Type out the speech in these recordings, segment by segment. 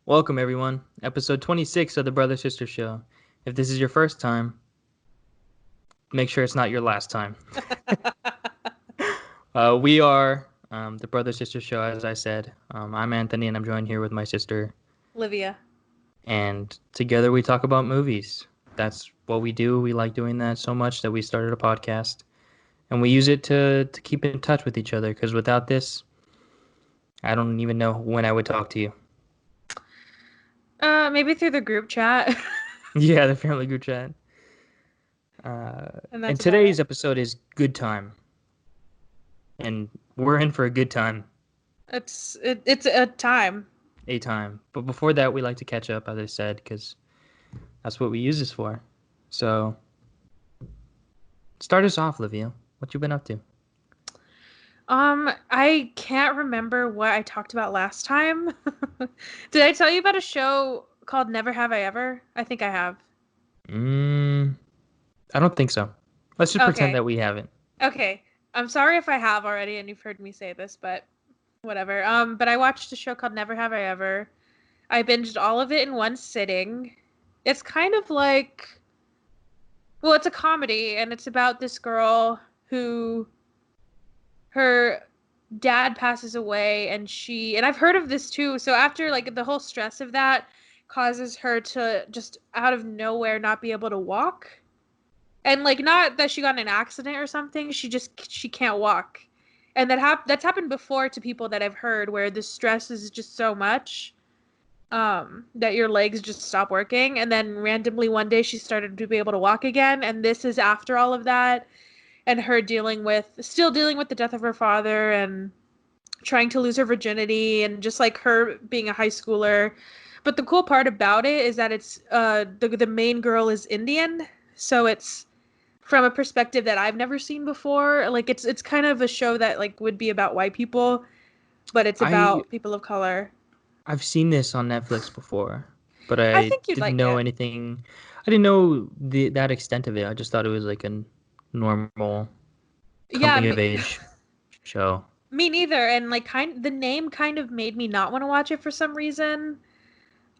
Welcome, everyone. Episode 26 of the Brother Sister Show. If this is your first time, make sure it's not your last time. We are the Brother Sister Show, as I said. I'm Anthony, and I'm joined here with my sister. Livia. And together we talk about movies. That's what we do. We like doing that so much that we started a podcast. And we use it to keep in touch with each other, because without this, I don't even know when I would talk to you. Maybe through the group chat. Yeah, the family group chat. And And that's about today's it. episode is Good Time. And we're in for a good time. It's a time. A time. But before that, we like to catch up, as I said, because that's what we use this for. So, start us off, Livia. What you been up to? I can't remember what I talked about last time. Did I tell you about a show called Never Have I Ever? I think I have. Mm, I don't think so. Let's just pretend Okay. that we haven't. Okay. I'm sorry if I have already and you've heard me say this, but whatever. But I watched a show called Never Have I Ever. I binged all of it in one sitting. It's kind of like, well, it's a comedy and it's about this girl who her dad passes away and I've heard of this too. So after like the whole stress of that causes her to just out of nowhere not be able to walk. And like not that she got in an accident or something, she can't walk. And that's happened before to people that I've heard where the stress is just so much that your legs just stop working and then randomly one day she started to be able to walk again and this is after all of that and her still dealing with the death of her father and trying to lose her virginity and just like her being a high schooler. But the cool part about it is that it's the main girl is Indian, so it's from a perspective that I've never seen before. Like it's kind of a show that like would be about white people, but it's I about people of color. I've seen this on Netflix before, but I I think you'd didn't like know it. anything. I didn't know that extent of it. I just thought it was like a normal Yeah, coming of age show. me neither. And like the name kind of made me not want to watch it for some reason.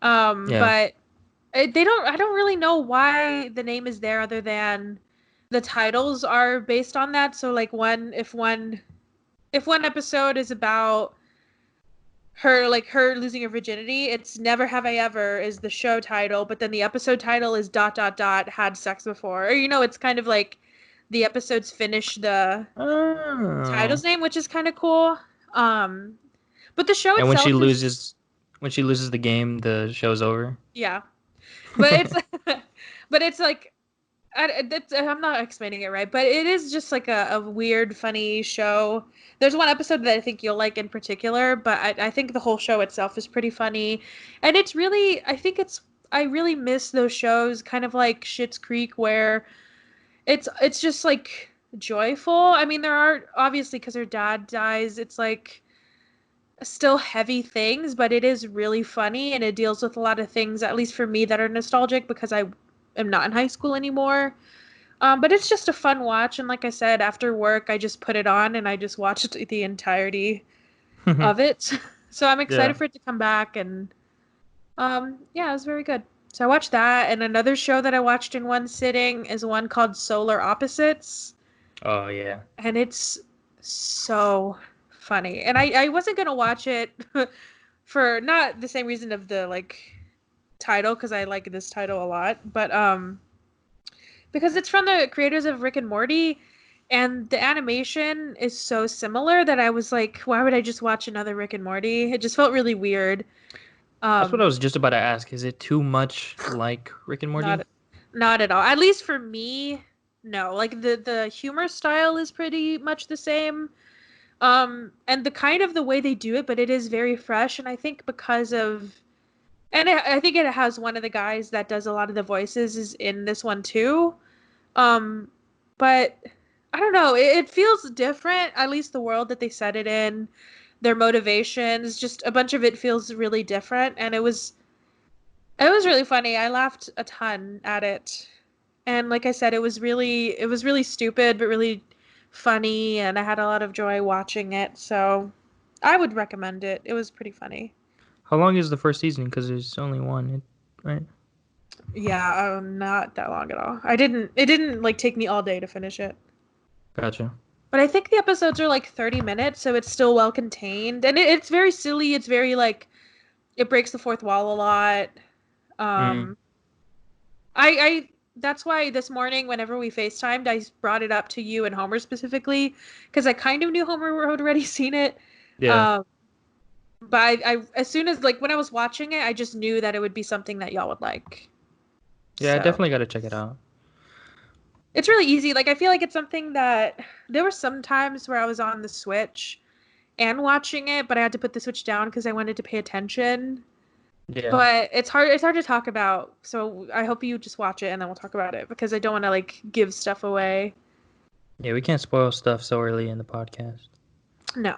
Yeah. But I don't really know why the name is there other than the titles are based on that. So like if one episode is about her losing her virginity, it's Never Have I Ever is the show title, but then the episode title is dot dot dot had sex before. Or it's kind of like the episodes finish the Oh. title's name, which is kind of cool. Um but the show And itself is when she loses the game, the show's over. yeah. But it's but it's like I'm not explaining it right, but it is just like a weird, funny show. There's one episode that I think you'll like in particular, but I think the whole show itself is pretty funny. And it's really, I really miss those shows, kind of like Schitt's Creek, where it's just like joyful. I mean, there are obviously because her dad dies, it's like still heavy things, but it is really funny and it deals with a lot of things, at least for me, that are nostalgic because I am not in high school anymore. But it's just a fun watch, and like I said, after work, I just put it on and I just watched the entirety of it. So I'm excited Yeah. for it to come back, and yeah, it was very good. So I watched that, and another show that I watched in one sitting is one called Solar Opposites, Oh yeah. and it's so funny. And I wasn't gonna watch it for not the same reason of the like title, because I like this title a lot, but because it's from the creators of Rick and Morty, and the animation is so similar that I was like, why would I just watch another Rick and Morty? It just felt really weird. That's what I Um, was just about to ask. Is it too much like Rick and Morty? not not at all. At least for me, no. Like the humor style is pretty much the same. And the way they do it, but it is very fresh, and I think because of I think it has one of the guys that does a lot of the voices is in this one too. Um, but I don't know. It feels different. At least the world that they set it in, their motivations, just a bunch of it feels really different. And it was really funny. I laughed a ton at it. And like I said, it was really stupid, but really funny. And I had a lot of joy watching it. So I would recommend it. It was pretty funny. How long is the first season? Because there's only one, right? Yeah, not that long at all. It didn't like take me all day to finish it. Gotcha. But I think the episodes are like 30 minutes, so it's still well contained. And it's very silly. It's very like it breaks the fourth wall a lot. Mm. Um I that's why this morning whenever we FaceTimed, I brought it up to you and Homer specifically because I kind of knew Homer had already seen it. Yeah. Um but I as soon as like when I was watching it, I just knew that it would be something that y'all would like. Yeah, I So definitely got to check it out. it's really easy. Like I feel like it's something that there were some times where I was on the Switch and watching it, but I had to put the Switch down because I wanted to pay attention. Yeah. But it's hard to talk about. So I hope you just watch it and then we'll talk about it because I don't want to like give stuff away. Yeah, we can't spoil stuff so early in the podcast. No.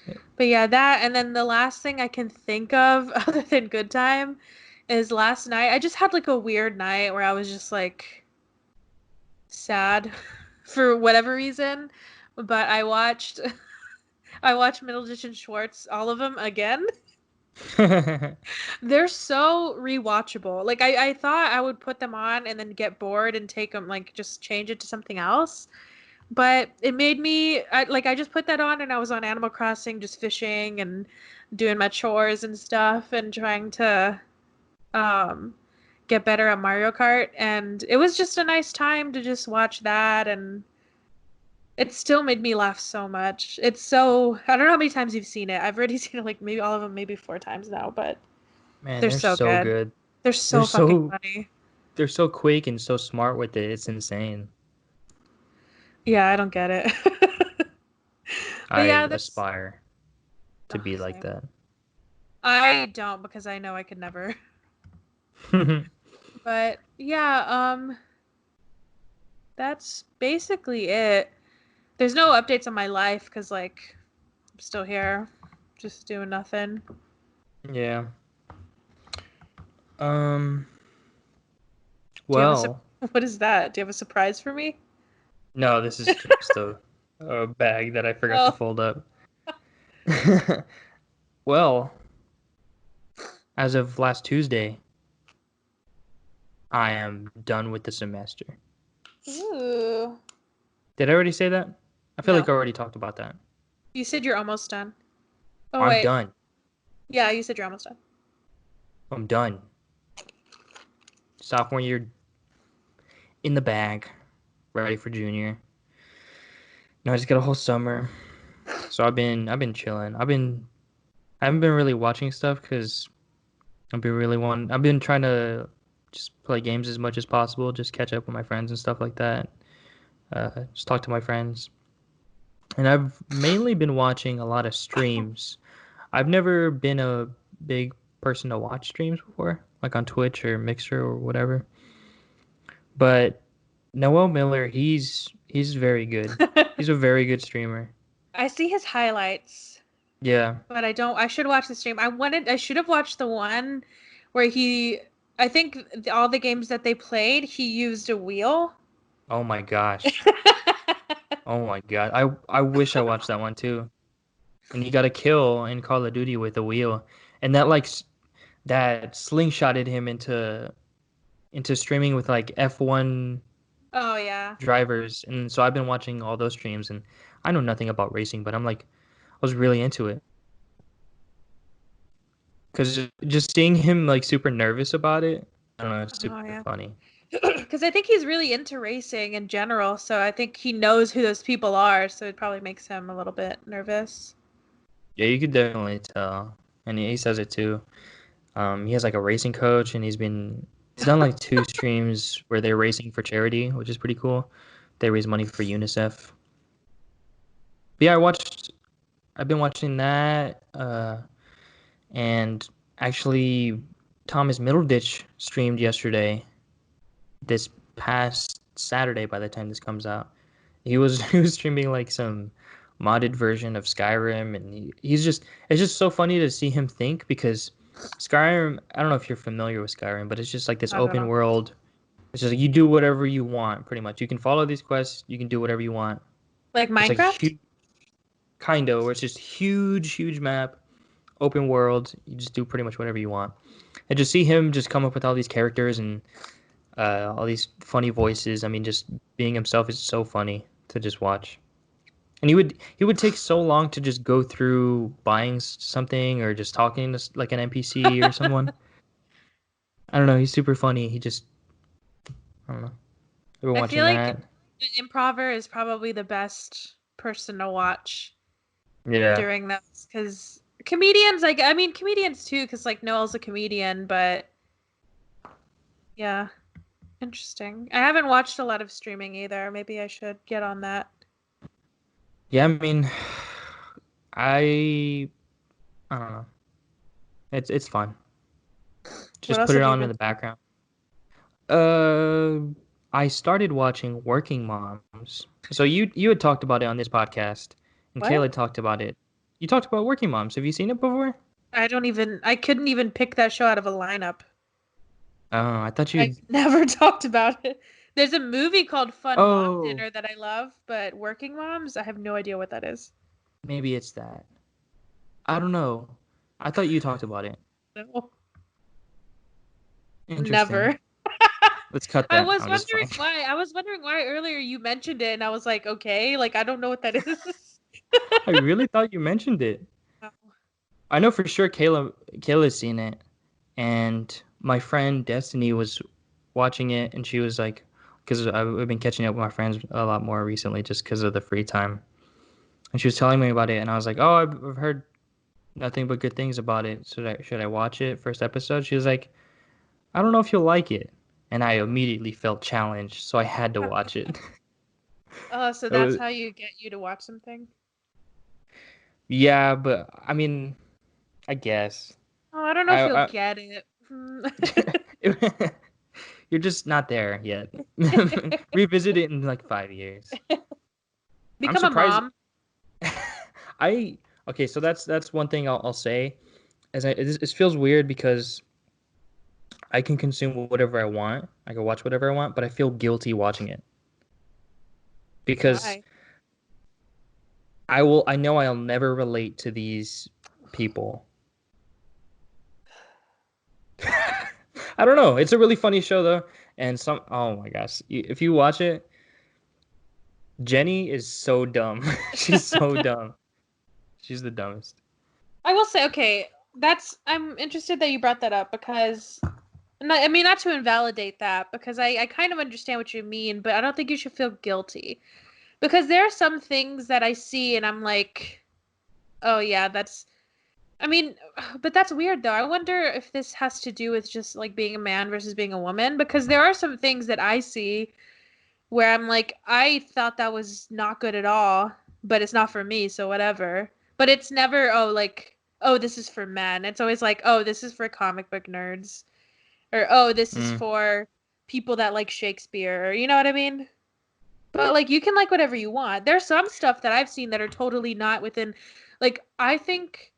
Yeah. But yeah, that and then the last thing I can think of other than Good Time is last night. I just had like a weird night where I was just like sad for whatever reason. But I watched Middleditch and Schwartz, all of them again. They're so rewatchable. Like I thought I would put them on and then get bored and take them like just change it to something else. But it made me I just put that on and I was on Animal Crossing just fishing and doing my chores and stuff and trying to um get better at Mario Kart and it was just a nice time to just watch that and it still made me laugh so much. It's so I don't know how many times you've seen it. I've already seen it like maybe all of them maybe 4 times now, but Man, they're they're so so good. good. They're They're so fucking so funny. they're so quick and so smart with it. It's insane. Yeah, I don't get it. But I yeah, that's aspire to oh, be like same. that. I don't because I know I could never. But yeah, that's basically it. There's no updates on my life because like I'm still here, just doing nothing. Yeah. Um. Do you have Well, what is that? Do you have a surprise for me? no, this is just a bag that I forgot to Oh, fold up. Well, as of last Tuesday, I am done with the semester. ooh. Did I already say that? I feel No. like I already talked about that. You said you're almost done. Oh I'm wait. done. Yeah, you said you're almost done. I'm done. Sophomore year in the bag, ready for junior. No, I just got a whole summer, so I've been chilling. I haven't been really watching stuff because I've been trying to just play games as much as possible, just catch up with my friends and stuff like that. Just talk to my friends, and I've mainly been watching a lot of streams. I've never been a big person to watch streams before, like on Twitch or Mixer or whatever. But Noel Miller, he's very good. He's a very good streamer. I see his highlights, Yeah. but I should watch the stream. I should have watched the one where I think all the games that they played, he used a wheel. Oh my gosh. Oh my god. I wish I watched that one too. And you got a kill in Call of Duty with a wheel, and that slingshotted him into streaming with like F1 Oh yeah. drivers. And so I've been watching all those streams, and I know nothing about racing, but I was really into it because just seeing him like super nervous about it, I don't know, it's Oh super yeah. funny. Because I think he's really into racing in general, so I think he knows who those people are, so it probably makes him a little bit nervous. Yeah, you could definitely tell, and he says it too. He has like a racing coach, and he's done like two streams where they're racing for charity, which is pretty cool. They raise money for UNICEF. But yeah, I've been watching that, and actually, Thomas Middleditch streamed yesterday, this past Saturday. By the time this comes out, he was streaming like some modded version of Skyrim, and he's just it's just so funny to see him think because Skyrim. I don't know if you're familiar with Skyrim, but it's just like this Not at open all. world. It's just like you do whatever you want, pretty much. You can follow these quests, you can do whatever you want. Like It's like Minecraft? huge, kind of, where it's just huge, huge map, open world. You just do pretty much whatever you want. And just see him just come up with all these characters and all these funny voices. I mean, just being himself is so funny to just watch. And he would take so long to just go through buying something or just talking to like an NPC or someone. I don't know. He's super funny. I don't know. Ever I feel watching like that? an improver is probably the best person to watch Yeah. during those because comedians, like, I mean, comedians too, because like Noel's a comedian, but yeah, interesting. I haven't watched a lot of streaming either. Maybe I should get on that. Yeah, I mean, I I don't know. It's fun. What Just else put it have you on in been? the background. Uh, I started watching Working Moms. So you had talked about it on this podcast, and What? Kayla talked about it. You talked about Working Moms. Have you seen it before? I couldn't even pick that show out of a lineup. Oh, I thought I've you'd. never talked about it. There's a movie called Fun Mom Oh, Dinner that I love, but Working Moms, I have no idea what that is. maybe it's that. I don't know. I thought you talked about it. No, Interesting. never. Let's cut I that. was I'm just wondering playing. why. I was wondering why earlier you mentioned it, and I was like, okay, like I don't know what that is. I really thought you mentioned it. I know for sure Kayla's seen it, and my friend Destiny was watching it, and she was like, because I've been catching up with my friends a lot more recently, just because of the free time, and she was telling me about it, and I was like, oh, I've heard nothing but good things about it. Should I watch it first episode? She was like, I don't know if you'll like it, and I immediately felt challenged, so I had to watch it. Oh, so It that's was, how you get you to watch something? yeah, but I mean, I guess Oh, I don't know if you'll I get it. you're just not there yet. Revisit it in like 5 years. I'm Become a surprised. mom. I okay, so that's one thing I'll say. It feels weird because I can consume whatever I want. I can watch whatever I want, but I feel guilty watching it because Why? I know I'll never relate to these people. I don't know. It's a really funny show though, and some oh my gosh, if you watch it, Jenny is so dumb. She's so dumb. She's the dumbest. I will say, okay, I'm interested that you brought that up because I mean, not to invalidate that, because I kind of understand what you mean, but I don't think you should feel guilty. Because there are some things that I see and I'm like, oh yeah, I mean, but that's weird though. I wonder if this has to do with just like being a man versus being a woman, because there are some things that I see where I'm like, I thought that was not good at all, but it's not for me, so whatever. But it's never, oh, like, oh, this is for men. It's always like, oh, this is for comic book nerds. Or, oh, this is Mm, for people that like Shakespeare. Or, you know what I mean? But, like, you can like whatever you want. There's some stuff that I've seen that are totally not within, like, I think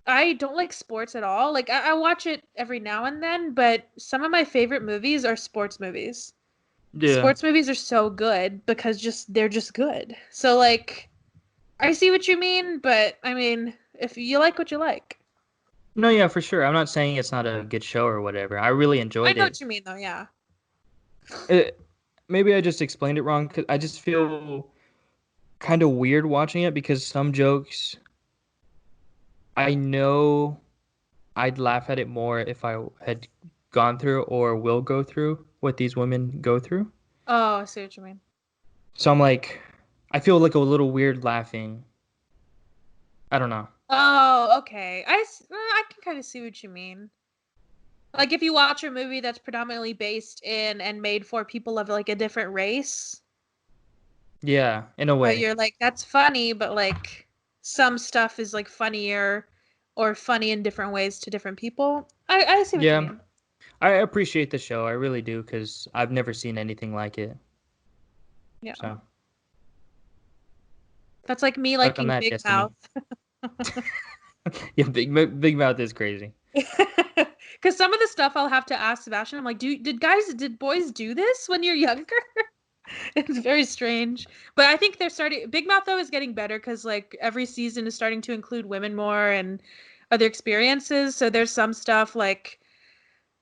I don't like sports at all. Like, I watch it every now and then, but some of my favorite movies are sports movies. yeah. Sports movies are so good because they're just good. So like I see what you mean, but I mean, if you like what you like. No, yeah, for sure. I'm not saying it's not a good show or whatever. I really I enjoyed know it. what you mean though, yeah. Maybe I just explained it wrong because I just feel kind of weird watching it because some jokes I know I'd laugh at it more if I had gone through or will go through what these women go through. Oh, I see what you mean. So I'm like, I feel like a little weird laughing. I don't know. Oh, okay. I can kind of see what you mean. Like if you watch a movie that's predominantly based in and made for people of like a different race, Yeah, in a but way. you're like that's funny, but like some stuff is like funnier or funny in different ways to different people. I see what you Yeah, mean. I appreciate the show. I really do because I've never seen anything like it. Yeah. So, That's like me suck on liking that, Big Destiny. Mouth. Yeah, Big Mouth is crazy. Because some of the stuff I'll have to ask Sebastian, I'm like, did boys do this when you're younger? It's very strange. But I think they're starting, Big Mouth though is getting better because like every season is starting to include women more and other experiences. So there's some stuff like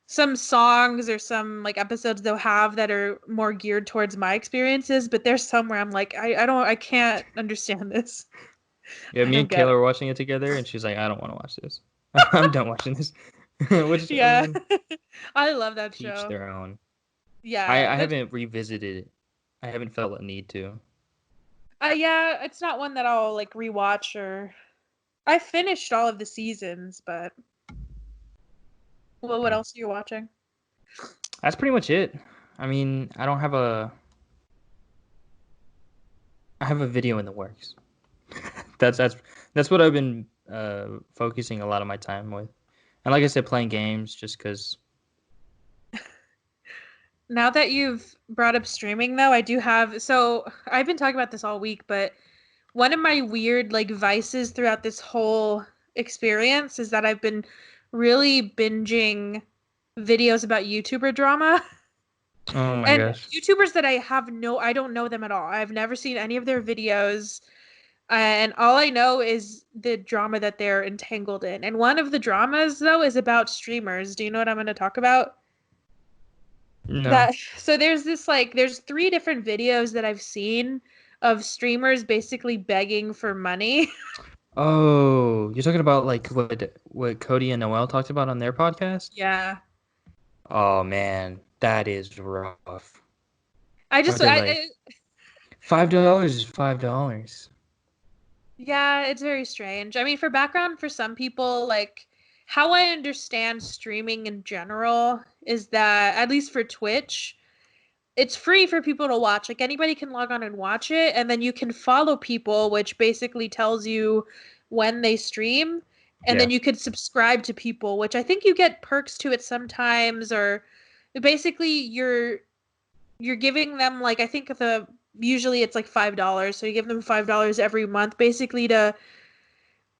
some songs or some like episodes they'll have that are more geared towards my experiences, but there's some where I'm like, I can't understand this. Yeah, I me don't and get Kayla it. were watching it together, and she's like, "I don't want to watch this. I'm done watching this." Which, I Yeah. mean, I love that to each show. their own. Yeah, I that's haven't revisited it. I haven't felt a need to. yeah, it's not one that I'll like rewatch or I finished all of the seasons, but well, what Yeah. else are you watching? That's pretty much it. I mean, I don't have a. I have a video in the works. That's that's that's what I've been focusing a lot of my time with. And like I said, playing games just because. Now that you've brought up streaming though, I do have so I've been talking about this all week, but one of my weird like vices throughout this whole experience is that I've been really binging videos about YouTuber drama Oh my and gosh. YouTubers that I don't know them at all. I've never seen any of their videos. And all I know is the drama that they're entangled in. And one of the dramas, though, is about streamers. Do you know what I'm going to talk about? No. That so there's this like there's three different videos that I've seen of streamers basically begging for money. Oh, you're talking about like what Cody and Noel talked about on their podcast? Yeah. Oh man, that is rough. I Are just they like $5 is $5? yeah, it's very strange. I mean, for background for some people, like how I understand streaming in general is that at least for Twitch, it's free for people to watch. Like anybody can log on and watch it, and then you can follow people, which basically tells you when they stream, and Yeah. then you could subscribe to people, which I think you get perks to it sometimes, or basically you're giving them like I think the usually it's like $5, so you give them $5 every month, basically to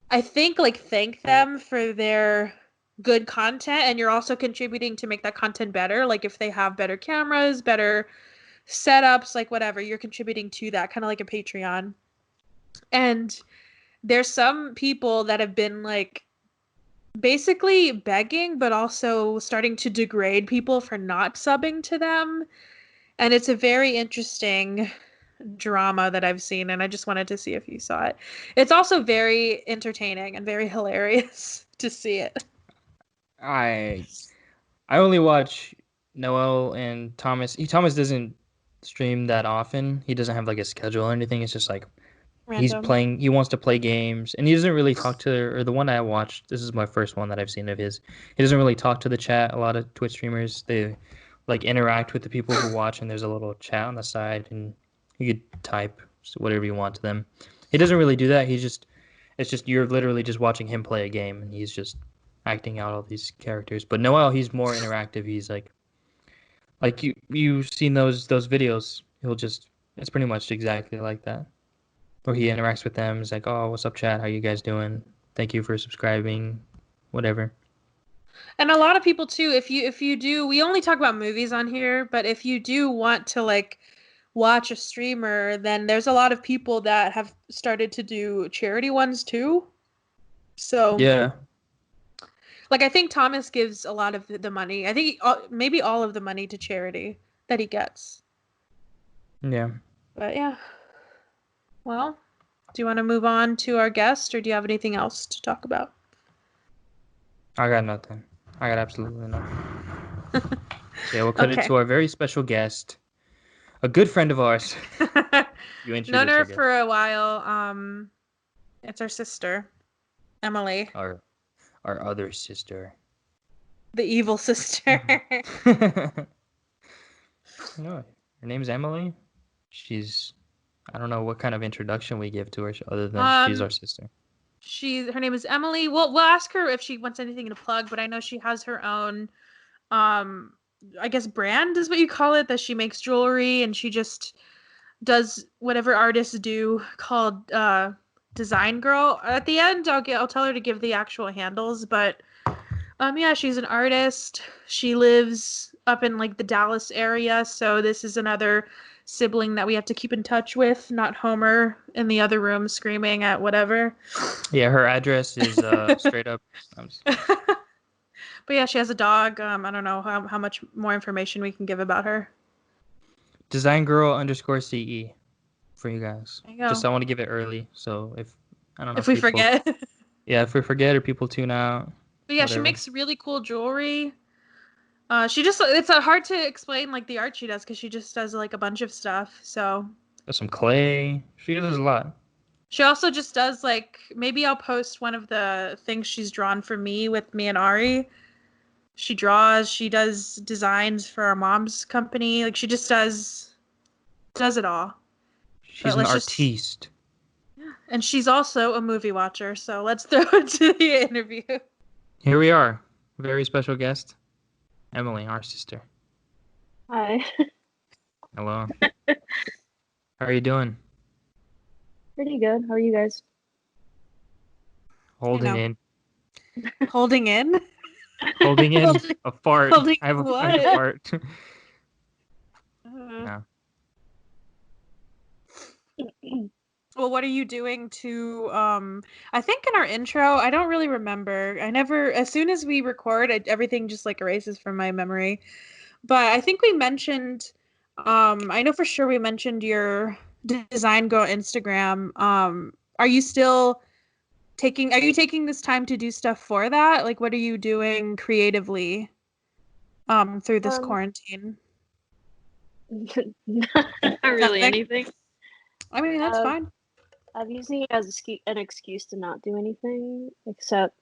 I think like thank them for their good content, and you're also contributing to make that content better. Like if they have better cameras, better setups, like whatever, you're contributing to that, kind of like a Patreon. And there's some people that have been like basically begging, but also starting to degrade people for not subbing to them. And it's a very interesting drama that I've seen, and I just wanted to see if you saw it. It's also very entertaining and very hilarious to see it. I I only watch Noel and Thomas. Thomas doesn't stream that often. He doesn't have like a schedule or anything. It's just like he's Random. playing. He wants to play games, and he doesn't really talk to. Or the one I watched. This is my first one that I've seen of his. He doesn't really talk to the chat. A lot of Twitch streamers they like interact with the people who watch, and there's a little chat on the side, and you could type whatever you want to them. He doesn't really do that. He's just it's just you're literally just watching him play a game, and he's just acting out all these characters. But Noel, he's more interactive. He's like you've seen those videos. He'll just it's pretty much exactly like that. Where he interacts with them. He's like, "Oh, what's up, chat? How you guys doing? Thank you for subscribing. Whatever." And a lot of people too, if you do, we only talk about movies on here, but if you do want to like watch a streamer, then there's a lot of people that have started to do charity ones too. So, Yeah, like I think Thomas gives a lot of the money. I think maybe all of the money to charity that he gets. yeah. But yeah. Well, do you want to move on to our guest, or do you have anything else to talk about? I got nothing. I got absolutely nothing. So yeah, we'll cut it Okay. to our very special guest, a good friend of ours. You Known introduce her our guest, for a while. It's our sister, Emalee, our other sister. the evil sister. No, her name's Emily. She's I don't know what kind of introduction we give to her other than she's um, our sister. her name is Emalee. We'll ask her if she wants anything to plug, but I know she has her own um I guess brand is what you call it, that she makes jewelry and she just does whatever artists do called Design Girl. At the end I'll tell her to give the actual handles, but yeah, she's an artist. She lives up in like the Dallas area, so this is another sibling that we have to keep in touch with, not Homer in the other room screaming at whatever. Yeah, her address is straight up. But yeah, she has a dog. I don't know how much more information we can give about her. Design Girl _CE for you guys. There you go. Just I want to give it early, so if I don't know if we people, forget. yeah, if we forget or people tune out. But yeah, whatever. she makes really cool jewelry. It's hard to explain like the art she does because she just does like a bunch of stuff. So There's some clay. She does a lot. she also just does like, maybe I'll post one of the things she's drawn for me with me and Ari. She draws, she does designs for our mom's company. Like she just does it all. She's an artiste. And she's also a movie watcher, so let's throw it to the interview. Here we are. Very special guest, Emalee, our sister. Hi. Hello. How are you doing? Pretty good. How are you guys? Holding in. Holding in? Holding in a fart. Holding I have a what? fart. No. Well, what are you doing to I think in our intro, I don't really remember. As soon as we record, everything just like erases from my memory. But I think we mentioned I know for sure we mentioned your Design Girl Instagram. Are you taking this time to do stuff for that? Like what are you doing creatively through this quarantine? Not really anything. I mean, that's fine. I'm using it as an excuse to not do anything except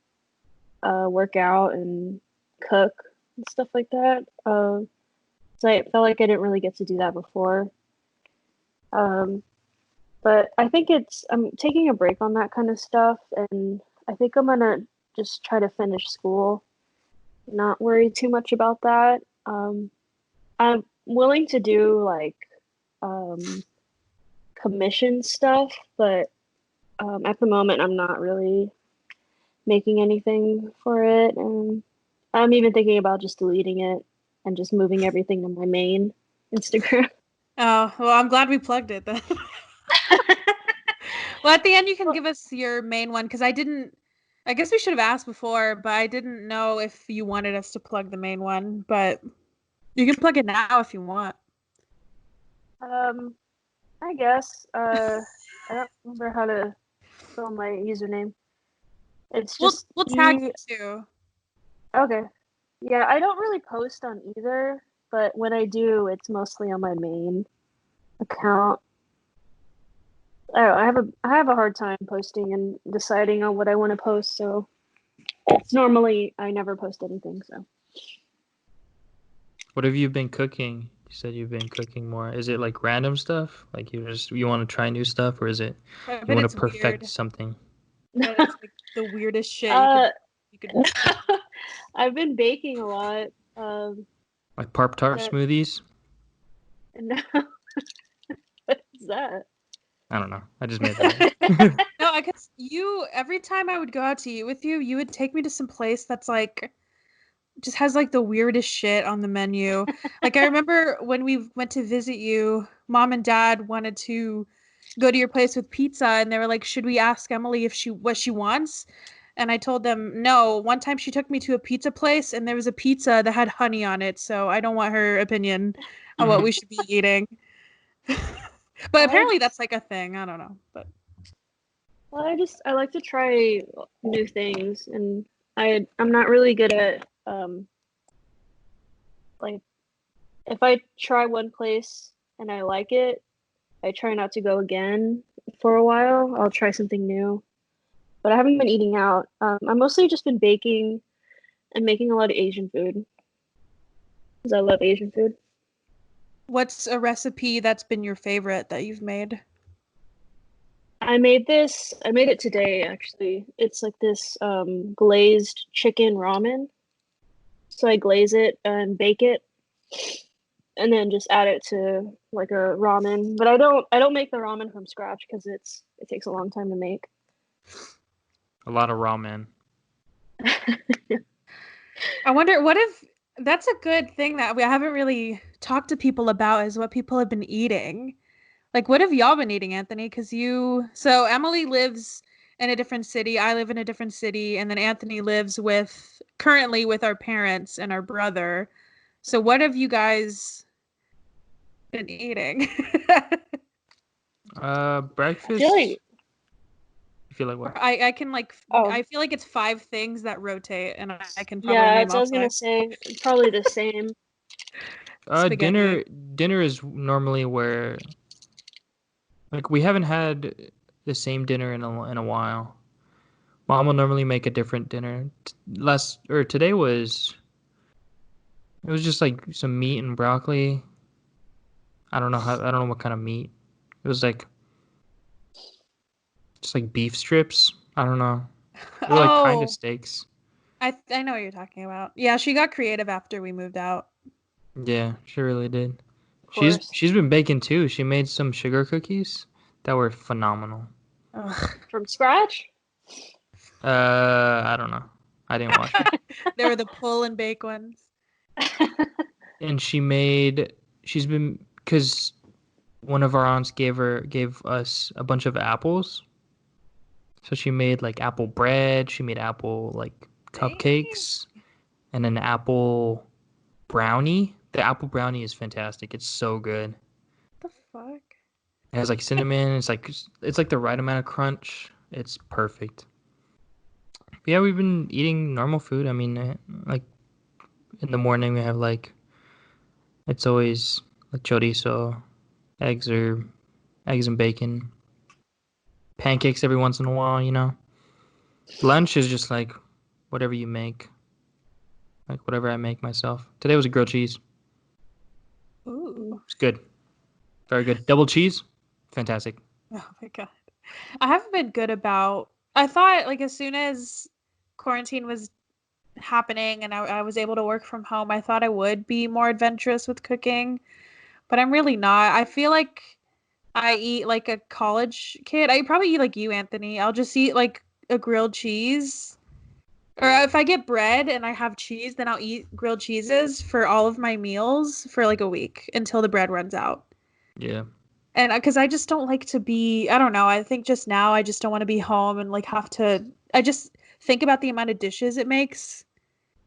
work out and cook and stuff like that. So I felt like I didn't really get to do that before. But I think I'm taking a break on that kind of stuff, and I think I'm gonna just try to finish school, not worry too much about that. I'm willing to do like commission stuff, but at the moment I'm not really making anything for it, and I'm even thinking about just deleting it and just moving everything to my main Instagram. Oh, well, I'm glad we plugged it then. Well, at the end you can give us your main one because I guess we should have asked before, but I didn't know if you wanted us to plug the main one, but you can plug it now if you want. I guess. I don't remember how to spell my username. It's just we'll tag you too. Okay. Yeah, I don't really post on either, but when I do, it's mostly on my main account. I have a hard time posting and deciding on what I want to post, so it's normally I never post anything. So, what have you been cooking? You said you've been cooking more. Is it like random stuff? Like you want to try new stuff, or is it you want to perfect something? But it's like the weirdest shit you could I've been baking a lot. Like Pop-Tart smoothies? No. What is that? I don't know. I just made that. No, I guess every time I would go out to eat with you, you would take me to some place that's like just has like the weirdest shit on the menu. Like I remember when we went to visit you, Mom and Dad wanted to go to your place with pizza, and they were like, should we ask Emalee what she wants? And I told them no. One time she took me to a pizza place and there was a pizza that had honey on it, so I don't want her opinion on what we should be eating. But apparently that's like a thing. I don't know. But well, I like to try new things, and I'm not really good at like if I try one place and I like it, I try not to go again for a while. I'll try something new. But I haven't been eating out. I've mostly just been baking and making a lot of Asian food because I love Asian food. What's a recipe that's been your favorite that you've made? I made it today, actually. It's like this glazed chicken ramen. So I glaze it and bake it and then just add it to like a ramen. But I don't make the ramen from scratch because it takes a long time to make. A lot of ramen. I wonder, what if That's a good thing that we haven't really talked to people about is what people have been eating. Like, what have y'all been eating, Anthony? So Emily lives in a different city. I live in a different city. And then Anthony lives currently with our parents and our brother. So what have you guys been eating? I Breakfast. feel like You feel like what? I can oh I feel like it's 5 things that rotate, and I can probably yeah, name it's, I off was gonna 5. say probably the same. Spaghetti. Dinner is normally where like we haven't had the same dinner in a while. Mom will normally make a different dinner. Today was it was just like some meat and broccoli. I don't know what kind of meat. It was like just like beef strips. I don't know. They were like kind of Oh, steaks. I know what you're talking about. Yeah, she got creative after we moved out. Yeah, she really did. Of course. She's been baking too. She made some sugar cookies that were phenomenal. Ugh. From scratch? I don't know. I didn't watch her. They were the pull and bake ones. And she's been because one of our aunts gave us a bunch of apples. So she made like apple bread, she made apple like Dang. cupcakes, and an apple brownie. The apple brownie is fantastic. It's so good. What the fuck? It has like cinnamon. It's like the right amount of crunch. It's perfect. But yeah, we've been eating normal food. I mean, like in the morning we have like it's always like chorizo, eggs or eggs and bacon, pancakes every once in a while. Lunch is just like whatever you make, like whatever I make myself. Today was a grilled cheese. Ooh. It's good, very good. Double cheese, fantastic. Oh my god. I haven't been good about. I thought like as soon as quarantine was happening and I was able to work from home, I thought I would be more adventurous with cooking, but I'm really not. I feel like I eat like a college kid. I probably eat like you, Anthony. I'll just eat like a grilled cheese. Or if I get bread and I have cheese, then I'll eat grilled cheeses for all of my meals for like a week until the bread runs out. Yeah, And because I just don't like to be, I don't know, I think just now I just don't want to be home and like have to, I just think about the amount of dishes it makes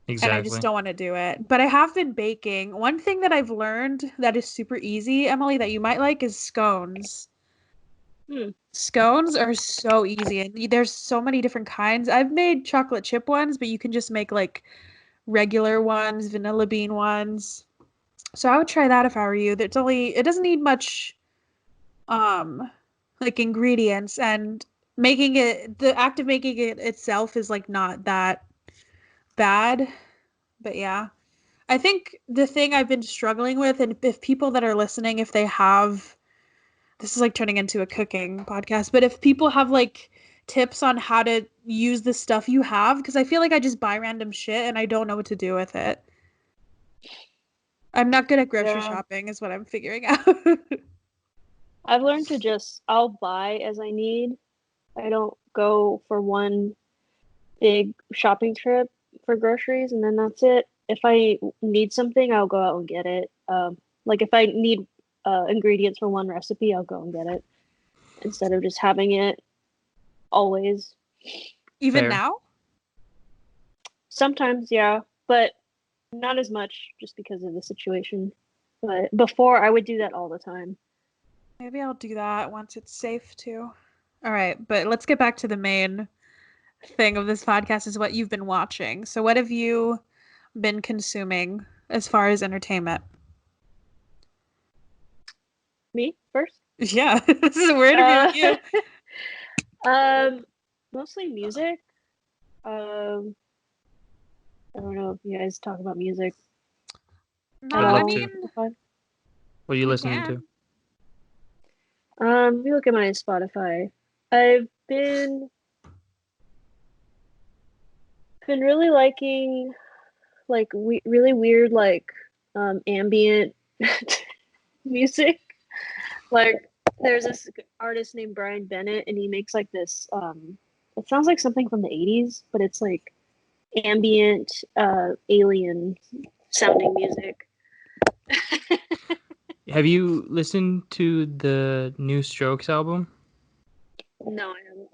and I just exactly. don't want to do it. But I have been baking. One thing that I've learned that is super easy, Emily, that you might like is scones. Hmm. Scones are so easy and there's so many different kinds. I've made chocolate chip ones, but you can just make like regular ones, vanilla bean ones. So I would try that if I were you. It doesn't need much um like ingredients, and the act of making it itself is like not that bad. But yeah. I think the thing I've been struggling with, and if people that are listening, if they have, this is like turning into a cooking podcast, but if people have like tips on how to use the stuff you have, because I feel like I just buy random shit and I don't know what to do with it. I'm not good at grocery Yeah. shopping, is what I'm figuring out. I've learned to I'll buy as I need. I don't go for one big shopping trip for groceries and then that's it. If I need something, I'll go out and get it. Like if I need ingredients for one recipe, I'll go and get it instead of just having it always. Even Fair. now? Sometimes, yeah, but not as much just because of the situation. But before, I would do that all the time. Maybe I'll do that once it's safe too. All right, but let's get back to the main thing of this podcast is what you've been watching. So what have you been consuming as far as entertainment? Me first. Yeah, this is we're interviewing Uh, you. mostly music. Um, I don't know if you guys talk about music No, at I'd I love all. to. mean What are you we listening to? can. If you look at my Spotify, I've been really liking like really weird like ambient music. Like there's this artist named Brian Bennett and he makes like this it sounds like something from the 80s, but it's like ambient alien sounding music. Have you listened to the new Strokes album? No, I haven't.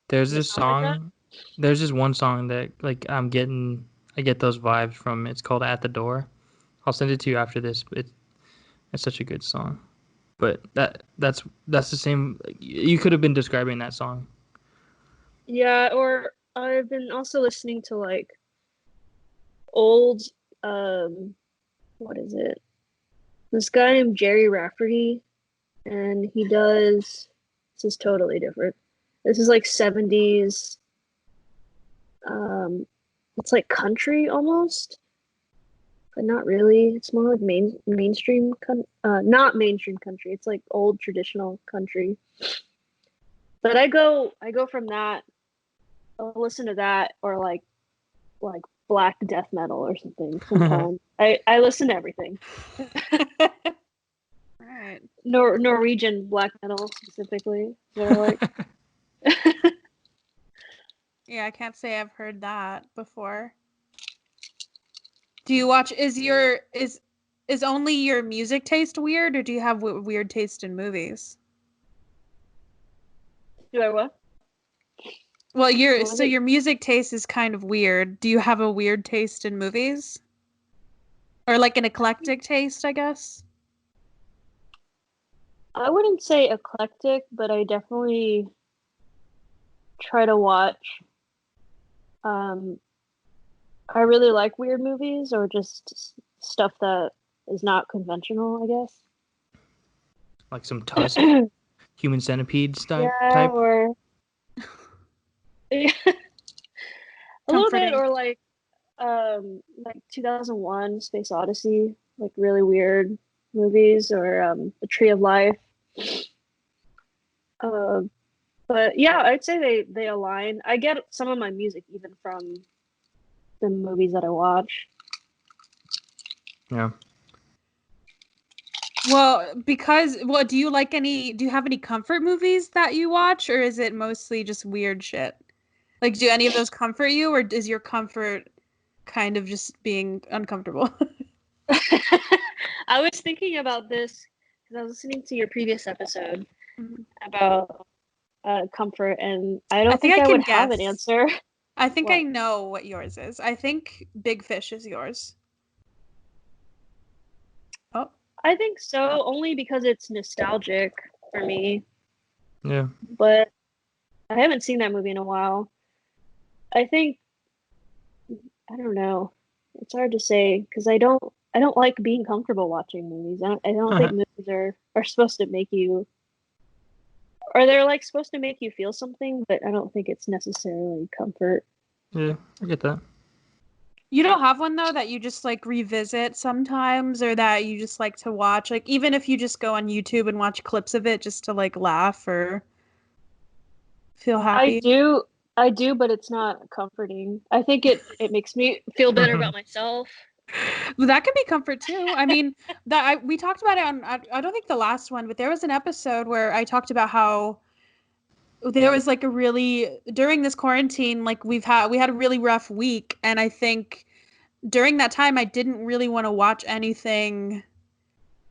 There's Does it this sound like that? song. There's this one song that like I get those vibes from. It's called "At the Door." I'll send it to you after this. But it's such a good song. But that's the same. You could have been describing that song. Yeah, or I've been also listening to like old what is it? This guy named Jerry Rafferty, and he does this is totally different. This is like 70s, it's like country almost, but not really. It's more like mainstream not mainstream country. It's like old traditional country. But I go from that, I'll listen to that, or like black death metal or something sometimes. I listen to everything. Right. Norwegian black metal specifically is what I like. Yeah, I can't say I've heard that before. Do you watch? Is only your music taste weird, or do you have weird taste in movies? Do I what? Well, What was it? your music taste is kind of weird. Do you have a weird taste in movies? Or like an eclectic taste, I guess? I wouldn't say eclectic, but I definitely try to watch. Um, I really like weird movies or just stuff that is not conventional, I Like some Tusk, guess. Human Centipede Yeah, type. or yeah, a little bit, Comforting. or like 2001 Space Odyssey, like really weird movies, or The Tree of Life. Uh, but yeah, I'd say they align. I get some of my music even from the movies that I watch. Yeah. Well, do you have any comfort movies that you watch, or is it mostly just weird shit? Like, do any of those comfort you, or is your comfort kind of just being uncomfortable? I was thinking about this because I was listening to your previous episode Mhm. about comfort, and I I don't think think I I would can have an guess. answer. I think I What? know what yours is. I think Big Fish is yours. Oh, I think so, only because it's nostalgic for me, Yeah. but I haven't seen that movie in a while. I think I don't know. It's hard to say because I don't like being comfortable watching movies. I don't think movies are supposed to make you, or they're like supposed to make you feel something, but I don't think it's necessarily comfort. Yeah, I get that. you don't have one though that you just like revisit sometimes, or that you just like to watch, like even if you just go on YouTube and watch clips of it just to like laugh or feel I happy. do, I do, but it's not comforting. I think it makes me feel better about myself. Well, that can be comfort too. I mean, we talked about it on I don't think the last one, but there was an episode where I talked about how there was like a really during this quarantine, like we had a really rough week, and I think during that time I didn't really want to watch anything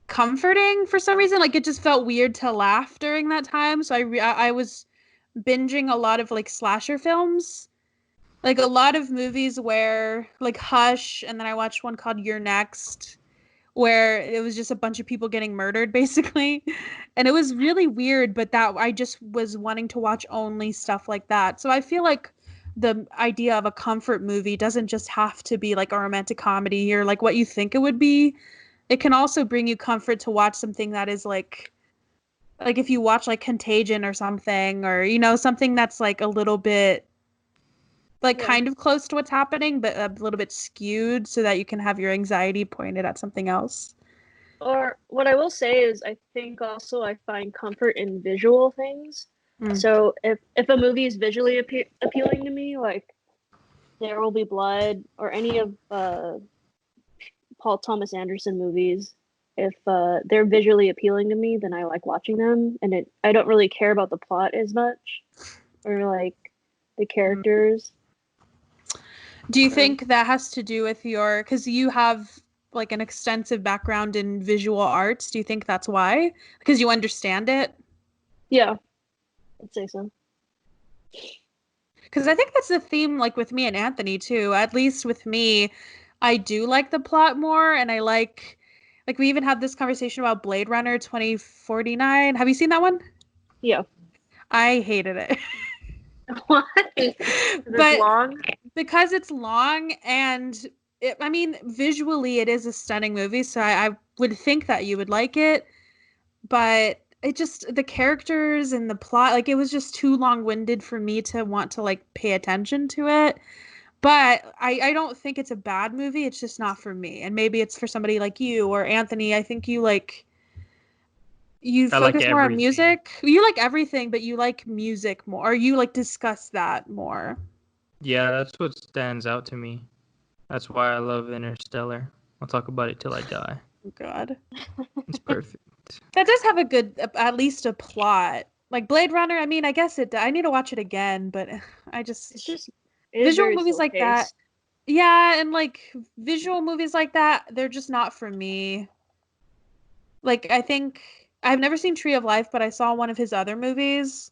comforting for some reason. Like it just felt weird to laugh during that time, so I was binging a lot of like slasher films. Like a lot of movies where like Hush, and then I watched one called You're Next, where it was just a bunch of people getting murdered basically. And it was really weird, but that I just was wanting to watch only stuff like that. So I feel like the idea of a comfort movie doesn't just have to be like a romantic comedy or like what you think it would be. It can also bring you comfort to watch something that is like if you watch like Contagion or something, or something that's like a little bit like Yeah. kind of close to what's happening but a little bit skewed so that you can have your anxiety pointed at something else. Or what I will say is I think also I find comfort in visual things. Mm. So if a movie is visually appealing to me, like There Will Be Blood or any of Paul Thomas Anderson movies, if they're visually appealing to me, then I like watching them, and I don't really care about the plot as much or like the Mm. characters. Do you Or think that has to do with your, because you have like an extensive background in visual arts. Do you think that's why? Because you understand it? Yeah, I'd say so. Because I think that's the theme, like with me and Anthony too. At least with me, I do like the plot more, and I like we even had this conversation about Blade Runner 2049. Have you seen that one? Yeah. I hated it. What? It's But long. because it's long and I mean, visually it is a stunning movie, so I would think that you would like it, but it just the characters and the plot, like it was just too long-winded for me to want to like pay attention to it. But I don't think it's a bad movie. It's just not for me. And maybe it's for somebody like you or Anthony. I think you I like focus more on everything. music. You like everything, but you like music more. Or you like discuss that more. Yeah, that's what stands out to me. That's why I love Interstellar. I'll talk about it till I die. Oh, God. It's perfect. That does have a good, at least a plot. Like Blade Runner, I mean, I guess I need to watch it again, but I It's just, just it is visual very movies slow like that. paced. Yeah, and like visual movies like that, they're just not for me. Like, I think I've never seen Tree of Life, but I saw one of his other movies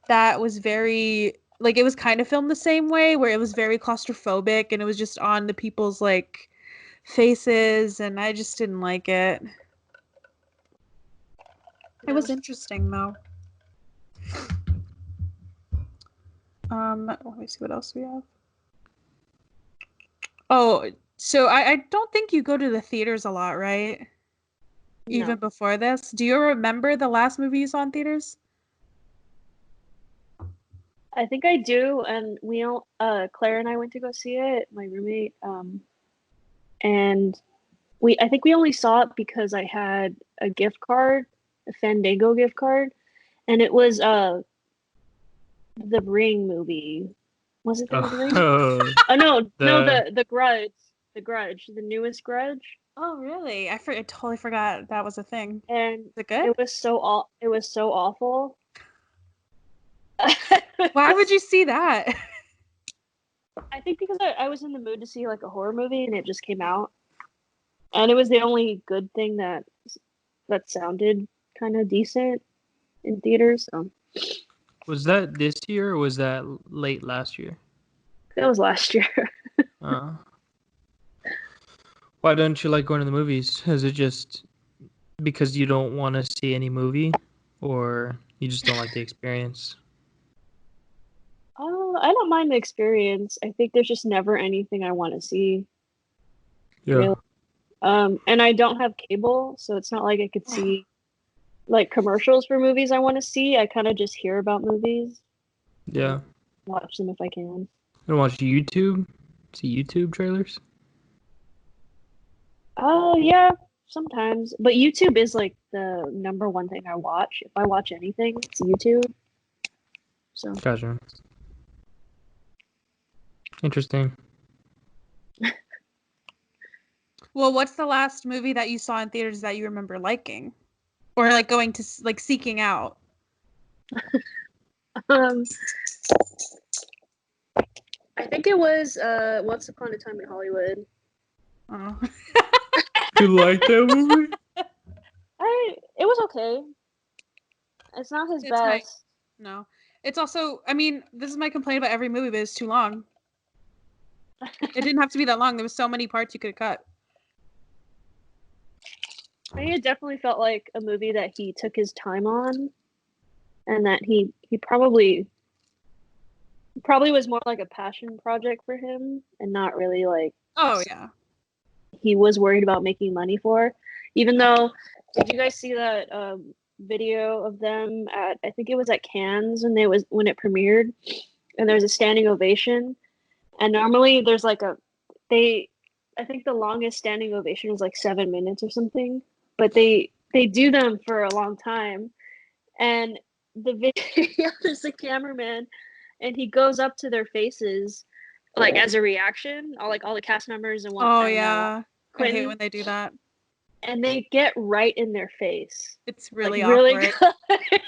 that was very, like, it was kind of filmed the same way, where it was very claustrophobic and it was just on the people's, like, faces, and I just didn't like it. It Yeah. was interesting, though. Let me see what else we have. Oh, so I don't think you go to the theaters a lot, right? Even No. before this. Do you remember the last movie you saw in theaters? I think I do, and we all Claire and I went to go see it, my roommate, and I think we only saw it because I had a gift card, a Fandango gift card, and it was the Ring movie. Was it the Ring? Oh, Oh no, no, the the Grudge. The Grudge, the newest Grudge. Oh, really? I totally forgot that was a thing. And Is it good? it was so awful. Why would you see that? I think because I was in the mood to see like a horror movie and it just came out. And it was the only good thing that sounded kind of decent in theaters. So was that this year or was that late last year? that was last year. Uh, why don't you like going to the movies? Is it just because you don't want to see any movie, or you just don't like the experience? Oh, I don't mind the experience. I think there's just never anything I want to see, Yeah. really. And I don't have cable, so it's not like I could see like commercials for movies I want to see. I kind of just hear about movies, Yeah. watch them if I can. You watch YouTube? See YouTube trailers? Oh yeah, sometimes. But YouTube is like the number one thing I watch. If I watch anything, it's YouTube. So Gotcha. Interesting. Well, what's the last movie that you saw in theaters that you remember liking? Or like going to like seeking out? um I think it was Once Upon a Time in Hollywood. Oh. You like that movie? It was okay. It's not his It's my best. no. It's also, I mean, this is my complaint about every movie, but it's too long. It didn't have to be that long. There was so many parts you could cut. I think it definitely felt like a movie that he took his time on, and that he probably was more like a passion project for him, and not really like Oh yeah. he was worried about making money for. Even though, did you guys see that video of them at, I think it was at Cannes when it premiered, and there's a standing ovation, and normally there's like they I think the longest standing ovation was like 7 minutes or something, but they do them for a long time, and the video there's a cameraman, and he goes up to their faces like as a reaction, all the cast members and Oh and yeah. I hate Quentin, when they do that. and they get right in their face. It's really Like, really awkward. good.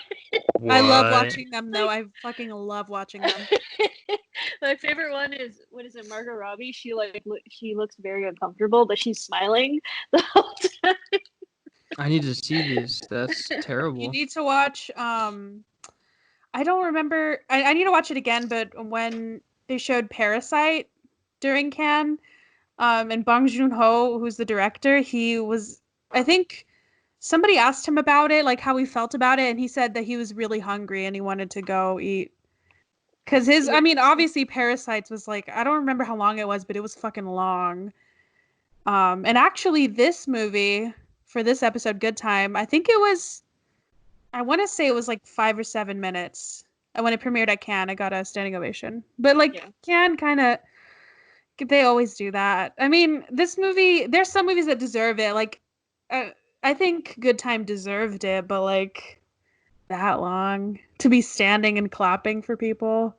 What? I love watching them, though. I fucking love watching them. My favorite one is, what is it, Margot Robbie? She she looks very uncomfortable, but she's smiling the whole time. I need to see this. That's You terrible. need to watch. I don't remember. I need to watch it again. But when they showed Parasite during Cannes, and Bong Joon-ho, who's the director, he was. I think somebody asked him about it, like how he felt about it, and he said that he was really hungry and he wanted to go eat. Because Yeah. I mean, obviously, Parasites was like, I don't remember how long it was, but it was fucking long. And actually, this movie for this episode, Good Time, I think it was, I want to say it was like 5 or 7 minutes. And when it premiered at Cannes, I got a standing ovation. But like, Yeah. Cannes kind of, they always do that. I mean, this movie, there's some movies that deserve it. Like, I think Good Time deserved it, but like, that long to be standing and clapping for people.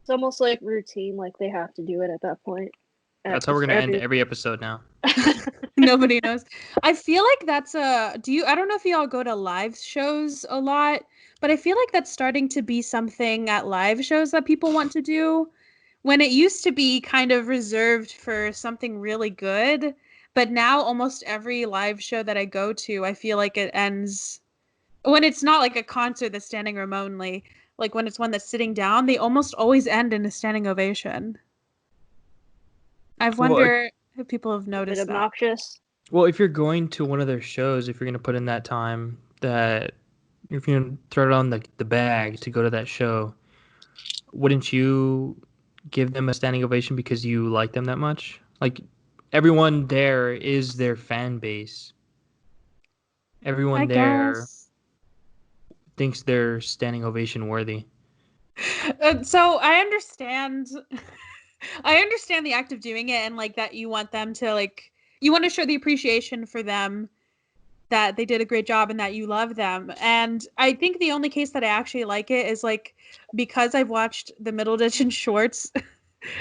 It's almost like routine, like they have to do it at that point. That's how we're gonna end every episode now. Nobody knows. I feel like that's I don't know if y'all go to live shows a lot, but I feel like that's starting to be something at live shows that people want to do. When it used to be kind of reserved for something really good, but now almost every live show that I go to, I feel like it ends when it's not like a concert that's standing room only, like when it's one that's sitting down, they almost always end in a standing ovation. I've Well, wondered if people have A bit noticed that. obnoxious. Well, if you're going to one of their shows, if you're gonna put in that time, that if you're gonna throw it on the bag to go to that show, wouldn't you give them a standing ovation because you like them that much? Like everyone there is their fan base. I Everyone there guess. thinks they're standing ovation worthy. So I understand. I understand the act of doing it and like that you want them to like you want to show the appreciation for them that they did a great job and that you love them. And I think the only case that I actually like it is like because I've watched the Middleditch and Shorts.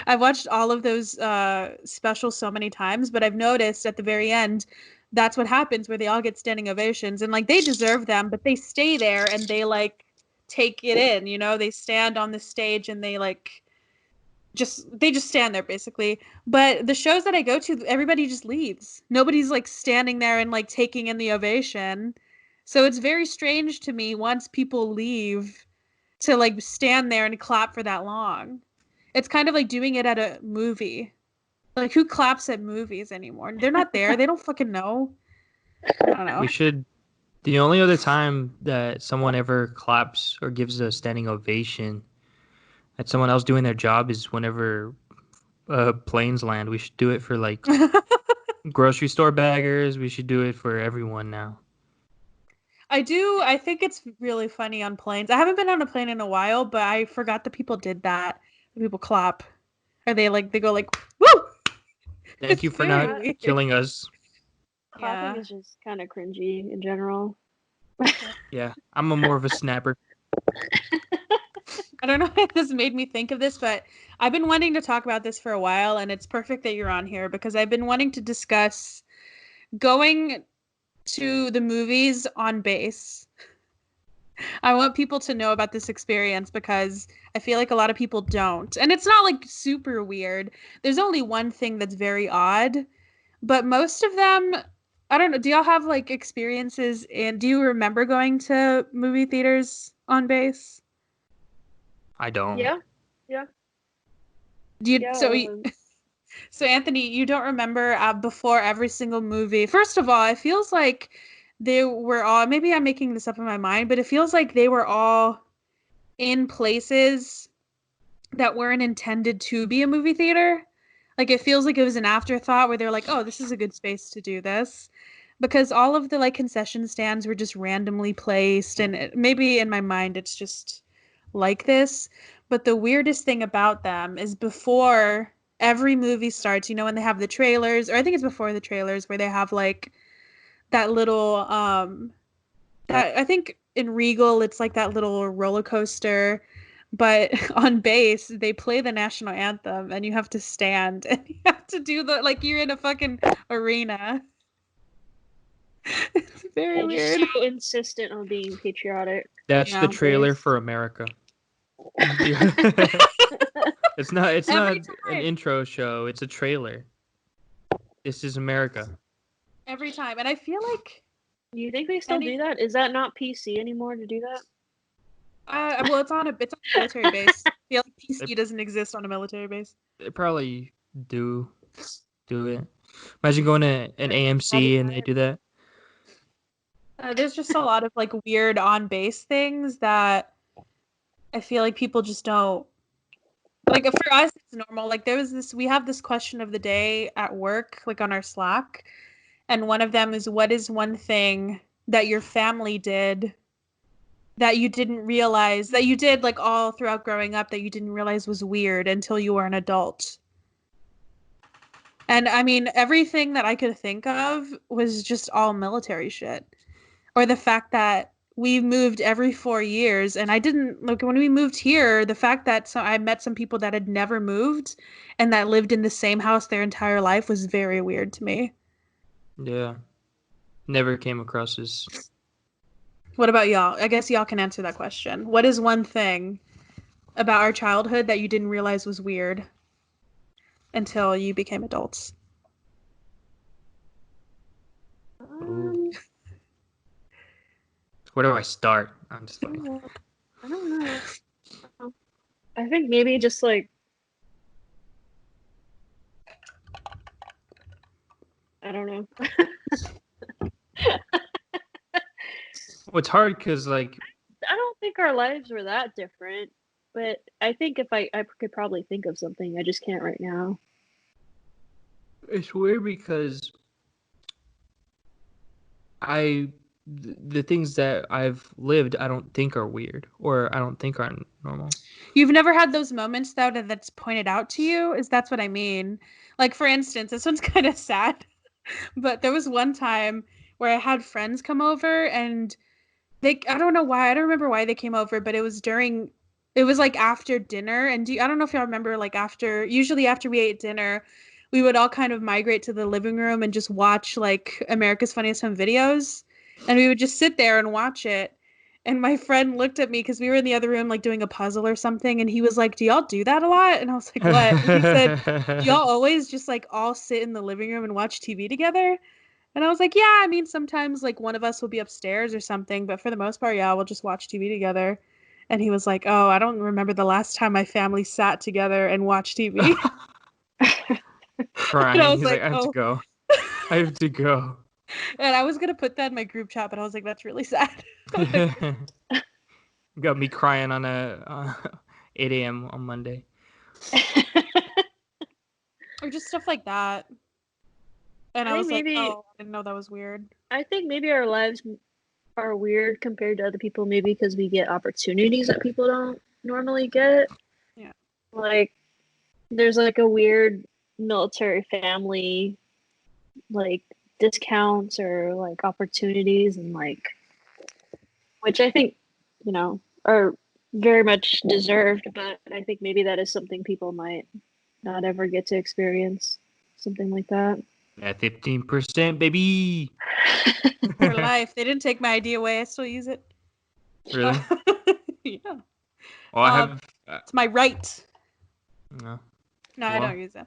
I've watched all of those specials so many times, but I've noticed at the very end that's what happens where they all get standing ovations and like they deserve them, but they stay there and they like take it in, you know, they stand on the stage and they like they just stand there basically. But the shows that I go to, everybody just leaves. Nobody's like standing there and like taking in the ovation. So it's very strange to me once people leave to like stand there and clap for that long. It's kind of like doing it at a movie. Like who claps at movies anymore? They're not there. They don't fucking know. I don't know. We should. The only other time that someone ever claps or gives a standing ovation at someone else doing their job is whenever planes land. We should do it for like grocery store baggers. We should do it for everyone now. I think it's really funny on planes. I haven't been on a plane in a while, but I forgot that people did that. People clap. Or they go like, woo! Thank you It's for very not weird. killing us. Clapping Yeah. is just kind of cringy in general. Yeah, I'm a more of a snapper. I don't know if this made me think of this, but I've been wanting to talk about this for a while, and it's perfect that you're on here because I've been wanting to discuss going to the movies on base. I want people to know about this experience because I feel like a lot of people don't. And it's not like super weird. There's only one thing that's very odd, but most of them, I don't know, do y'all have like experiences and do you remember going to movie theaters on base? I don't. Yeah, yeah, Do you yeah. so Anthony, you don't remember before every single movie. First of all, it feels like they were all maybe I'm making this up in my mind, but it feels like they were all in places that weren't intended to be a movie theater. Like it feels like it was an afterthought where they're like, "Oh, this is a good space to do this." Because all of the like concession stands were just randomly placed and maybe in my mind it's just like this, but the weirdest thing about them is before every movie starts, you know, when they have the trailers, or I think it's before the trailers where they have like that little that I think in Regal it's like that little roller coaster, but on base they play the national anthem and you have to stand and you have to do the like you're in a fucking arena. It's very They're just weird. so insistent on being patriotic. That's the trailer nowadays. for America. It's not Every an time. intro show, it's a trailer. This is America. Every time. And I feel like Do you think they still do that? Is that not PC anymore to do that? well, it's on a military base. I feel like PC doesn't exist on a military base. They probably do it. Imagine going to an AMC and they do that. There's just a lot of like weird on base things that I feel like people just don't like. For us, it's normal. Like we have this question of the day at work, like on our Slack, and one of them is, what is one thing that your family did that you didn't realize that you did like all throughout growing up that you didn't realize was weird until you were an adult? And I mean, everything that I could think of was just all military shit. Or the fact that we moved every 4 years, and I didn't look when we moved here, the fact that I met some people that had never moved and that lived in the same house their entire life was very weird to me. Yeah. Never came across this. What about y'all? I guess y'all can answer that question. What is one thing about our childhood that you didn't realize was weird until you became adults? Where do I start? I'm just like, I don't know. I think maybe just like I don't know. well, it's hard because like I don't think our lives were that different, but I think if I could probably think of something, I just can't right now. it's weird because the things that I've lived, I don't think are weird or I don't think are normal. You've never had those moments though that's pointed out to you? That's what I mean. Like for instance, this one's kind of sad, but there was one time where I had friends come over and I don't know why, I don't remember why they came over, but it was like after dinner. And I don't know if y'all remember, like usually after we ate dinner, we would all kind of migrate to the living room and just watch like America's Funniest Home Videos. And we would just sit there and watch it. And my friend looked at me because we were in the other room like doing a puzzle or something. And he was like, "Do y'all do that a lot?" And I was like, "What?" And he said, "Do y'all always just like all sit in the living room and watch TV together?" And I was like, "Yeah, I mean, sometimes like one of us will be upstairs or something, but for the most part, yeah, we'll just watch TV together." And he was like, "Oh, I don't remember the last time my family sat together and watched TV." Crying. And I was He's like, I have to go. I have to go. And I was gonna put that in my group chat, but I was like, that's really sad. Got me crying on a 8 a.m. on Monday. Or just stuff like that. And I was like, oh, I didn't know that was weird. I think maybe our lives are weird compared to other people, maybe because we get opportunities that people don't normally get. Yeah. Like, there's like a weird military family, like discounts or like opportunities, and like, which I think, are very much deserved, but I think maybe that is something people might not ever get to experience. Something like that. At 15%, baby. For life. They didn't take my ID away. I still use it. Really? Yeah. Well, I have. It's my right. No. No, well, I don't use it.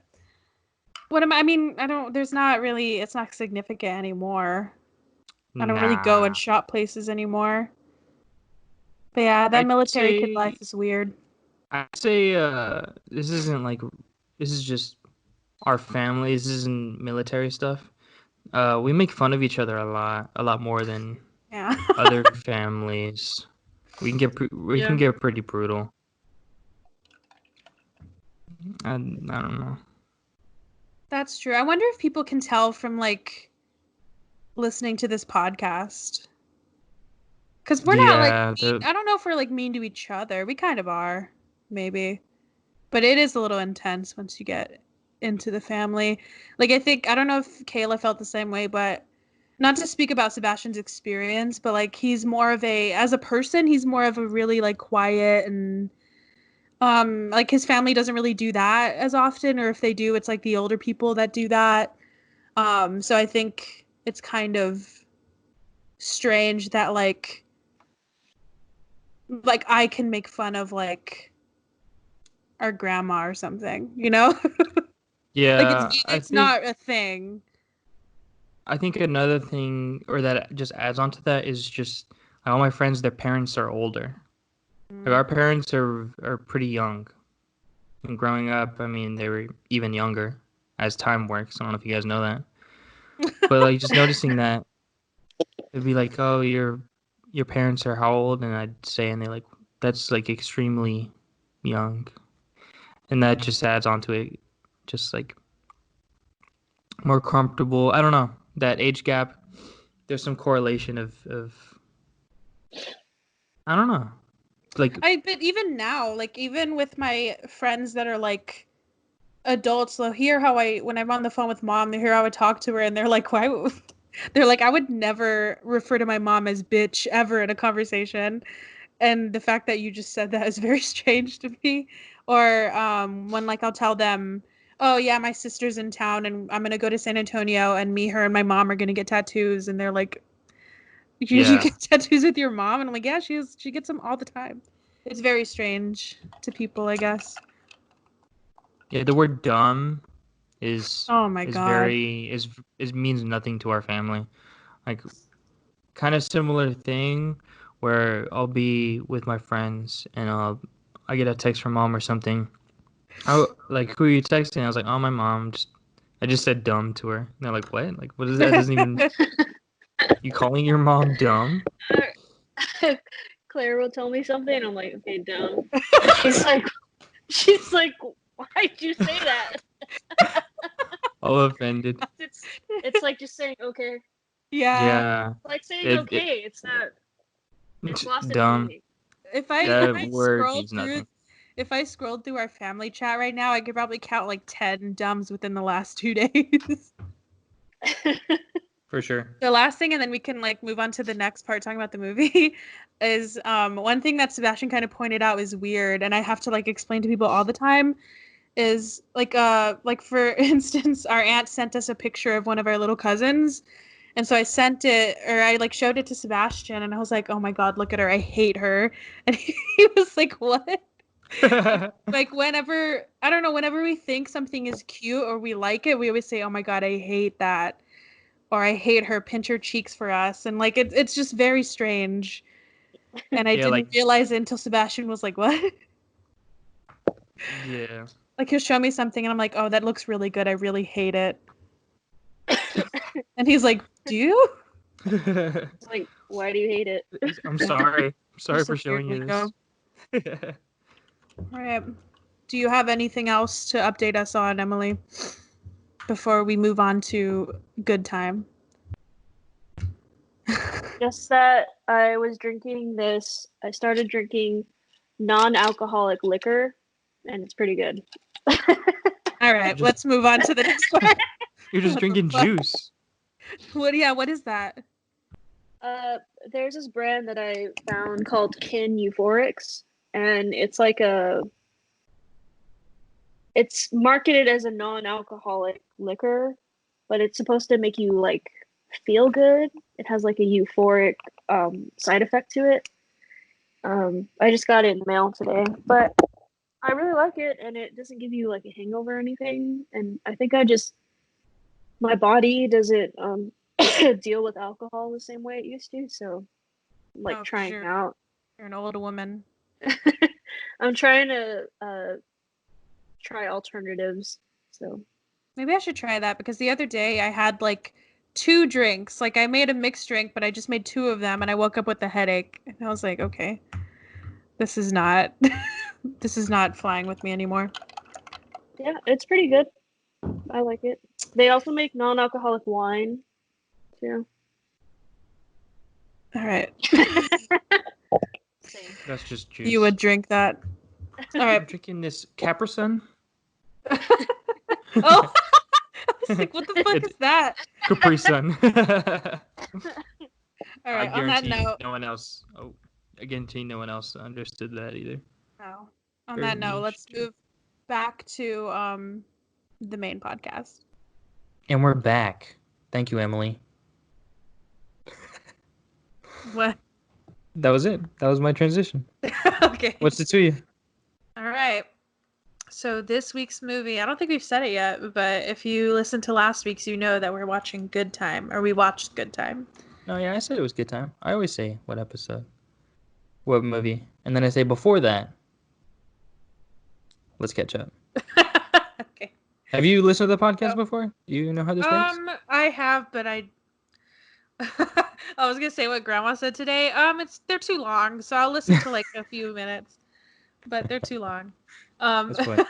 I mean, I don't. There's not really. It's not significant anymore. I don't really go and shop places anymore. But yeah, that military kid life is weird. I'd say this isn't like. This is just our family. This isn't military stuff. We make fun of each other a lot more than other families. We can get pretty brutal. I don't know. That's true. I wonder if people can tell from like listening to this podcast. Because we're not like mean. I don't know if we're like mean to each other. We kind of are, maybe. But it is a little intense once you get into the family. Like I don't know if Kayla felt the same way, but not to speak about Sebastian's experience, but like he's more of as a person, he's more of a really like quiet and like his family doesn't really do that as often, or if they do, it's like the older people that do that. So I think it's kind of strange that like I can make fun of like our grandma or something, you know? Like Yeah, it's not a thing. I think another thing, or that just adds on to that, is just all my friends, their parents are older. Like our parents are pretty young. And growing up, I mean, they were even younger as time works. I don't know if you guys know that. But like just noticing that, it'd be like, oh, your parents are how old? And I'd say, and they're like, that's like extremely young. And that just adds on to it, just like more comfortable. I don't know, that age gap. There's some correlation of I don't know, like But even now, like even with my friends that are like adults, they'll hear how when I'm on the phone with mom, they hear how I talk to her, and they're like, why? They're like, I would never refer to my mom as bitch ever in a conversation. And the fact that you just said that is very strange to me. Or when like I'll tell them, oh yeah, my sister's in town and I'm gonna go to San Antonio and me, her, and my mom are gonna get tattoos, and they're like, you yeah, get tattoos with your mom? And I'm like, yeah, she gets them all the time. It's very strange to people, I guess. yeah. The word dumb is Oh my is god. very is means nothing to our family. Like kind of similar thing where I'll be with my friends and I get a text from mom or something. Like, who are you texting? I was like, oh, my mom. I just said dumb to her. And they're like, what? Like, what is that? Doesn't even. You calling your mom dumb? Claire will tell me something, I'm like, okay, dumb. She's like, she's like, why'd you say that? All offended. It's like just saying okay. Yeah. Yeah. It's like saying It okay. It's not. It's lost its dumb. meaning. That word means nothing. If I scrolled through our family chat right now, I could probably count like 10 dumbs within the last 2 days. For sure. The last thing, and then we can like move on to the next part talking about the movie, is one thing that Sebastian kind of pointed out is weird, and I have to like explain to people all the time, is like for instance, our aunt sent us a picture of one of our little cousins. And so I sent it, or I like showed it to Sebastian, and I was like, "Oh my god, look at her! I hate her." And he was like, "What?" Like whenever, I don't know, whenever we think something is cute or we like it, we always say, "Oh my god, I hate that," or "I hate her." Pinch her cheeks for us, and like it's just very strange. And I Yeah, like didn't realize it until Sebastian was like, "What?" yeah. Like he'll show me something, and I'm like, "Oh, that looks really good. I really hate it." And he's like, "Do you?" It's like, why do you hate it? I'm sorry. I'm You're sorry so for showing you weird, this. All right. Do you have anything else to update us on, Emily, before we move on to good time? Just that I was drinking this. I started drinking non-alcoholic liquor, and it's pretty good. All right, Just let's move on to the next part. you're just What the drinking fuck? juice. What is that? There's this brand that I found called Kin Euphorics, and it's marketed as a non-alcoholic liquor, but it's supposed to make you like feel good. It has like a euphoric side effect to it. I just got it in the mail today, but I really like it, and it doesn't give you like a hangover or anything. And I think my body doesn't deal with alcohol the same way it used to, so I'm like Oh, 'cause trying out. you're an old woman. I'm trying to try alternatives. So Maybe I should try that because the other day I had like 2 drinks. Like I made a mixed drink, but I just made 2 of them, and I woke up with a headache. And I was like, okay, this is not this is not flying with me anymore. yeah, it's pretty good. I like it. They also make non-alcoholic wine too. All right. Same. That's just juice. You would drink that. All I'm right. drinking this Capri Sun. Oh, I was like, what the fuck is that? Capri Sun. All I right. On that guarantee note, no one else. Oh, I guarantee no one else understood that either. no. On Very that note, niche let's joke. move back to the main podcast. And we're back. Thank you, Emily. What? That was it. That was my transition. Okay. What's it to you? All right. So this week's movie, I don't think we've said it yet, but if you listened to last week's, you know that we're watching Good Time, or we watched Good Time. No, yeah, I said it was good time. I always say what episode, what movie, and then I say before that, let's catch up. Okay. Have you listened to the podcast So, before? Do you know how this works? I have, but I I was gonna say what Grandma said today. They're too long, so I'll listen to like a few minutes, but they're too long. That's funny.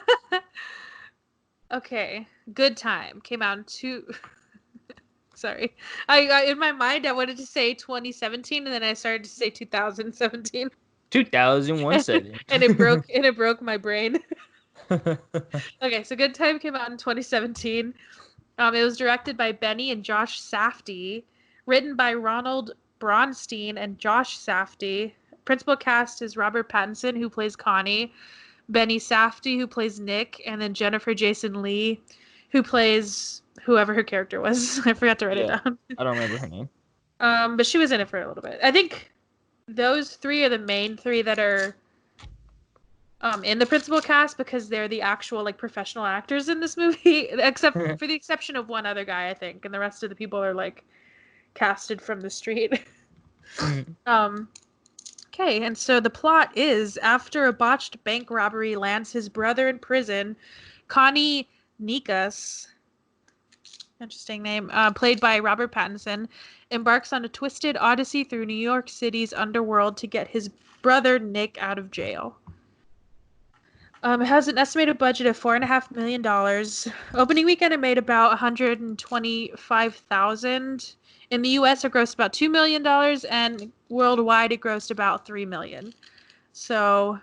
Okay, Good Time came out in Sorry, I in my mind I wanted to say 2017, and then I started to say 2017, 2017. and it broke my brain. Okay, so Good Time came out in 2017. It was directed by Benny and Josh Safdie, written by Ronald Bronstein and Josh Safdie. Principal cast is Robert Pattinson, who plays Connie, Benny Safdie, who plays Nick, and then Jennifer Jason Leigh, who plays whoever her character was. I forgot to write it Yeah, down. I don't remember her name. But she was in it for a little bit. I think those three are the main three that are in the principal cast because they're the actual like professional actors in this movie, except for the exception of one other guy, I think, and the rest of the people are like casted from the street. um okay, and so the plot is after a botched bank robbery lands his brother in prison, Connie Nikas, interesting name, played by Robert Pattinson, embarks on a twisted odyssey through New York City's underworld to get his brother Nick out of jail. It has an estimated budget of $4.5 million. Opening weekend, it made about 125,000. In the U.S., it grossed about $2 million, and worldwide, it grossed about $3 million. So,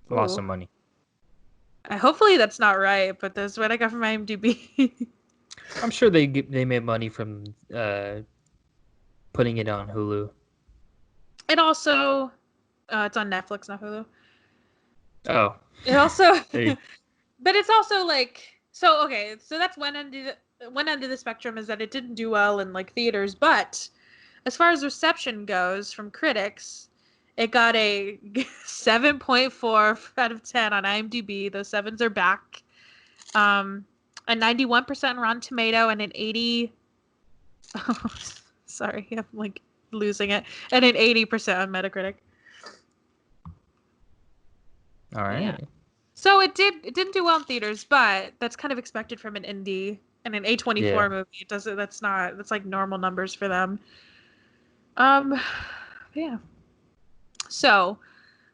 Lost ooh. some money. Hopefully that's not right, but that's what I got from IMDb. I'm sure they made money from putting it on Hulu. It also, it's on Netflix, not Hulu. Oh. It also, Hey. but it's also like, so okay, so that's one end of the spectrum is that it didn't do well in like theaters, but as far as reception goes from critics, it got a 7.4 out of 10 on IMDb. Those sevens are back. A 91% on Rotten Tomato and an 80. Oh, sorry, I'm like losing it. And an 80% on Metacritic. All right. Yeah. So it didn't do well in theaters, but that's kind of expected from an indie and an A24 movie. It doesn't that's like normal numbers for them. Yeah. So,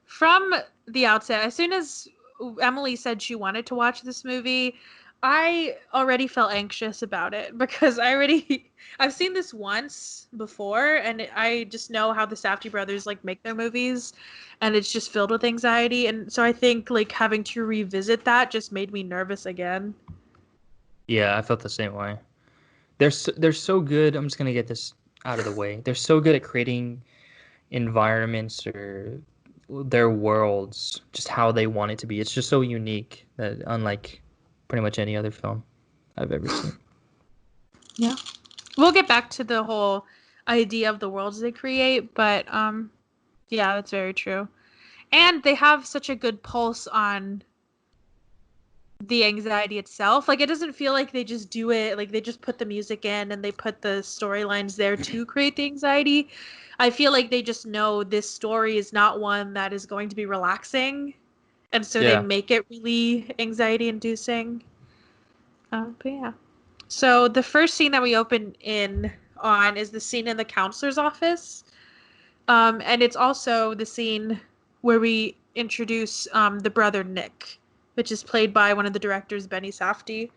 from the outset, as soon as Emalee said she wanted to watch this movie, I already felt anxious about it because I've seen this once before, and I just know how the Safdie brothers like make their movies, and it's just filled with anxiety, and so I think like having to revisit that just made me nervous again. Yeah, I felt the same way. They're so good. I'm just gonna get this out of the way. They're so good at creating environments or their worlds, just how they want it to be. It's just so unique that unlike pretty much any other film I've ever seen. Yeah. We'll get back to the whole idea of the worlds they create, but yeah, that's very true. And they have such a good pulse on the anxiety itself. Like it doesn't feel like they just do it, like they just put the music in and they put the storylines there to create the anxiety. I feel like they just know this story is not one that is going to be relaxing, and so they Yeah. make it really anxiety inducing. But yeah. So the first scene that we open in on is the scene in the counselor's office. And it's also the scene where we introduce the brother Nick, which is played by one of the directors, Benny Safdie.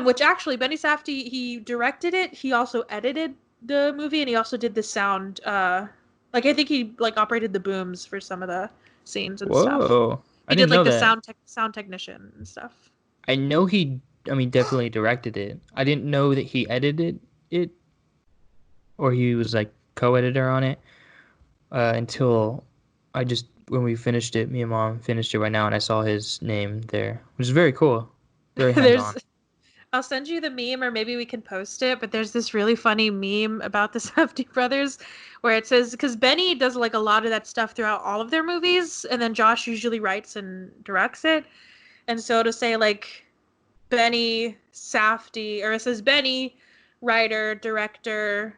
Which actually, Benny Safdie, he directed it. He also edited the movie, and he also did the sound. Like I think he like operated the booms for some of the scenes and stuff. Whoa. I He did didn't like know the that. sound technician and stuff. I know definitely directed it. I didn't know that he edited it or he was like co-editor on it until when we finished it, me and Mom finished it right now, and I saw his name there, which is very cool. Very There's hands-on. I'll send you the meme, or maybe we can post it. But there's this really funny meme about the Safdie brothers, where it says, because Benny does like a lot of that stuff throughout all of their movies, and then Josh usually writes and directs it. And so to say like Benny Safdie, or it says Benny, writer, director,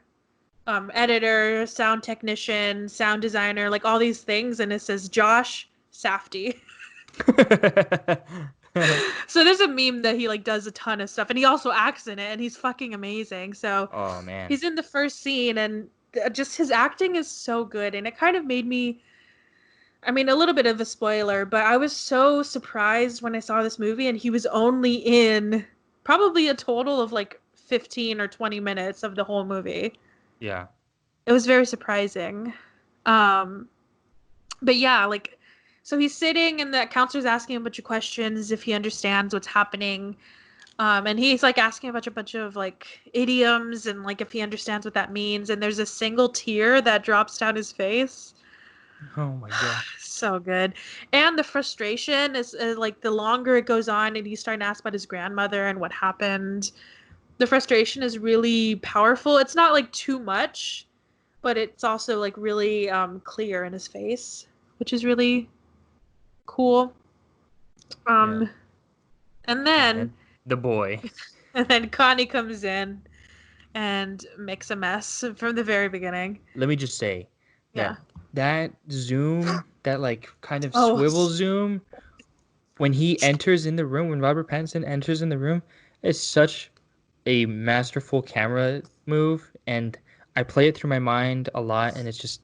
editor, sound technician, sound designer, like all these things, and it says Josh Safdie. So there's a meme that he like does a ton of stuff, and he also acts in it, and he's fucking amazing. So Oh man. he's in the first scene, and just his acting is so good, and it kind of made me, I mean, a little bit of a spoiler, but I was so surprised when I saw this movie, and he was only in probably a total of like 15 or 20 minutes of the whole movie. Yeah. It was very surprising. But yeah, like, so he's sitting and the counselor's asking him a bunch of questions if he understands what's happening. And he's like asking a bunch of like idioms and like if he understands what that means. And there's a single tear that drops down his face. Oh my god. So good. And the frustration is like the longer it goes on and he's starting to ask about his grandmother and what happened. The frustration is really powerful. It's not like too much, but it's also like really clear in his face, which is really cool. Yeah. And then the boy. and then Connie comes in and makes a mess from the very beginning. Let me just say Yeah. that zoom, that like kind of Oh. swivel zoom when he enters in the room, when Robert Pattinson enters in the room, is such a masterful camera move, and I play it through my mind a lot, and it's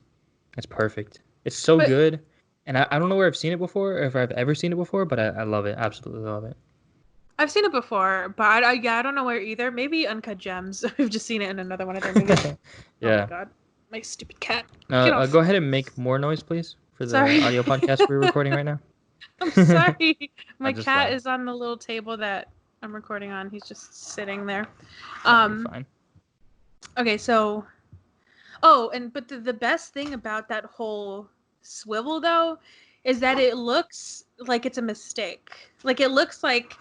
perfect. It's so good, and I don't know where I've seen it before, or if I've ever seen it before, but I love it. Absolutely love it. I've seen it before, but I don't know where either. Maybe Uncut Gems. I've just seen it in another one of their movies. Yeah. Oh my god. My stupid cat. Get off. Go ahead and make more noise, please, for the Sorry. audio podcast we're recording right now. I'm sorry. My just cat laugh. is on the little table that I'm recording on. He's just sitting there. Fine. Okay, so but the best thing about that whole swivel though is that it looks like it's a mistake. Like it looks like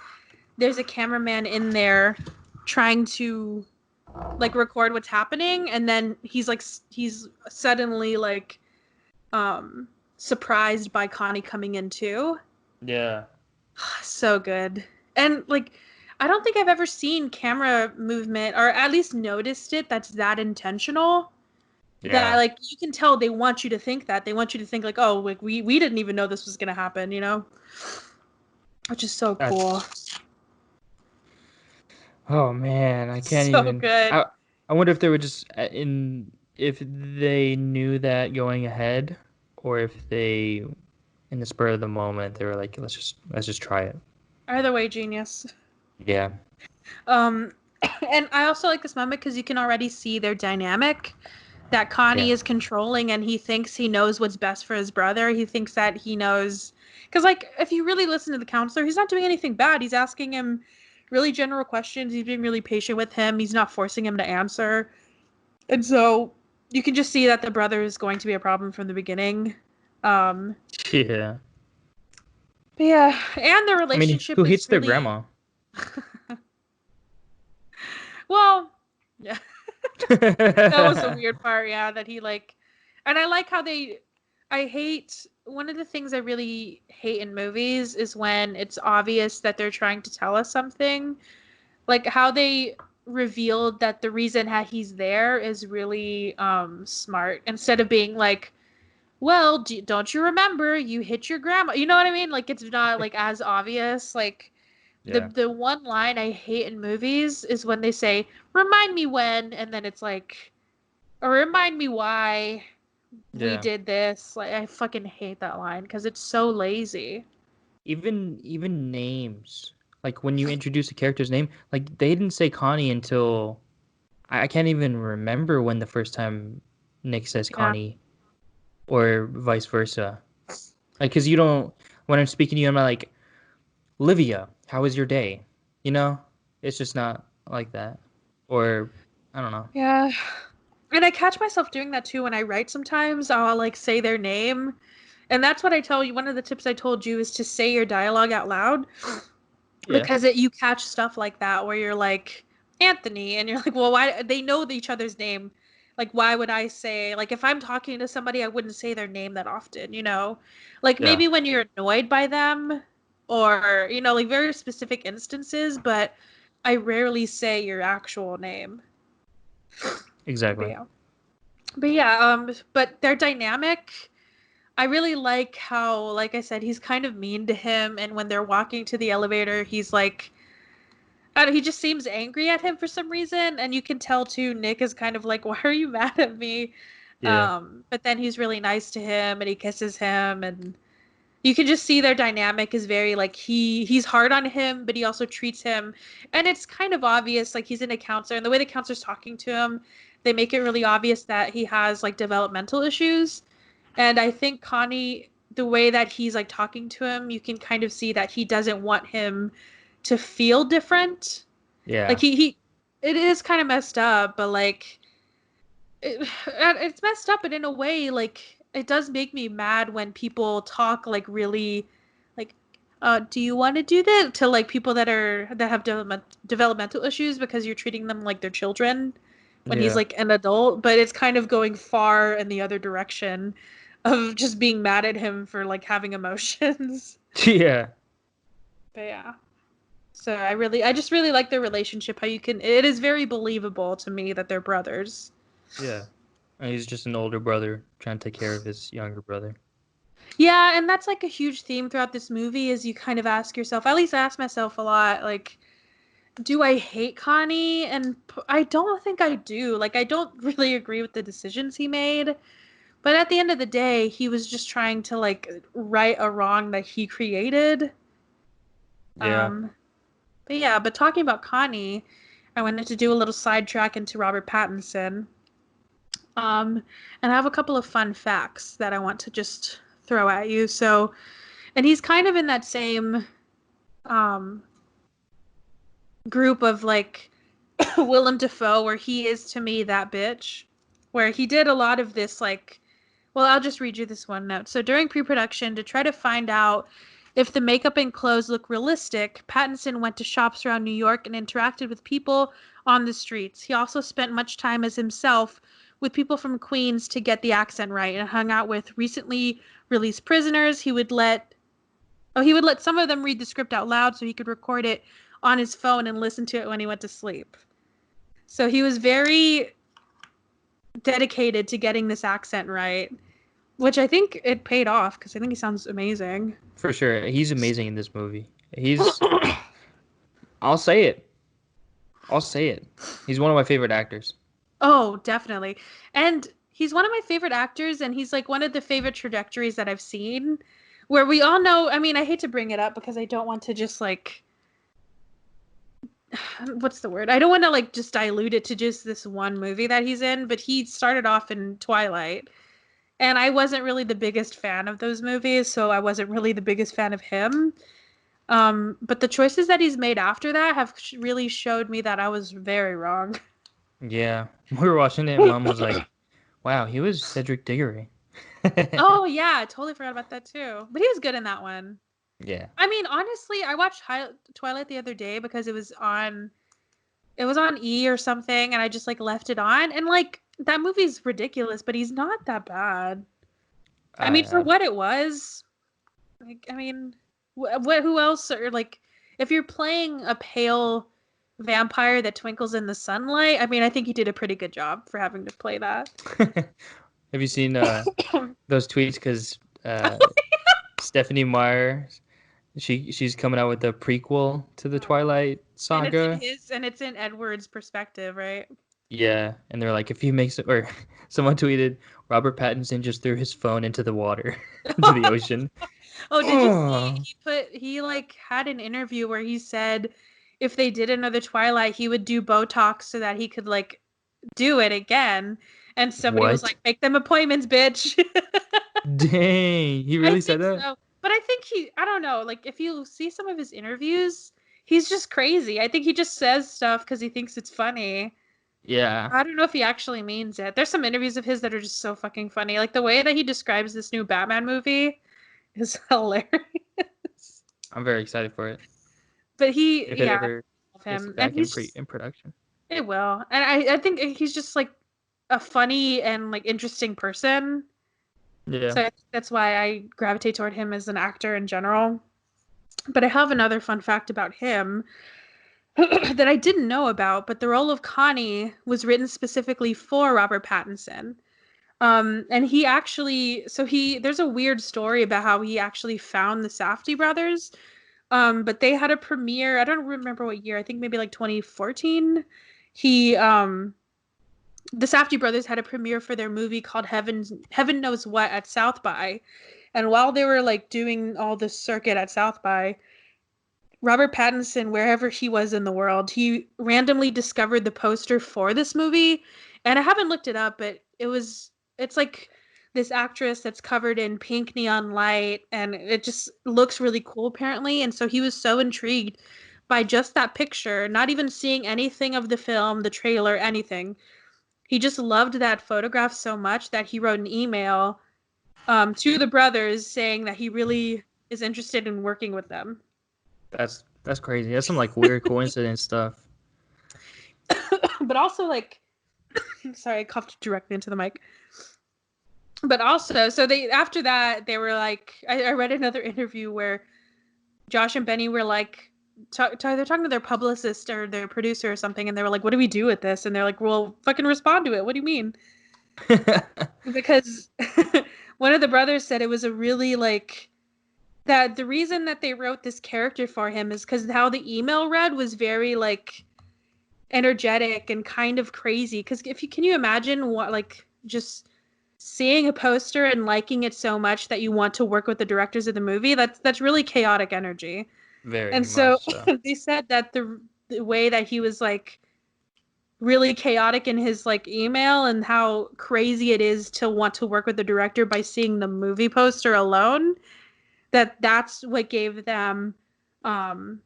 there's a cameraman in there trying to like record what's happening, and then he's suddenly like surprised by Connie coming in too. Yeah. So good. And like I don't think I've ever seen camera movement, or at least noticed it, that's that intentional. Yeah. That like you can tell they want you to think that. They want you to think like, oh, like we didn't even know this was gonna happen, you know? Which is so cool. Oh man, I can't So even. good. I wonder if they were just if they knew that going ahead, or if they, in the spur of the moment, they were like, let's just try it. Either way, genius. Yeah. And I also like this moment because you can already see their dynamic. That Connie is controlling, and he thinks he knows what's best for his brother. He thinks that he knows, because like if you really listen to the counselor, he's not doing anything bad. He's asking him really general questions. He's being really patient with him. He's not forcing him to answer, and so you can just see that the brother is going to be a problem from the beginning. Yeah. But yeah, and the relationship. Who hates their really... grandma? Well, yeah. That was the weird part, yeah, that he like, and I like how one of the things I really hate in movies is when it's obvious that they're trying to tell us something, like how they revealed that the reason he's there is really smart, instead of being like, well, don't you remember you hit your grandma, you know what I mean? Like it's not like as obvious. Like the one line I hate in movies is when they say, remind me when, and then it's like, or remind me why we did this. Like I fucking hate that line because it's so lazy. Even names, like when you introduce a character's name, like they didn't say Connie until I can't even remember when the first time Nick says Connie, or vice versa. Like, because you don't, when I'm speaking to you, I'm not like, Livia, how was your day? You know, it's just not like that. Or I don't know. Yeah. And I catch myself doing that too when I write sometimes. I'll like say their name. And that's what I tell you. One of the tips I told you is to say your dialogue out loud. Yeah. because you catch stuff like that where you're like Anthony, and you're like, well, why they know each other's name? Like, why would I say, like, if I'm talking to somebody, I wouldn't say their name that often, you know? Like, Yeah. maybe when you're annoyed by them, or, you know, like very specific instances, but I rarely say your actual name. But Exactly. yeah. But yeah, but their dynamic, I really like how, like I said, he's kind of mean to him, and when they're walking to the elevator, he's like, I don't, he just seems angry at him for some reason, and you can tell too. Nick is kind of like, "Why are you mad at me?" Yeah. But then he's really nice to him, and he kisses him, and you can just see their dynamic is very like he's hard on him, but he also treats him, and it's kind of obvious. Like he's in a counselor, and the way the counselor's talking to him, they make it really obvious that he has like developmental issues, and I think Connie, the way that he's like talking to him, you can kind of see that he doesn't want him to feel different. Like Yeah. he it is kind of messed up, but like it's messed up, but in a way, like it does make me mad when people talk like really, like, do you want to do that to like people that have developmental issues because you're treating them like they're children when he's Yeah. like an adult, but it's kind of going far in the other direction of just being mad at him for like having emotions. Yeah. But yeah. So I just really like their relationship. How you can, it is very believable to me that they're brothers. Yeah. And he's just an older brother trying to take care of his younger brother. Yeah, and that's like a huge theme throughout this movie is you kind of ask yourself, at least I ask myself a lot, like, do I hate Connie? And I don't think I do. Like, I don't really agree with the decisions he made. But at the end of the day, he was just trying to like right a wrong that he created. Yeah. Um, but yeah, but talking about Connie, I wanted to do a little sidetrack into Robert Pattinson. And I have a couple of fun facts that I want to just throw at you. So, and he's kind of in that same um, group of like Willem Dafoe, where he is to me that bitch, where he did a lot of this like. Well, I'll just read you this one note. So during pre-production, to try to find out if the makeup and clothes look realistic, Pattinson went to shops around New York and interacted with people on the streets. He also spent much time as himself with people from Queens to get the accent right and hung out with recently released prisoners. He would let some of them read the script out loud so he could record it on his phone and listen to it when he went to sleep. So he was very dedicated to getting this accent right, which I think it paid off because I think he sounds amazing. For sure. He's amazing in this movie. He's I'll say it. I'll say it. He's one of my favorite actors. Oh, definitely. And he's one of my favorite actors, and he's like one of the favorite trajectories that I've seen. Where we all know, I mean, I hate to bring it up because I don't want to just like, what's the word? I don't want to like just dilute it to just this one movie that he's in, but he started off in Twilight. And I wasn't really the biggest fan of those movies, so I wasn't really the biggest fan of him. But the choices that he's made after that have really showed me that I was very wrong. Yeah. We were watching it and mom was like, wow, he was Cedric Diggory. Oh yeah, I totally forgot about that too. But he was good in that one. Yeah. I mean, honestly, I watched Twilight the other day because it was on E or something, and I just like left it on, and like that movie's ridiculous, but he's not that bad. I mean, for Uh, what it was, like, I mean, what? Who else? Or like, if you're playing a pale vampire that twinkles in the sunlight, I mean, I think he did a pretty good job for having to play that. have you seen those tweets? Because Stephanie Meyer, she's coming out with a prequel to the Twilight And it's in saga. his, and it's in Edward's perspective, right? Yeah, and they're like, if he makes it, or someone tweeted, Robert Pattinson just threw his phone into the water, into the ocean. Oh, did you see Oh, he like had an interview where he said if they did another Twilight, he would do Botox so that he could like do it again. And somebody was what? like, "Make them appointments, bitch." Dang, he I really said think that? so. But I think I don't know, like if you see some of his interviews, he's just crazy. I think he just says stuff because he thinks it's funny. Yeah, I don't know if he actually means it. There's some interviews of his that are just so fucking funny. Like the way that he describes this new Batman movie is hilarious. I'm very excited for it. But he, If it yeah, I ever love gets him, and back he's just, in production. it will, and I think he's just like a funny and like interesting person. Yeah. So I think that's why I gravitate toward him as an actor in general. But I have another fun fact about him that I didn't know about. But the role of Connie was written specifically for Robert Pattinson. And he actually, there's a weird story about how he actually found the Safdie brothers. But they had a premiere. I don't remember what year. I think maybe like 2014. He, the Safdie brothers had a premiere for their movie called Heaven Knows What at South by. And while they were like doing all this circuit at South by, Robert Pattinson, wherever he was in the world, he randomly discovered the poster for this movie. And I haven't looked it up, but it's like this actress that's covered in pink neon light, and it just looks really cool, apparently. And so he was so intrigued by just that picture, not even seeing anything of the film, the trailer, anything. He just loved that photograph so much that he wrote an email to the brothers saying that he really is interested in working with them. That's crazy. That's some like weird coincidence stuff. But also like sorry, I coughed directly into the mic. But also, so they after that they were like, I read another interview where Josh and Benny were like, they're talking to their publicist or their producer or something, and they were like, "What do we do with this?" And they're like, "Well, fucking respond to it. What do you mean?" Because one of the brothers said it was a really like that the reason that they wrote this character for him is because how the email read was very like energetic and kind of crazy. Because if you can you imagine what like just seeing a poster and liking it so much that you want to work with the directors of the movie, that's really chaotic energy. Very And so much so. they said that the way that he was like really chaotic in his like email and how crazy it is to want to work with the director by seeing the movie poster alone, that's what gave them um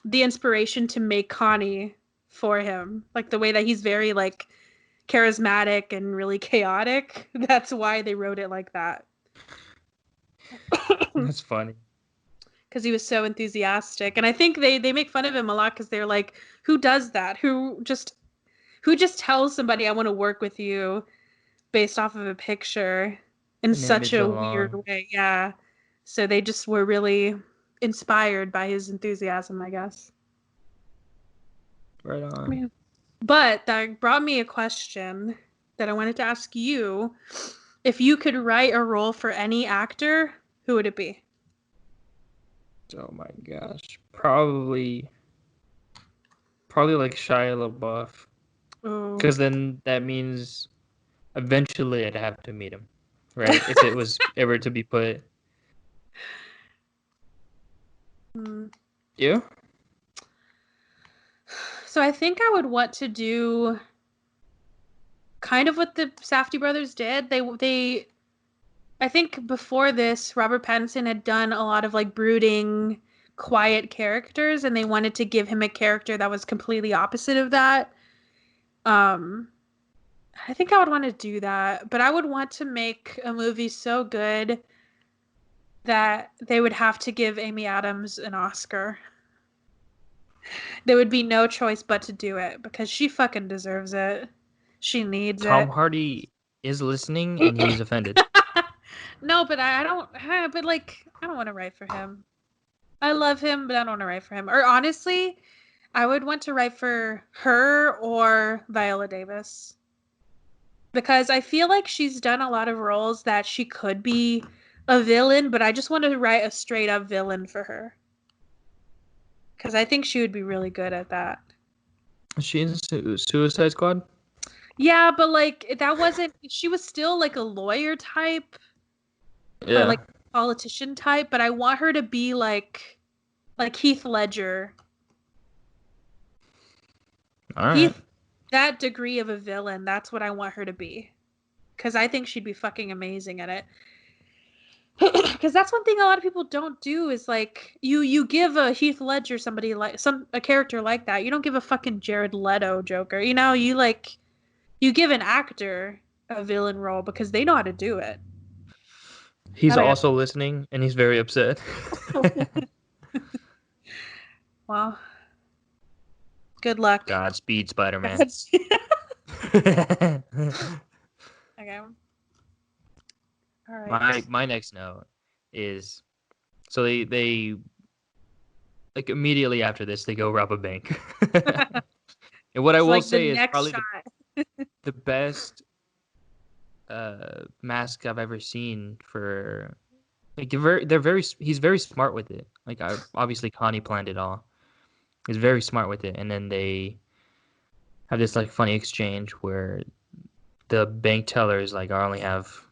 the inspiration to make Connie for him, like the way that he's very like charismatic and really chaotic. That's why they wrote it like that. That's funny. Because he was so enthusiastic, and I think they make fun of him a lot because they're like, who does that, who just tells somebody I want to work with you based off of a picture in An such image a weird alone. way. Yeah, so they just were really inspired by his enthusiasm, I guess. Right on. Yeah. But that brought me a question that I wanted to ask you. If you could write a role for any actor, who would it be? Oh my gosh. Probably like Shia LaBeouf. Oh. Because then that means eventually I'd have to meet him. Right? If it was ever to be put. Hmm. You? So I think I would want to do kind of what the Safdie brothers did. They I think before this, Robert Pattinson had done a lot of like brooding, quiet characters, and they wanted to give him a character that was completely opposite of that. Um, I think I would want to do that, but I would want to make a movie so good that they would have to give Amy Adams an Oscar. There would be no choice but to do it because she fucking deserves it. She needs Tom it. Hardy is listening and he's offended. No, but I don't. But like, I don't want to write for him. I love him, but I don't want to write for him. Or honestly, I would want to write for her or Viola Davis because I feel like she's done a lot of roles that she could be a villain, but I just want to write a straight up villain for her because I think she would be really good at that. Is she in Suicide Squad? Yeah, but like that wasn't. She was still like a lawyer type or Yeah. like politician type, but I want her to be like Heath Ledger. All right. Heath, that degree of a villain, that's what I want her to be. Because I think she'd be fucking amazing at it. Because that's one thing a lot of people don't do is like you give a Heath Ledger somebody like a character like that. You don't give a fucking Jared Leto Joker. You know, you give an actor a villain role because they know how to do it. He's I also listening and he's very upset. Well, good luck. Godspeed, Spider-Man. Okay. All my right. my next note is so they like immediately after this they go rob a bank. And what I It's will like the say is next probably shot. the best mask I've ever seen for like he's very smart with it. Like obviously Connie planned it all. He's very smart with it, and then they have this like funny exchange where the bank tellers like I only have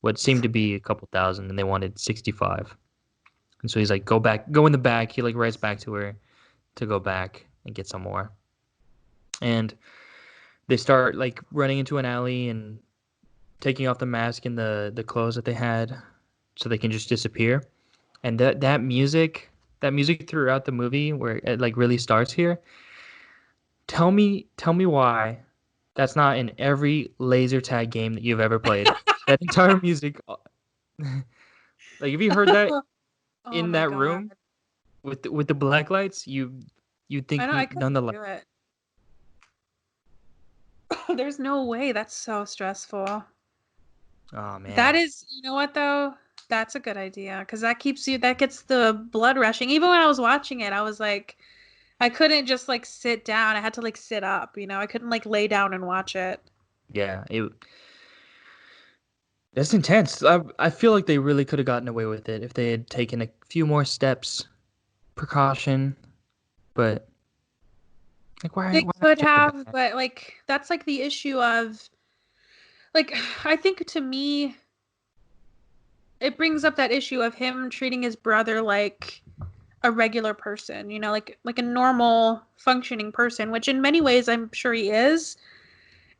what seemed to be a couple thousand, and they wanted 65. And so he's like, go in the back. He like writes back to her to go back and get some more. And they start like running into an alley and taking off the mask and the clothes that they had so they can just disappear. And that music throughout the movie where it like really starts here. Tell me why that's not in every laser tag game that you've ever played. That entire music like if you heard that Oh in my that god. room with the black lights, you I think know I couldn't none the do it. There's no way. That's so stressful. oh That man. is, you know what though? That's a good idea because that gets the blood rushing. Even when I was watching it, I was like, I couldn't just like sit down. I had to like sit up, you know? I couldn't like lay down and watch it. Yeah, that's intense. I feel like they really could have gotten away with it if they had taken a few more steps, precaution. But like, They why could check the have, back? but like that's like the issue of like I think to me it brings up that issue of him treating his brother like a regular person, you know, like a normal functioning person, which in many ways I'm sure he is.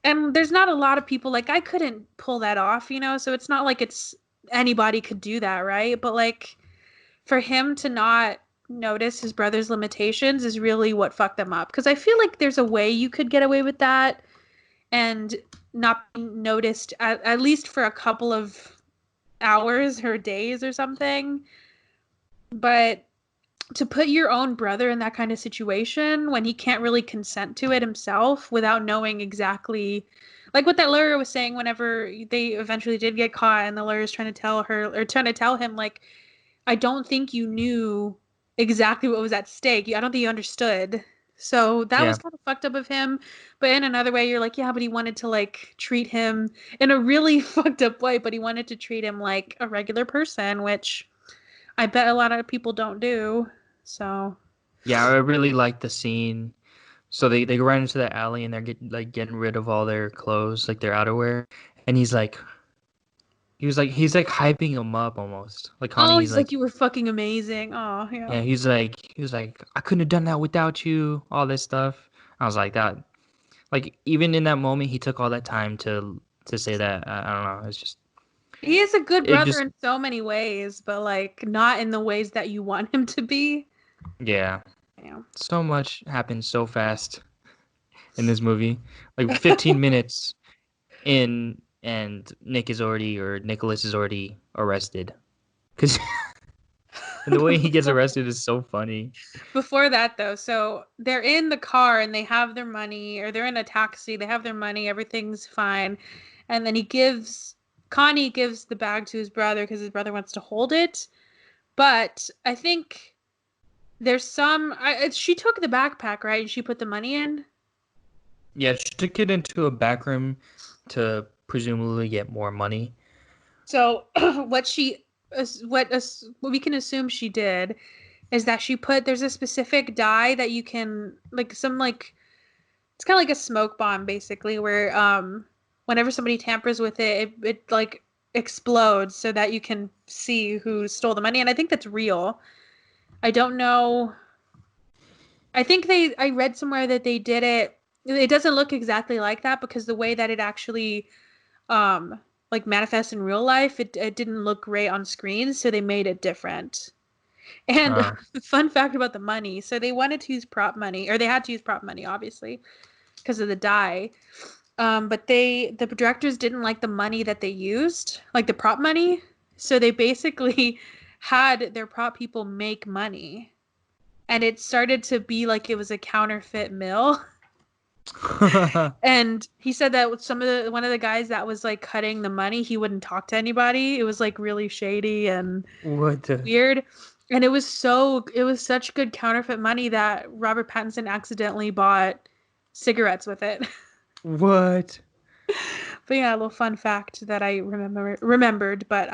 And there's not a lot of people like I couldn't pull that off, you know, so it's not like it's anybody could do that, right? But like for him to not notice his brother's limitations is really what fucked them up because I feel like there's a way you could get away with that and not being noticed at least for a couple of hours or days or something. But to put your own brother in that kind of situation when he can't really consent to it himself without knowing exactly like what that lawyer was saying whenever they eventually did get caught and the lawyer's trying to tell her or trying to tell him like I don't think you knew exactly what was at stake. I don't think you understood. So that was Yeah, kind of fucked up of him. But in another way, you're like, yeah, but he wanted to like treat him in a really fucked up way, but he wanted to treat him like a regular person, which I bet a lot of people don't do. So yeah. I really like the scene. So they go right into the alley and they're getting rid of all their clothes, like their outerwear. And he's like hyping him up almost. Like oh, Connie, he's he's like, like you were fucking amazing. Oh, yeah. yeah, he was like I couldn't have done that without you. All this stuff. I was like that. Like even in that moment, he took all that time to say that. I don't know. It's just He is a good it brother just in so many ways, but like not in the ways that you want him to be. yeah. You So much happened so fast in this movie. Like 15 minutes in, and Nicholas is already arrested. Cause and the way he gets know. arrested is so funny. Before that, though, so they're in the car and they have their money, or they're in a taxi, they have their money, everything's fine. And then Connie gives the bag to his brother because his brother wants to hold it. But I think she took the backpack, right? And she put the money in. Yeah, she took it into a back room to presumably get more money. So what we can assume she did is that there's a specific dye that you can like some like it's kind of like a smoke bomb basically where whenever somebody tampers with it like explodes so that you can see who stole the money and I think that's real. I don't know. I read somewhere that they did it doesn't look exactly like that because the way that it actually um like manifests in real life it didn't look great on screen so they made it different. And Uh, fun fact about the money. So they wanted to use prop money, or they had to use prop money, obviously, because of the dye. But the directors didn't like the money that they used, like the prop money. So they basically had their prop people make money. and it started to be like it was a counterfeit mill. And he said that one of the guys that was like cutting the money, he wouldn't talk to anybody. It was like really shady and What the? weird. And it was such good counterfeit money that Robert Pattinson accidentally bought cigarettes with it. What? But yeah, a little fun fact that I remembered. But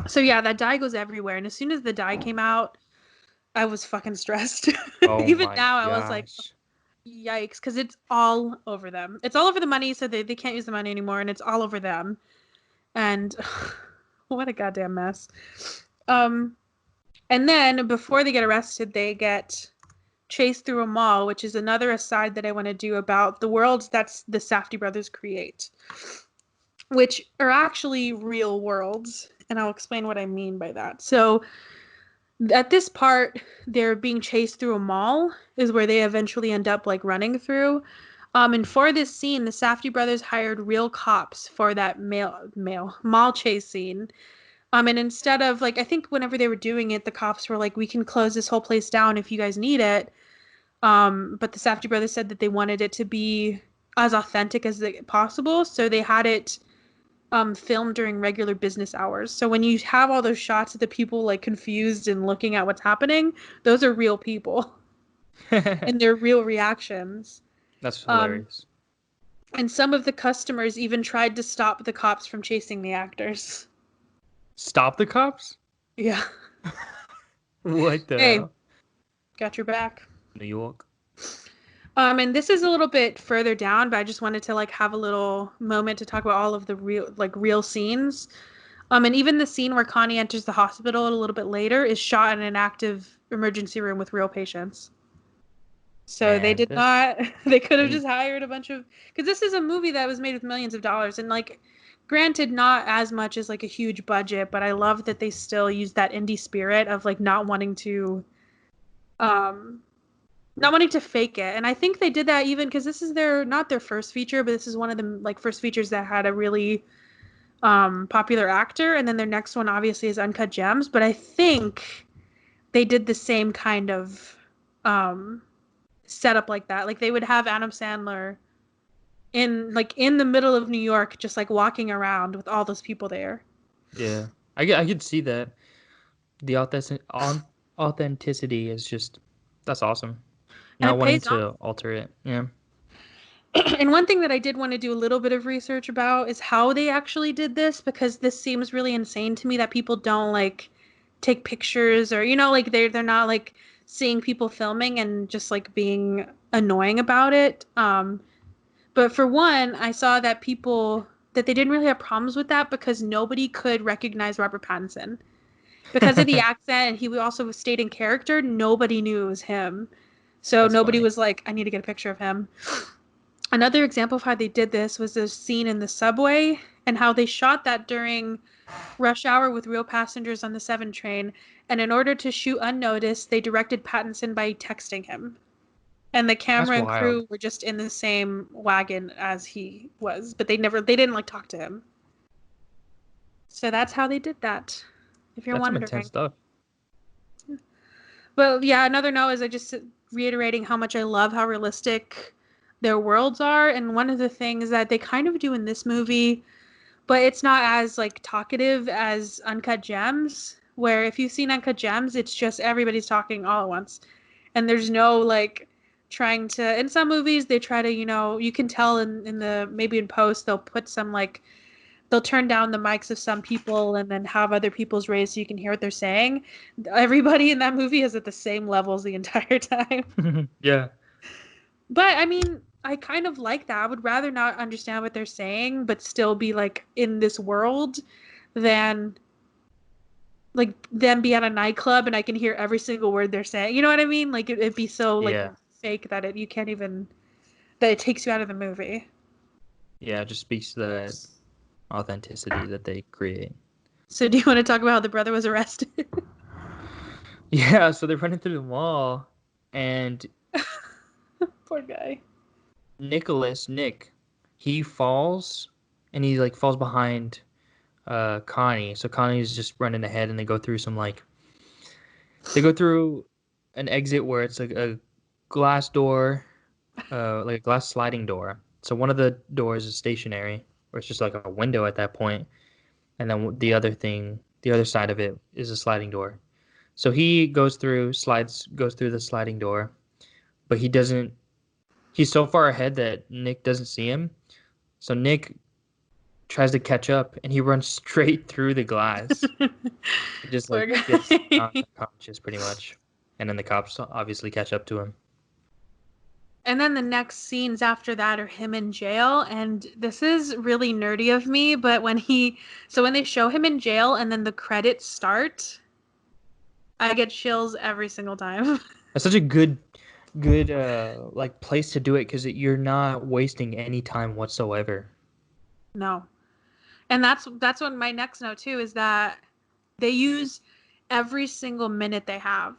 so yeah, that dye goes everywhere. And as soon as the dye came out, I was fucking stressed. Oh Even my now, I was like, gosh. yikes, because it's all over them. It's all over the money, so they can't use the money anymore, and it's all over them. And what a goddamn mess. And then before they get arrested, they get chased through a mall, which is another aside that I want to do about the worlds that the Safdie brothers create, which are actually real worlds. And I'll explain what I mean by that. So at this part, they're being chased through a mall, is where they eventually end up like running through. And for this scene, the Safdie brothers hired real cops for that mall chase scene. And instead of like, I think whenever they were doing it, the cops were like, "We can close this whole place down if you guys need it." But the Safdie brothers said that they wanted it to be as authentic as possible, so they had it filmed during regular business hours. So when you have all those shots of the people like confused and looking at what's happening, those are real people and their real reactions. That's Um, hilarious. and some of the customers even tried to stop the cops from chasing the actors. Stop the cops? Yeah. What the Hey, hell? got your back. New York. And this is a little bit further down, but I just wanted to like have a little moment to talk about all of the real scenes. And even the scene where Connie enters the hospital a little bit later is shot in an active emergency room with real patients. So they Man, did not, they could have they just hired a bunch of, because this is a movie that was made with millions of dollars. And like, granted, not as much as like a huge budget, but I love that they still use that indie spirit of like um, not wanting to fake it. And I think they did that even because this is not their first feature, but this is one of the like first features that had a really popular actor. And then their next one obviously is Uncut Gems, but I think they did the same kind of setup like that. Like they would have Adam Sandler in the middle of New York, just like walking around with all those people there. yeah. I could see that. The authenticity is just that's awesome. And Not it wanting pays off. to alter it. Yeah. And one thing that I did want to do a little bit of research about is how they actually did this, because this seems really insane to me that people don't like take pictures, or like they're not like seeing people filming and just like being annoying about it. But for one, I saw that they didn't really have problems with that because nobody could recognize Robert Pattinson because of the accent, and he also stayed in character. Nobody knew it was him, so That's nobody funny. was like, "I need to get a picture of him." Another example of how they did this was the scene in the subway and how they shot that during rush hour with real passengers on the 7 train. And in order to shoot unnoticed, they directed Pattinson by texting him. And the That's camera and wild. crew were just in the same wagon as he was, but they didn't like talk to him. So that's how they did that, if you're That's some intense wondering. stuff. But yeah, another note is I just reiterating how much I love how realistic their worlds are. And one of the things that they kind of do in this movie, but it's not as like talkative as Uncut Gems, where if you've seen Uncut Gems, it's just everybody's talking all at once. And there's no like trying to, in some movies they try to, you can tell in the maybe in post they'll put some like they'll turn down the mics of some people and then have other people's raised so you can hear what they're saying. Everybody in that movie is at the same levels the entire time. Yeah. But I mean, I kind of like that. I would rather not understand what they're saying, but still be like in this world than like them be at a nightclub and I can hear every single word they're saying. You know what I mean? Like it'd be so like Yeah. fake that you can't even that it takes you out of the movie. Yeah, it just speaks to that authenticity that they create. So do you want to talk about how the brother was arrested? Yeah, so they're running through the mall and Poor guy. Nick, he falls and he like falls behind Connie. So Connie's just running ahead and they go through an exit where it's like a glass door, like a glass sliding door. So one of the doors is stationary, or it's just like a window at that point, and then the other side of it is a sliding door. So he goes through the sliding door, but he doesn't. He's so far ahead that Nick doesn't see him. So Nick tries to catch up, and he runs straight through the glass. He just Poor like gets guy. knocked unconscious pretty much, and then the cops obviously catch up to him. And then the next scenes after that are him in jail, and this is really nerdy of me, but when they show him in jail and then the credits start, I get chills every single time. That's such a good like place to do it because you're not wasting any time whatsoever. No. And that's what my next note too is that they use every single minute they have.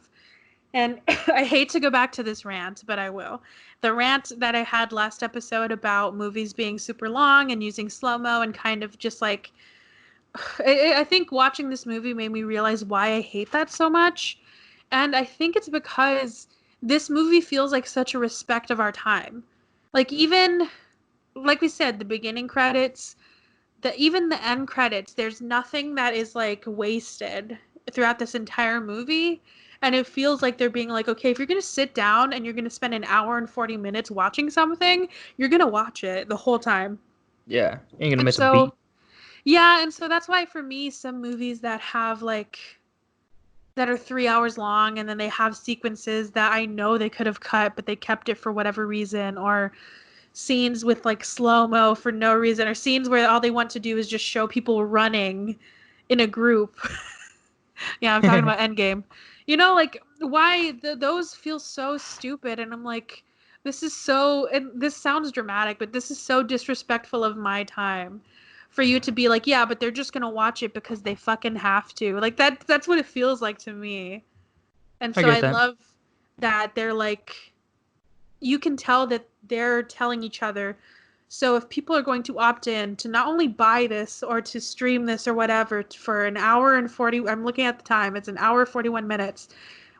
And I hate to go back to this rant, but I will. The rant that I had last episode about movies being super long and using slow-mo and kind of just like I think watching this movie made me realize why I hate that so much. And I think it's because this movie feels like such a respect of our time. Like even like we said, the beginning credits, even the end credits, there's nothing that is like wasted throughout this entire movie. And it feels like they're being like, okay, if you're going to sit down and you're going to spend an hour and 40 minutes watching something, you're going to watch it the whole time. Yeah, ain't gonna And miss a beat. so, yeah, and so that's why for me, some movies that have like, that are 3 hours long and then they have sequences that I know they could have cut, but they kept it for whatever reason, or scenes with like slow-mo for no reason, or scenes where all they want to do is just show people running in a group. Yeah, I'm talking about Endgame. You know, like why those feel so stupid, and I'm like, this is so. And this sounds dramatic, but this is so disrespectful of my time, for you to be like, yeah, but they're just gonna watch it because they fucking have to. Like that's what it feels like to me. And I so get I that. love that they're like, you can tell that they're telling each other. So if people are going to opt in to not only buy this or to stream this or whatever for an hour and 40, I'm looking at the time, it's an hour 41 minutes.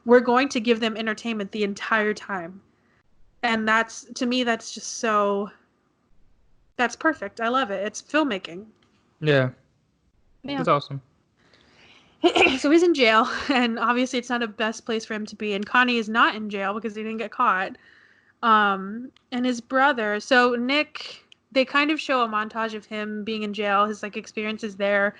We're going to give them entertainment the entire time. And that's, to me, that's just so, that's perfect. I love it. It's filmmaking. Yeah, Yeah. that's awesome. So he's in jail, and obviously it's not the best place for him to be. And Connie is not in jail because he didn't get caught. And his brother, so Nick, they kind of show a montage of him being in jail, his like experiences there,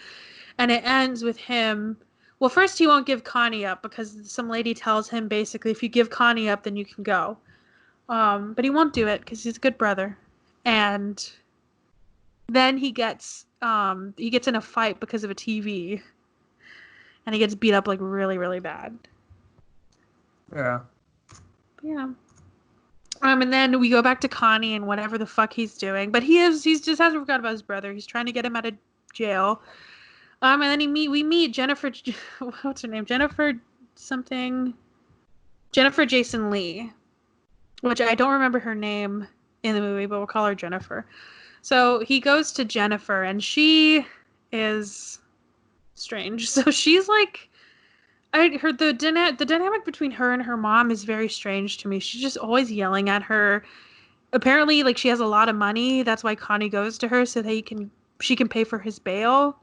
and it ends with him. Well, first he won't give Connie up because some lady tells him basically, if you give Connie up, then you can go. But he won't do it because he's a good brother. And then he gets in a fight because of a TV, and he gets beat up like really, really bad. Yeah. Yeah. And then we go back to Connie and whatever the fuck he's doing. But he's just hasn't forgot about his brother. He's trying to get him out of jail. And then we meet Jennifer, what's her name? Jennifer Jason Lee, which I don't remember her name in the movie, but we'll call her Jennifer. So he goes to Jennifer, and she is strange. So she's like, the dynamic between her and her mom is very strange to me. She's just always yelling at her. Apparently, like, she has a lot of money. That's why Connie goes to her, so that she can pay for his bail.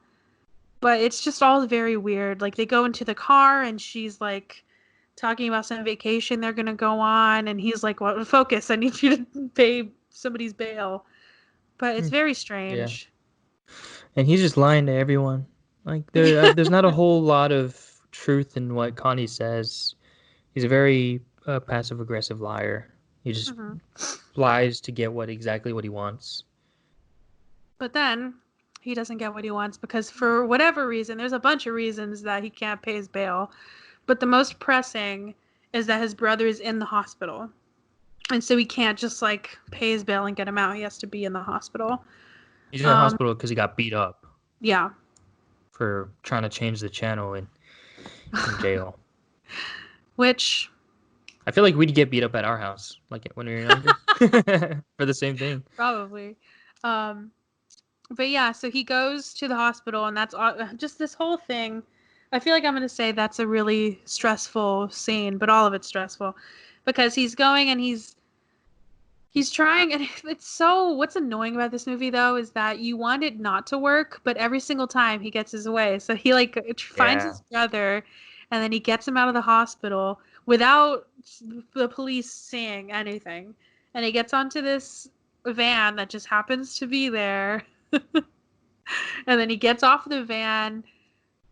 But it's just all very weird. Like, they go into the car and she's like talking about some vacation they're gonna go on, and he's like, "Well, focus. I need you to pay somebody's bail." But it's very Yeah. strange. And he's just lying to everyone. Like there's not a whole lot of truth in what Connie says. He's a very passive aggressive liar. He just Mhm. lies to get exactly what he wants. But then he doesn't get what he wants because for whatever reason, there's a bunch of reasons that he can't pay his bail. But the most pressing is that his brother is in the hospital. And so he can't just like pay his bail and get him out. He has to be in the hospital. He's in the hospital because he got beat up Yeah. for trying to change the channel in jail. Which, I feel like we'd get beat up at our house, like when we were younger, for the same thing. probably. But yeah, so he goes to the hospital, and that's just this whole thing I feel like I'm going to say that's a really stressful scene, but all of it's stressful because he's going and he's trying, and it's so, what's annoying about this movie though is that you want it not to work, but every single time he gets his way. So he like finds Yeah. his brother, and then he gets him out of the hospital without the police seeing anything. And he gets onto this van that just happens to be there. And then he gets off the van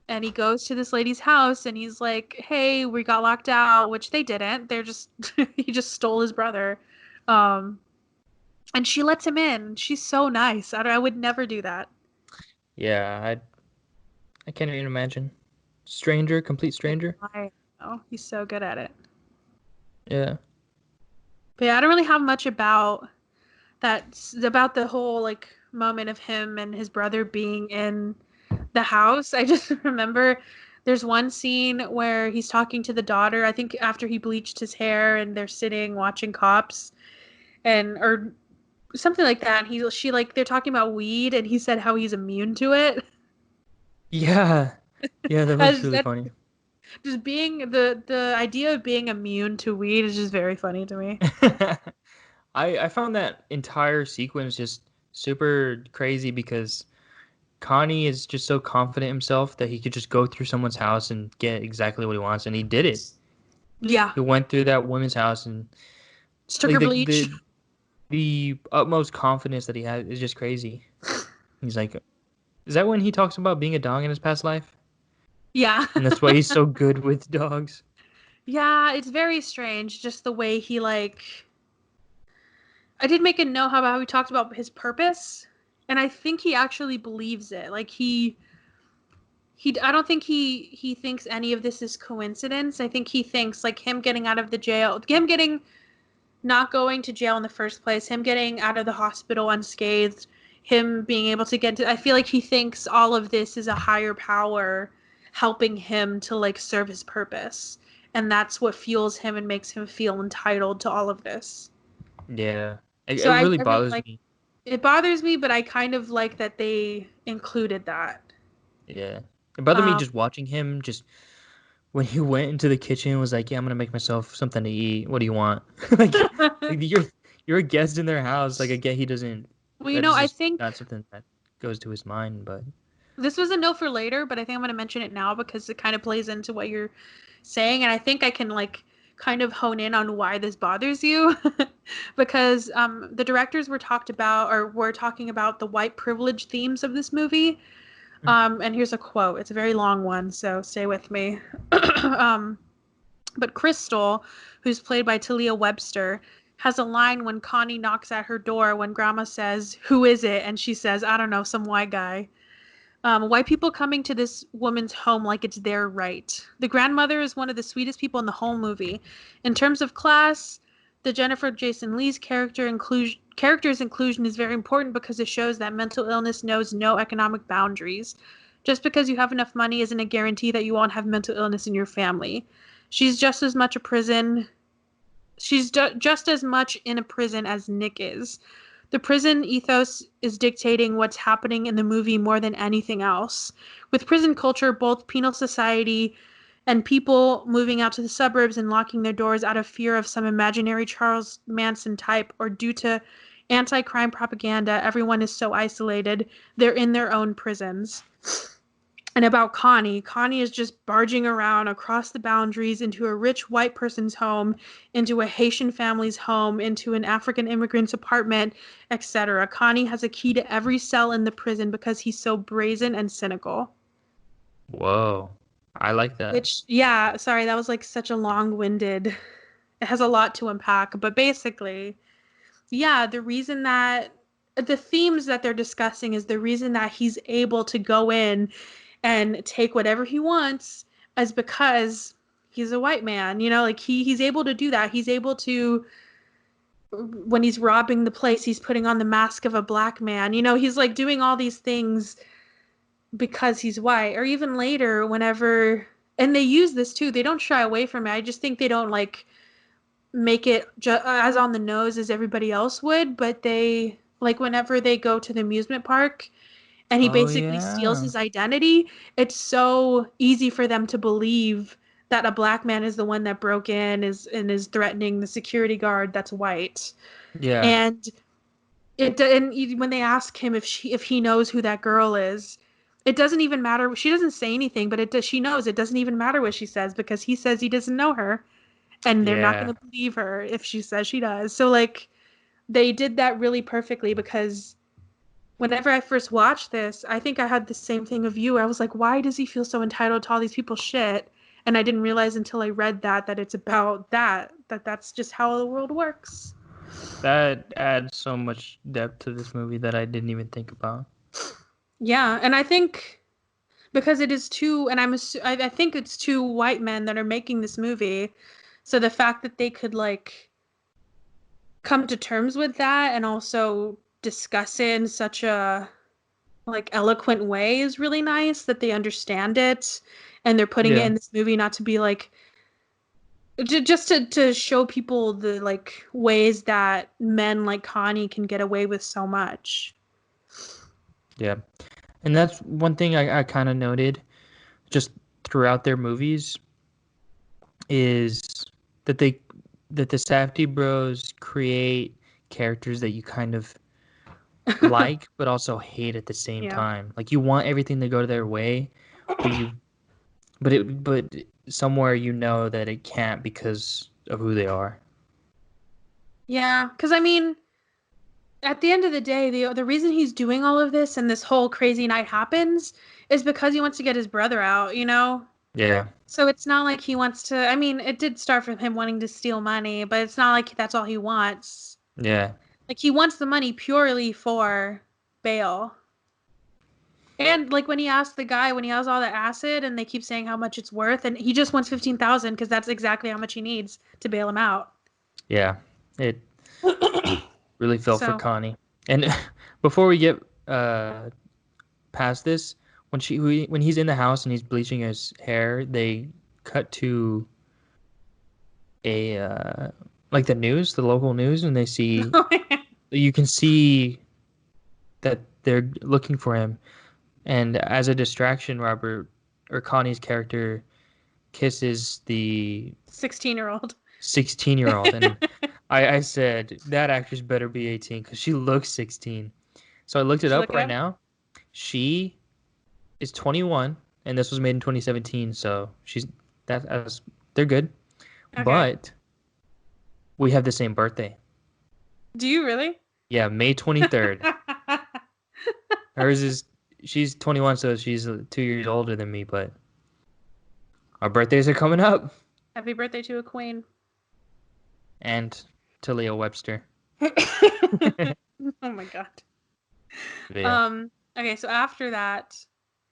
and he goes to this lady's house and he's like, "Hey, we got locked out," which they didn't. They're just he just stole his brother. Um and she lets him in. She's so nice. I would never do that. Yeah, I can't even imagine. Stranger, complete stranger. I know. He's so good at it. Yeah. But yeah, I don't really have much about about the whole like moment of him and his brother being in the house. I just remember there's one scene where he's talking to the daughter, I think after he bleached his hair, and they're sitting watching Cops, and or something like that. And she like they're talking about weed, and he said how he's immune to it. Yeah. Yeah, that was really That funny. just being the idea of being immune to weed is just very funny to me. I found that entire sequence just super crazy because Connie is just so confident in himself that he could just go through someone's house and get exactly what he wants, and he did it. Yeah, He went through that woman's house and just took like her bleach. the utmost confidence that he had is just crazy. He's like, is that when he talks about being a dog in his past life? Yeah. And that's why he's so good with dogs. Yeah, it's very strange just the way he like I did make a note how he talked about his purpose, and I think he actually believes it. Like he I don't think he thinks any of this is coincidence. I think he thinks like him getting out of the jail, him getting not going to jail in the first place, him getting out of the hospital unscathed, him being able to get to, I feel like he thinks all of this is a higher power helping him to like serve his purpose. And that's what fuels him and makes him feel entitled to all of this. Yeah. It So really I really bothers like me. it bothers me, but I kind of like that they included that. Yeah. It bothered me Um, just watching him just when he went into the kitchen and was like, "Yeah, I'm gonna make myself something to eat. What do you want?" like you're a guest in their house. Like I get he doesn't. well, That is I just think not something that goes to his mind. But this was a note for later, but I think I'm going to mention it now because it kind of plays into what you're saying, and I think I can like kind of hone in on why this bothers you because the directors were talking about the white privilege themes of this movie. And here's a quote. It's a very long one, so stay with me. um, but Crystal, who's played by Talia Webster, has a line when Connie knocks at her door when Grandma says, "Who is it?" And she says, "I don't know, some white guy." White people coming to this woman's home like it's their right. The grandmother is one of the sweetest people in the whole movie. In terms of class, the Jennifer Jason Leigh's character's inclusion is very important because it shows that mental illness knows no economic boundaries. Just because you have enough money isn't a guarantee that you won't have mental illness in your family. She's just as much a prison. Just as much in a prison as Nick is. The prison ethos is dictating what's happening in the movie more than anything else. With prison culture, both penal society and people moving out to the suburbs and locking their doors out of fear of some imaginary Charles Manson type or due to anti-crime propaganda, everyone is so isolated, they're in their own prisons. And about Connie, Connie is just barging around across the boundaries into a rich white person's home, into a Haitian family's home, into an African immigrant's apartment, etc. Connie has a key to every cell in the prison because he's so brazen and cynical. whoa, I like that. Which, yeah, sorry, that was like such a long-winded. It has a lot to unpack, but basically, yeah, the reason that the themes that they're discussing is the reason that he's able to go in and take whatever he wants is because he's a white man. You know, like he's able to do that. He's able to, when he's robbing the place, he's putting on the mask of a black man. You know, he's like doing all these things because he's white. Or even later, whenever, and they use this too, they don't shy away from it. I just think they don't like make it as on the nose as everybody else would, but they, like whenever they go to the amusement park and he Oh basically steals yeah. his identity, it's so easy for them to believe that a black man is the one that broke in is threatening the security guard that's white. Yeah. And when they ask him if he knows who that girl is, it doesn't even matter. She doesn't say anything, but she knows. It doesn't even matter what she says because he says he doesn't know her, and they're not Yeah. going to believe her if she says she does. So like they did that really perfectly because whenever I first watched this, I think I had the same thing of you. I was like, why does he feel so entitled to all these people's shit? And I didn't realize until I read that it's about that's just how the world works. That adds so much depth to this movie that I didn't even think about. Yeah, and I think because it is two, and I think it's two white men that are making this movie, so the fact that they could like come to terms with that and also discuss it in such a like eloquent way is really nice that they understand it and they're putting it Yeah. in this movie not to be like just to show people the like ways that men like Connie can get away with so much. Yeah. And that's one thing I kind of noted just throughout their movies is that the Safdie bros create characters that you kind of like but also hate at the same Yeah. time. Like you want everything to go their way, but but somewhere you know that it can't because of who they are. Yeah, because I mean, at the end of the day, the reason he's doing all of this and this whole crazy night happens is because he wants to get his brother out, you know? Yeah. So it's not like he wants to, I mean, it did start from him wanting to steal money, but it's not like that's all he wants. Yeah. Like he wants the money purely for bail. And like when he asked the guy when he has all the acid and they keep saying how much it's worth and he just wants 15,000 because that's exactly how much he needs to bail him out. Yeah. It really felt for So Connie. And before we get past this, when he's in the house and he's bleaching his hair, they cut to a like the news, the local news, and they see you can see that they're looking for him, and as a distraction, Robert or Connie's character kisses the 16-year-old. 16-year-old, and I said that actress better be 18 because she looks 16. So I looked it Did you up look it right up? now. She is 21, and this was made in 2017. So they're good, Okay. but we have the same birthday. Do you really? Yeah, May 23rd. Hers is she's 21, so she's 2 years older than me. But our birthdays are coming up, Happy birthday to a queen. and to Leo Webster. Oh my god. Yeah. Okay, so after that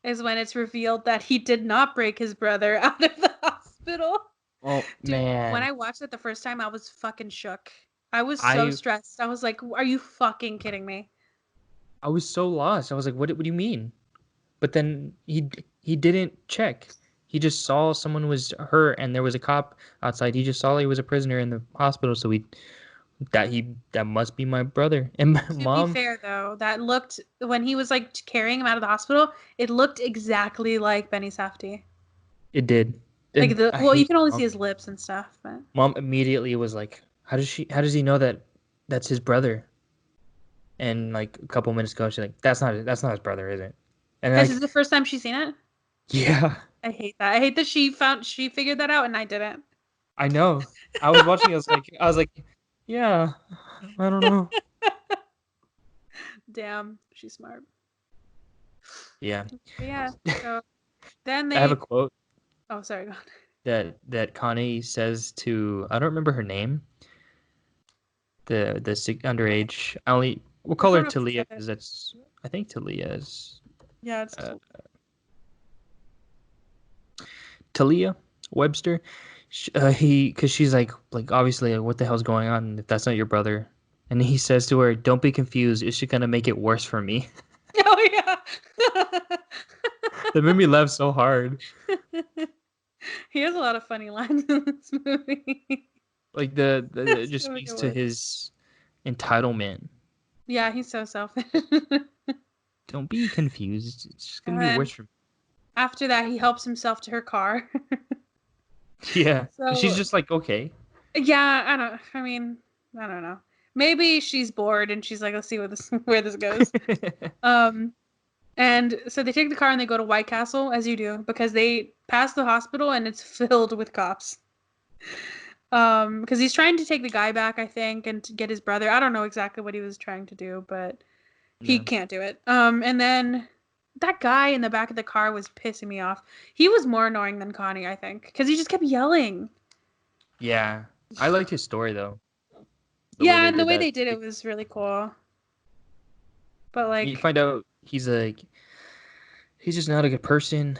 is when it's revealed that he did not break his brother out of the hospital. Oh Dude, when man, I watched it the first time, I was fucking shook. I was so I stressed. I was like, are you fucking kidding me? I was so lost. I was like, what do you mean? But then he didn't check. He just saw someone was hurt and there was a cop outside. He just saw he was a prisoner in the hospital, so that must be my brother. And my To be mom, fair, though, that looked, when he was like carrying him out of the hospital, it looked exactly like Benny Safdie. it did. Like And I well, you hate can only see mom. his lips and stuff, but Mom immediately was like, how does he know that that's his brother? And like a couple minutes ago, she's like, that's not his brother, is it? And this is like, the first time she's seen it. yeah, I hate that. I hate that she figured that out and I didn't. I know. I was watching. I was like, yeah, I don't know. Damn, she's smart. Yeah, But yeah, so then I have a they. quote Oh, sorry. Go on. that Connie says to, I don't remember her name, underage. We'll I call don't her know if she Talia said it. because that's I think Talia is Yeah, it's uh, Talia Webster. Because she's like obviously like, what the hell's going on if that's not your brother? And he says to her, "Don't be confused. Is she gonna make it worse for me?" Oh yeah. That made me laugh so hard. He has a lot of funny lines in this movie. Like it just So many speaks good to ones. his entitlement. Yeah, he's so selfish. don't be confused. It's just And gonna be then worse for me. after that, he helps himself to her car. Yeah. She's So just like, okay. yeah, I don't know. Maybe she's bored and she's like, let's see where this goes. Um, and so they take the car and they go to White Castle, as you do, because they pass the hospital and it's filled with cops. Because he's trying to take the guy back, I think, and to get his brother. I don't know exactly what he was trying to do, but he Yeah. can't do it. And then that guy in the back of the car was pissing me off. He was more annoying than Connie, I think, because he just kept yelling. Yeah. I liked his story though. The way Yeah, they and the did way that. they did it was really cool. But You like, find out he's just not a good person,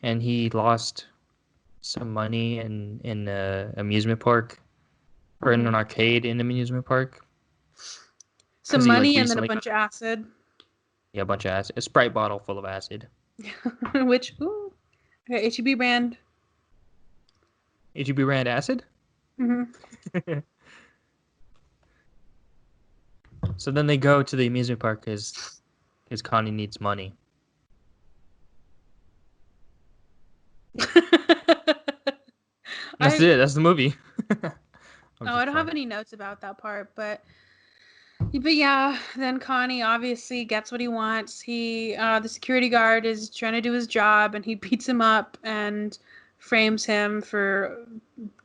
and he lost some money in a amusement park or in an arcade in an amusement park some because he like money and then a recently bunch of acid. a bunch of acid, a Sprite bottle full of acid. Which, ooh, okay, HEB brand. HEB brand acid. Hmm. So then they go to the amusement park because Connie needs money. That's I it. That's the movie. I'm I just don't have playing. any notes about that part, but yeah, then Connie obviously gets what he wants. The security guard is trying to do his job, and he beats him up and frames him for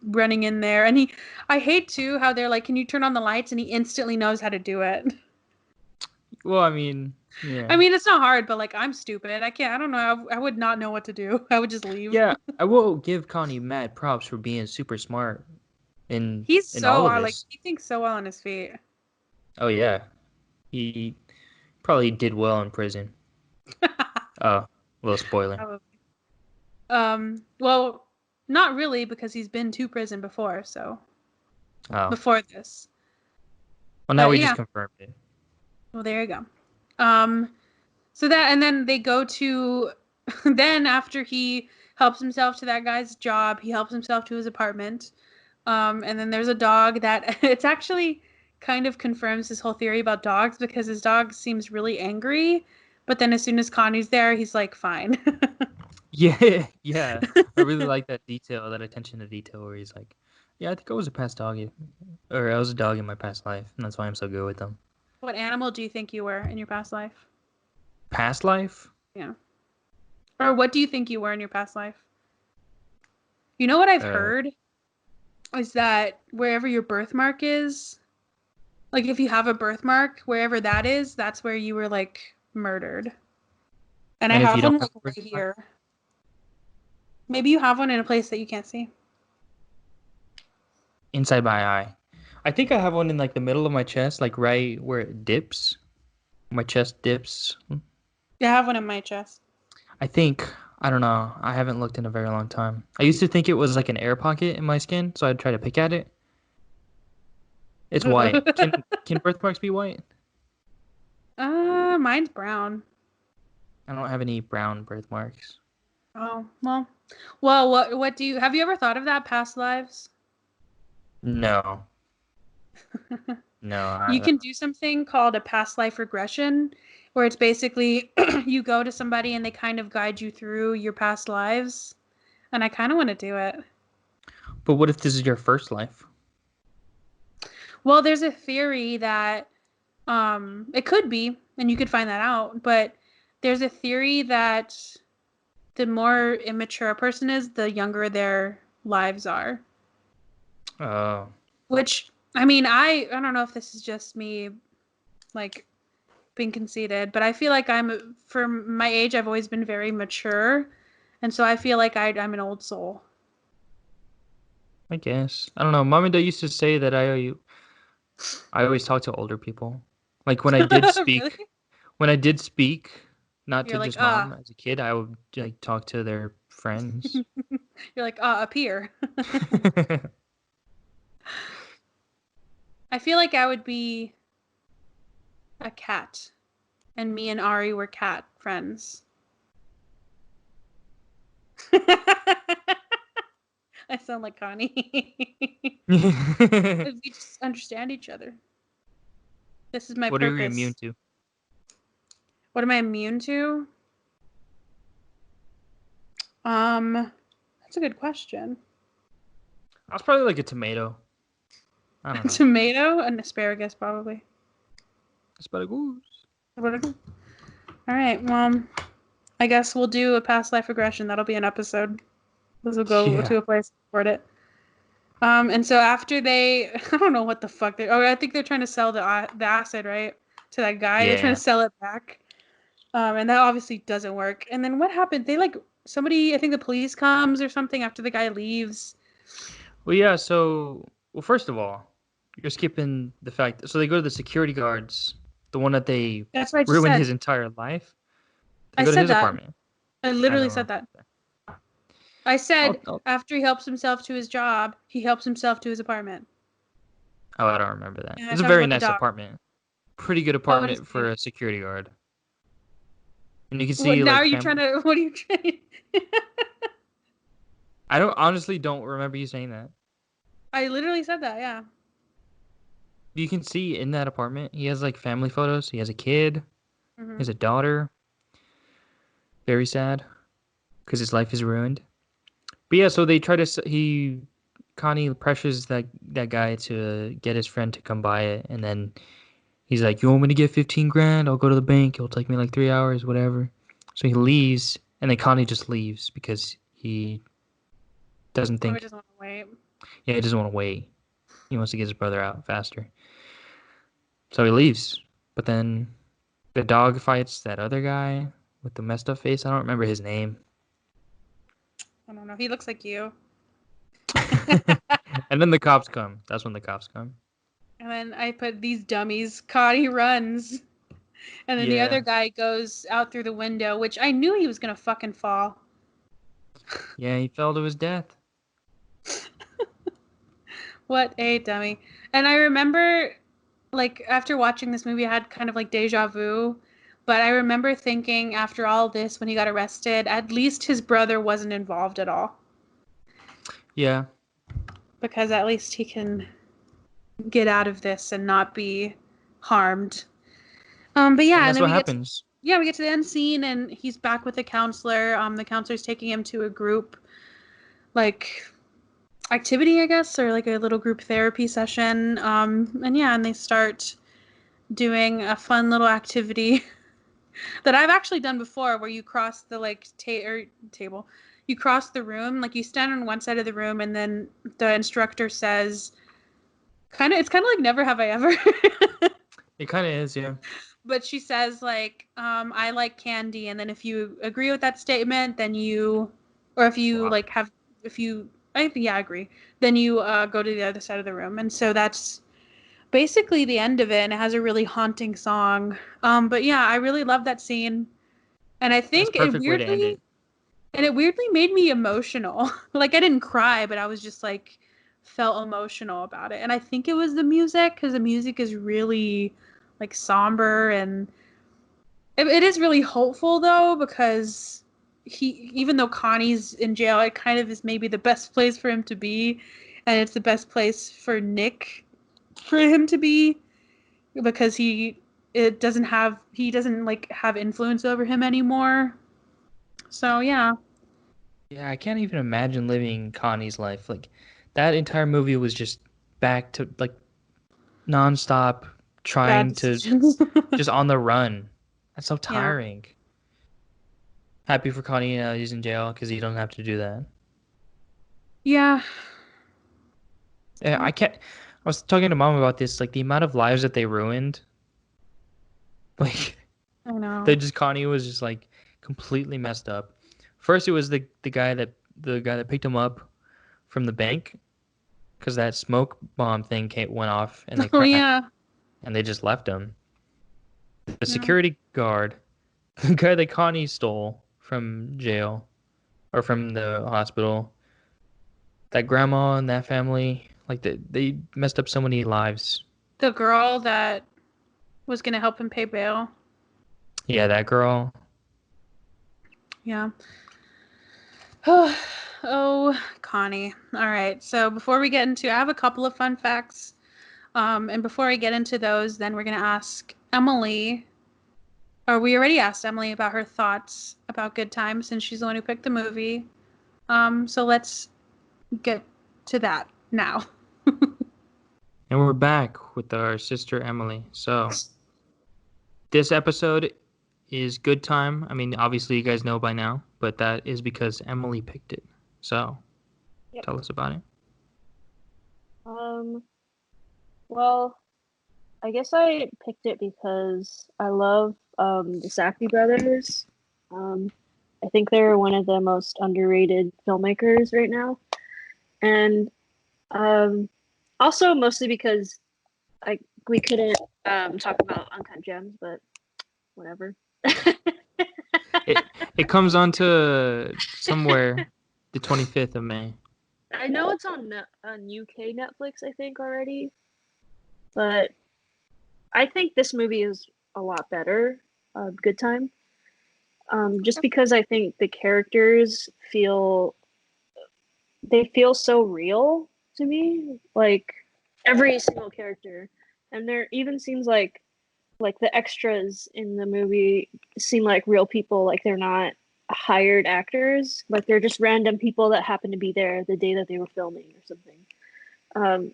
running in there. And I hate too how they're like, "Can you turn on the lights?" And he instantly knows how to do it. Well, I mean, yeah, I mean, it's not hard, but like, I'm stupid. I can't. I don't know. I would not know what to do. I would just leave. yeah. I will give Connie mad props for being super smart in He's in all so of like this. he thinks so well on his feet. Oh yeah, he probably did well in prison. Oh, little spoiler. Probably. Well, not really because he's been to prison before, so Oh, before this. well now But we just yeah, confirmed it. well there you go. Um, so that and then they go to then after he helps himself to that guy's job, he helps himself to his apartment. And then there's a dog that it's actually kind of confirms his whole theory about dogs because his dog seems really angry, but then as soon as Connie's there, he's like fine. Yeah, yeah. I really like that detail, that attention to detail, where he's like, "Yeah, I think I was a past dog, or I was a dog in my past life, and that's why I'm so good with them." What animal do you think you were in your past life? Past life? Yeah. Or what do you think you were in your past life? You know what I've Uh, heard is that wherever your birthmark is, like if you have a birthmark, wherever that is, that's where you were like murdered. And I and if you have don't one have like a right birthmark, here. Maybe you have one in a place that you can't see. inside my eye, I think I have one in like the middle of my chest, like right where it dips. My chest dips. Yeah, I have one in my chest. I think. I don't know. I haven't looked in a very long time. I used to think it was like an air pocket in my skin, so I'd try to pick at it. It's white. Can birthmarks be white? Mine's brown. I don't have any brown birthmarks. Oh, well, what do you have you ever thought of that past lives? No, no. You can do something called a past life regression, where it's basically you go to somebody and they kind of guide you through your past lives. And I kind of want to do it. But what if this is your first life? Well, there's a theory that it could be, and you could find that out, but there's a theory that the more immature a person is, the younger their lives are. Oh, Which I mean, I don't know if this is just me like being conceited, but I feel like for my age I've always been very mature, and so I feel like I'm an old soul. I guess. I don't know. Mom and Dad used to say that I always talk to older people. Like Really? when I did speak, not You're to like, just mom as a kid, I would like talk to their friends. you're like, up here. I feel like I would be a cat, and me and Ari were cat friends. I sound like Connie. We just understand each other. This is my What are you immune purpose. to? What am I immune to? That's a good question. I was probably like a tomato. I don't know. Tomato and asparagus, probably. Asparagus. All right. Well, I guess we'll do a past life regression. That'll be an episode. This will go to a place to record it. And so after they, I don't know what the fuck they. Oh, I think they're trying to sell the acid, right, to that guy. Yeah. They're trying to sell it back. And that obviously doesn't work. And then what happened? They somebody. I think the police comes or something after the guy leaves. Well, yeah. So, first of all, you're skipping the fact. So they go to the security guards, the one that they That's what I just ruined said. his entire life. They I go to said his that. apartment. I literally said that. I said after he helps himself to his job, he helps himself to his apartment. Oh, I don't remember that. And It's a very nice apartment. Pretty good apartment for a security guard. And you can see now are you trying to? What are you trying? I honestly don't remember you saying that. I literally said that. Yeah. You can see in that apartment, he has like family photos. He has a kid. Mm-hmm. He has a daughter. Very sad, because his life is ruined. But yeah, so they try to. Connie pressures that guy to get his friend to come buy it, and then he's like, "You want me to get 15 grand? I'll go to the bank. It'll take me like 3 hours, whatever." So he leaves, and then Connie just leaves because he doesn't think. He doesn't want to wait. Yeah, he doesn't want to wait. He wants to get his brother out faster. So he leaves, but then the dog fights that other guy with the messed up face. I don't remember his name. I don't know. He looks like you. And then the cops come. That's when the cops come. And then I put these dummies. Connie runs. And then the other guy goes out through the window, which I knew he was going to fucking fall. Yeah, he fell to his death. What a dummy. And I remember, like, after watching this movie, I had kind of like deja vu. But I remember thinking after all this, when he got arrested, at least his brother wasn't involved at all. Yeah. Because at least he can get out of this and not be harmed. But yeah, and that's then what happens. we get to the end scene, and he's back with the counselor. The counselor's taking him to a group, like, activity, I guess, or like a little group therapy session. And they start doing a fun little activity that I've actually done before, where you cross the like table. You cross the room, like you stand on one side of the room, and then the instructor says, it's kind of like Never Have I Ever. It kind of is, yeah. But she says, like, I like candy, and then if you agree with that statement, then you, or if you like have, if you, I agree, then you go to the other side of the room. And so that's basically the end of it, and it has a really haunting song. But yeah, I really love that scene, and I think it weirdly made me emotional. Like, I didn't cry, but I was just like felt emotional about it. And I think it was the music, because the music is really like somber, and it is really hopeful though, because even though Connie's in jail, it kind of is maybe the best place for him to be, and it's the best place for Nick for him to be, because he doesn't like have influence over him anymore. So yeah. Yeah, I can't even imagine living Connie's life. Like, that entire movie was just back to like nonstop trying to just on the run. That's so tiring. Yeah. Happy for Connie he's in jail because he doesn't have to do that. Yeah. I was talking to Mom about this, like the amount of lives that they ruined. Like, I know. Connie was just like completely messed up. First, it was the guy that picked him up from the bank, because that smoke bomb thing went off and they crashed, and they just left him. The security guard, the guy that Connie stole from jail or from the hospital, that grandma and that family, like they messed up so many lives. The girl that was gonna help him pay bail. Yeah, that girl. Yeah. Oh, Connie. All right. So before we get into, I have a couple of fun facts. And before I get into those, then we're going to ask Emalee Or we already asked Emily about her thoughts about Good Time since she's the one who picked the movie. So let's get to that now. And we're back with our sister Emily. So this episode is Good Time. I mean, obviously you guys know by now, but that is because Emily picked it. So tell us about it. Well, I guess I picked it because I love the Safdie brothers. I think they're one of the most underrated filmmakers right now, and also mostly because we couldn't talk about Uncut Gems, but whatever. It comes on to somewhere the 25th of May. I know it's on UK Netflix, I think already, but I think this movie is a lot better. Good Time. Just because I think the characters feel so real to me, like every single character, and there even seems like the extras in the movie seem like real people, like they're not hired actors, like they're just random people that happen to be there the day that they were filming or something. Well,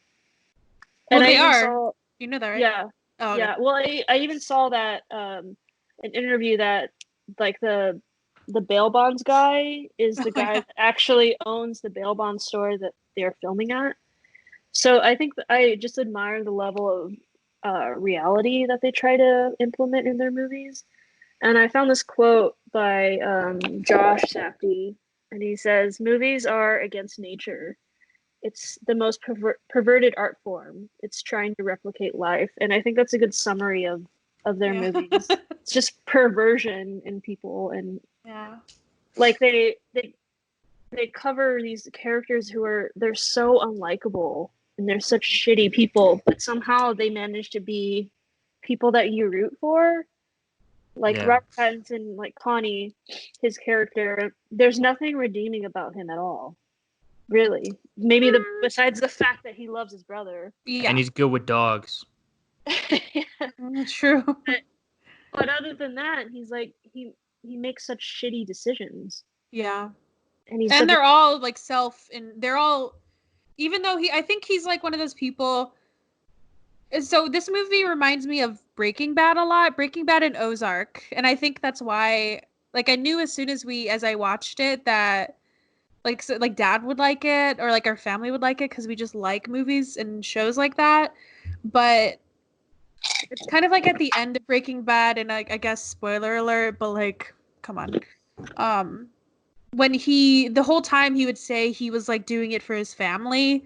And they I even are. saw, You know that, right? yeah, Oh, yeah. Well, I even saw that an interview that like the bail bonds guy is the guy that actually owns the bail bond store that they're filming at. So I think I just admire the level of reality that they try to implement in their movies. And I found this quote by Josh Safdie, and he says, "Movies are against nature. It's the most perverted art form. It's trying to replicate life." And I think that's a good summary of their movies. It's just perversion in people, and like they cover these characters who they're so unlikable and they're such shitty people, but somehow they manage to be people that you root for. Like Robert Pattinson, like Connie, his character, there's nothing redeeming about him at all. Really. Maybe besides the fact that he loves his brother. Yeah. And he's good with dogs. True. But other than that, he's like he makes such shitty decisions. Yeah. And they're all like they're all, even though I think he's like one of those people. So this movie reminds me of Breaking Bad a lot, Breaking Bad and Ozark. And I think that's why, like, I knew as soon as I watched it that like dad would like it, or like our family would like it, because we just like movies and shows like that. But it's kind of like at the end of Breaking Bad, and I guess spoiler alert, but like, come on. When the whole time he would say he was like doing it for his family,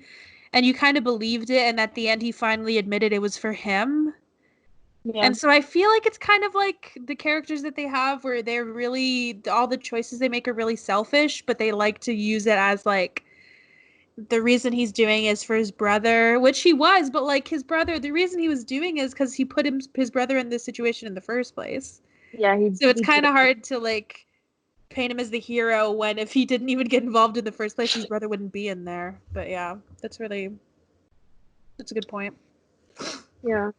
and you kind of believed it, and at the end he finally admitted it was for him. Yeah. And so I feel like it's kind of like the characters that they have, where they're really, all the choices they make are really selfish, but they like to use it as like the reason he's doing is for his brother, which he was, but like his brother, the reason he was doing is because he put his brother in this situation in the first place. Yeah. So it's kind of hard to like paint him as the hero when if he didn't even get involved in the first place, his brother wouldn't be in there. But yeah, that's a good point. Yeah.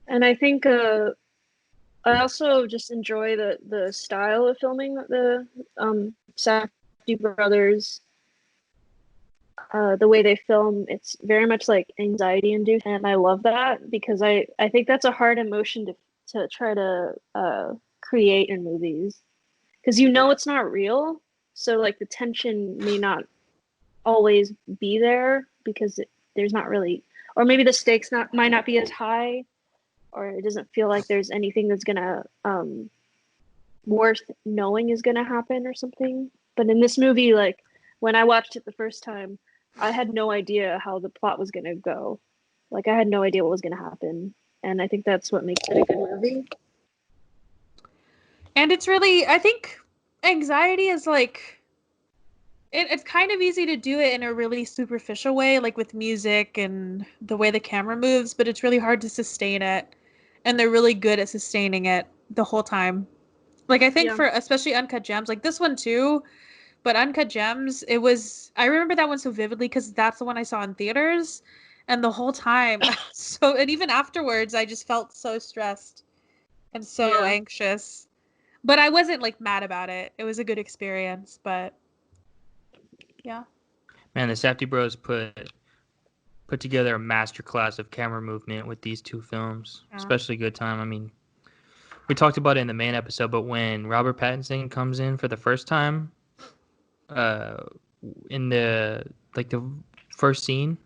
And I think I also just enjoy the style of filming that the Safdie brothers, the way they film, it's very much like anxiety induced, and I love that because I think that's a hard emotion to try to create in movies, because it's not real, so like the tension may not always be there because there's not really, or maybe the stakes might not be as high, or it doesn't feel like there's anything that's gonna worth knowing is gonna happen or something. But in this movie, like when I watched it the first time, I had no idea how the plot was gonna go. Like I had no idea what was gonna happen, and I think that's what makes it a good movie. And it's really, I think anxiety is like, it's kind of easy to do it in a really superficial way, like with music and the way the camera moves, but it's really hard to sustain it. And they're really good at sustaining it the whole time. Like I think for especially Uncut Gems, like this one too, but Uncut Gems, I remember that one so vividly because that's the one I saw in theaters, and the whole time, and even afterwards, I just felt so stressed and so anxious. But I wasn't like mad about it. It was a good experience, but yeah. Man, the Safdie Bros put together a masterclass of camera movement with these two films. Yeah. Especially Good Time. I mean, we talked about it in the main episode, but when Robert Pattinson comes in for the first time, in the first scene,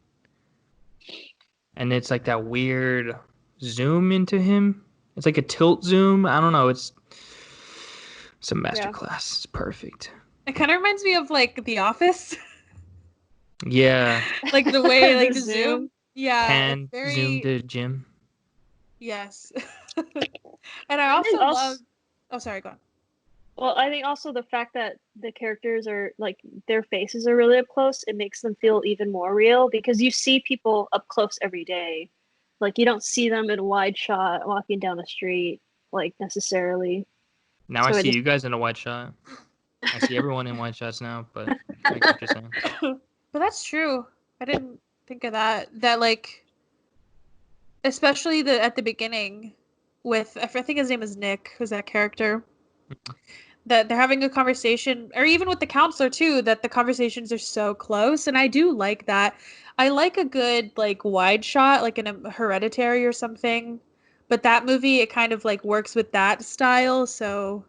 and it's like that weird zoom into him. It's like a tilt zoom. I don't know. It's a masterclass. It's perfect. It kind of reminds me of like The Office. Yeah. Like the way like The the zoom. Yeah. Pan Very... zoom to Jim. Yes. And I also love. Oh, sorry. Go on. Well, I think also the fact that the characters are like their faces are really up close, it makes them feel even more real because you see people up close every day. Like you don't see them in a wide shot walking down the street, like necessarily. Now I see you guys in a wide shot. I see everyone in wide shots now, but I get what you're saying. But that's true. I didn't think of that. That like, especially at the beginning, with I think his name is Nick, who's that character. That they're having a conversation, or even with the counselor too, that the conversations are so close, and I do like that. I like a good like wide shot, like in a Hereditary or something. But that movie, it kind of like works with that style, so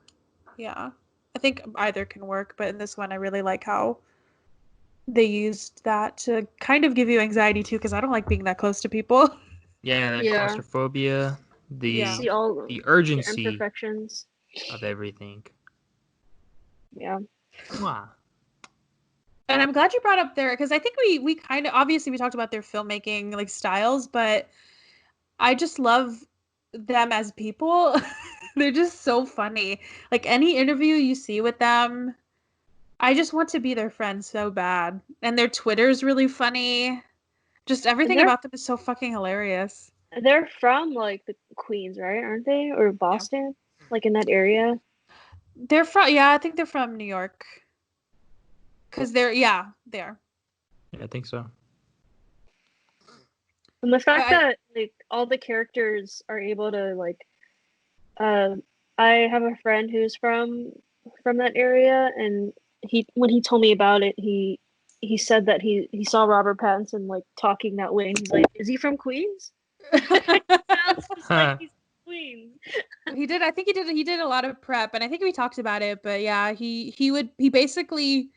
yeah. I think either can work, but in this one, I really like how they used that to kind of give you anxiety too, because I don't like being that close to people. Yeah, that claustrophobia, See all the urgency the imperfections of everything. Yeah. Wow. And I'm glad you brought up their, because I think we kind of, obviously we talked about their filmmaking like styles, but I just love them as people. They're just so funny. Like any interview you see with them, I just want to be their friend so bad. And their Twitter's really funny. Just everything about them is so fucking hilarious. They're from like the Queens, right? Aren't they? Or Boston? Yeah. Like in that area? They're from, I think they're from New York. Because they're. Yeah, I think so. And the fact that like all the characters are able to like, I have a friend who's from that area, and when he told me about it, he said that he saw Robert Pattinson like talking that way, and he's like, "Is he from Queens?" Sounds just like he's from Queens. He did. I think he did a lot of prep, and I think we talked about it. But yeah, he basically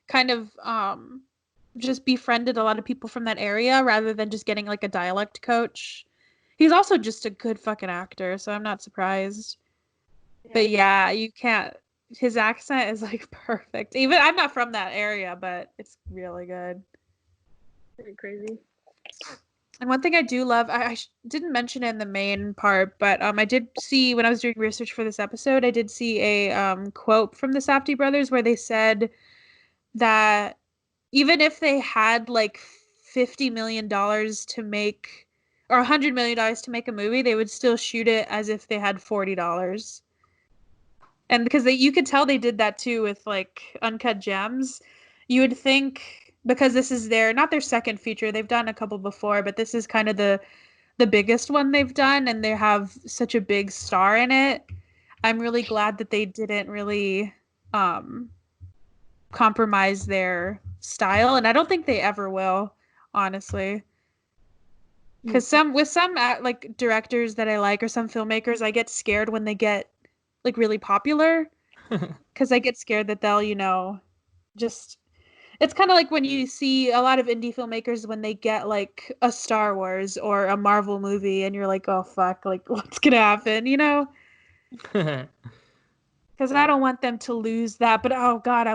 kind of just befriended a lot of people from that area rather than just getting like a dialect coach. He's also just a good fucking actor, so I'm not surprised. Yeah. But yeah, you can't. His accent is like perfect. Even I'm not from that area, but it's really good. Pretty crazy. And one thing I do love, I didn't mention it in the main part, but I did see when I was doing research for this episode, I did see a quote from the Safdie brothers where they said that even if they had like $50 million to make, or $100 million to make a movie, they would still shoot it as if they had $40. And because you could tell they did that too with like Uncut Gems. You would think, because this is not their second feature, they've done a couple before, but this is kind of the biggest one they've done, and they have such a big star in it. I'm really glad that they didn't really compromise their style, and I don't think they ever will, honestly. Because with some like directors that I like, or some filmmakers, I get scared when they get like really popular, because I get scared that they'll just, it's kind of like when you see a lot of indie filmmakers when they get like a Star Wars or a Marvel movie, and you're like, oh fuck, like what's gonna happen, because I don't want them to lose that. But oh god, I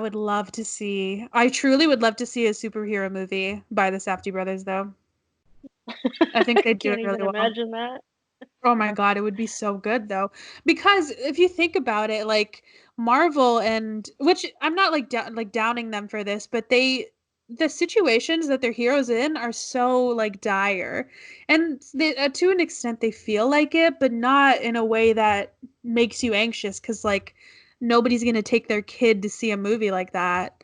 truly would love to see a superhero movie by the Safdie brothers, though. I think they'd do it really well. Imagine that. Oh my god, it would be so good though. Because if you think about it, like Marvel, and which I'm not like downing them for this, but the situations that their heroes in are so like dire. And to an extent they feel like it, but not in a way that makes you anxious, cuz like nobody's going to take their kid to see a movie like that.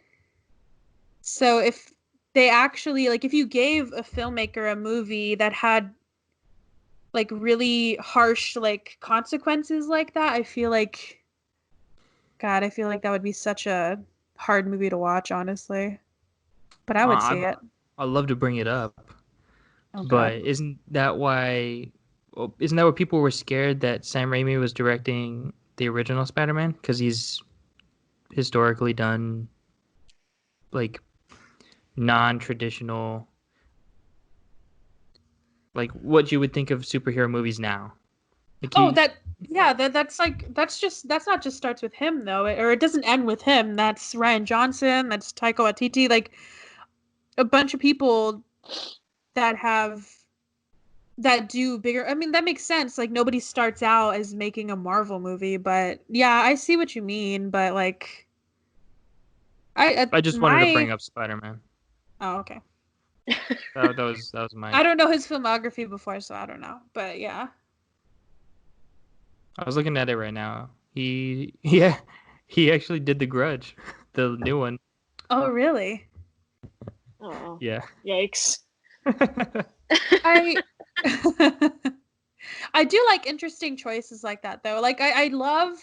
So if they actually, like, if you gave a filmmaker a movie that had like really harsh like consequences like that, I feel like that would be such a hard movie to watch, honestly. But I would see Uh, it. I'd love to bring it up, Oh but god. isn't that why? Well, isn't that what people were scared that Sam Raimi was directing the original Spider-Man? Because he's historically done like non-traditional, like what you would think of superhero movies now. Like Oh, he, that yeah, that's not just starts with him though, or it doesn't end with him. That's Ryan Johnson, that's Taika Waititi, like a bunch of people that have that do bigger. I mean, that makes sense. Like nobody starts out as making a Marvel movie, but yeah, I see what you mean. But like, I just wanted to my bring up Spider-Man. oh okay. That was my. I don't know his filmography before, so I don't know. But yeah. I was looking at it right now. Yeah, he actually did The Grudge, the new one. Oh really? Oh, Yeah. yikes. I I do like interesting choices like that though. Like I love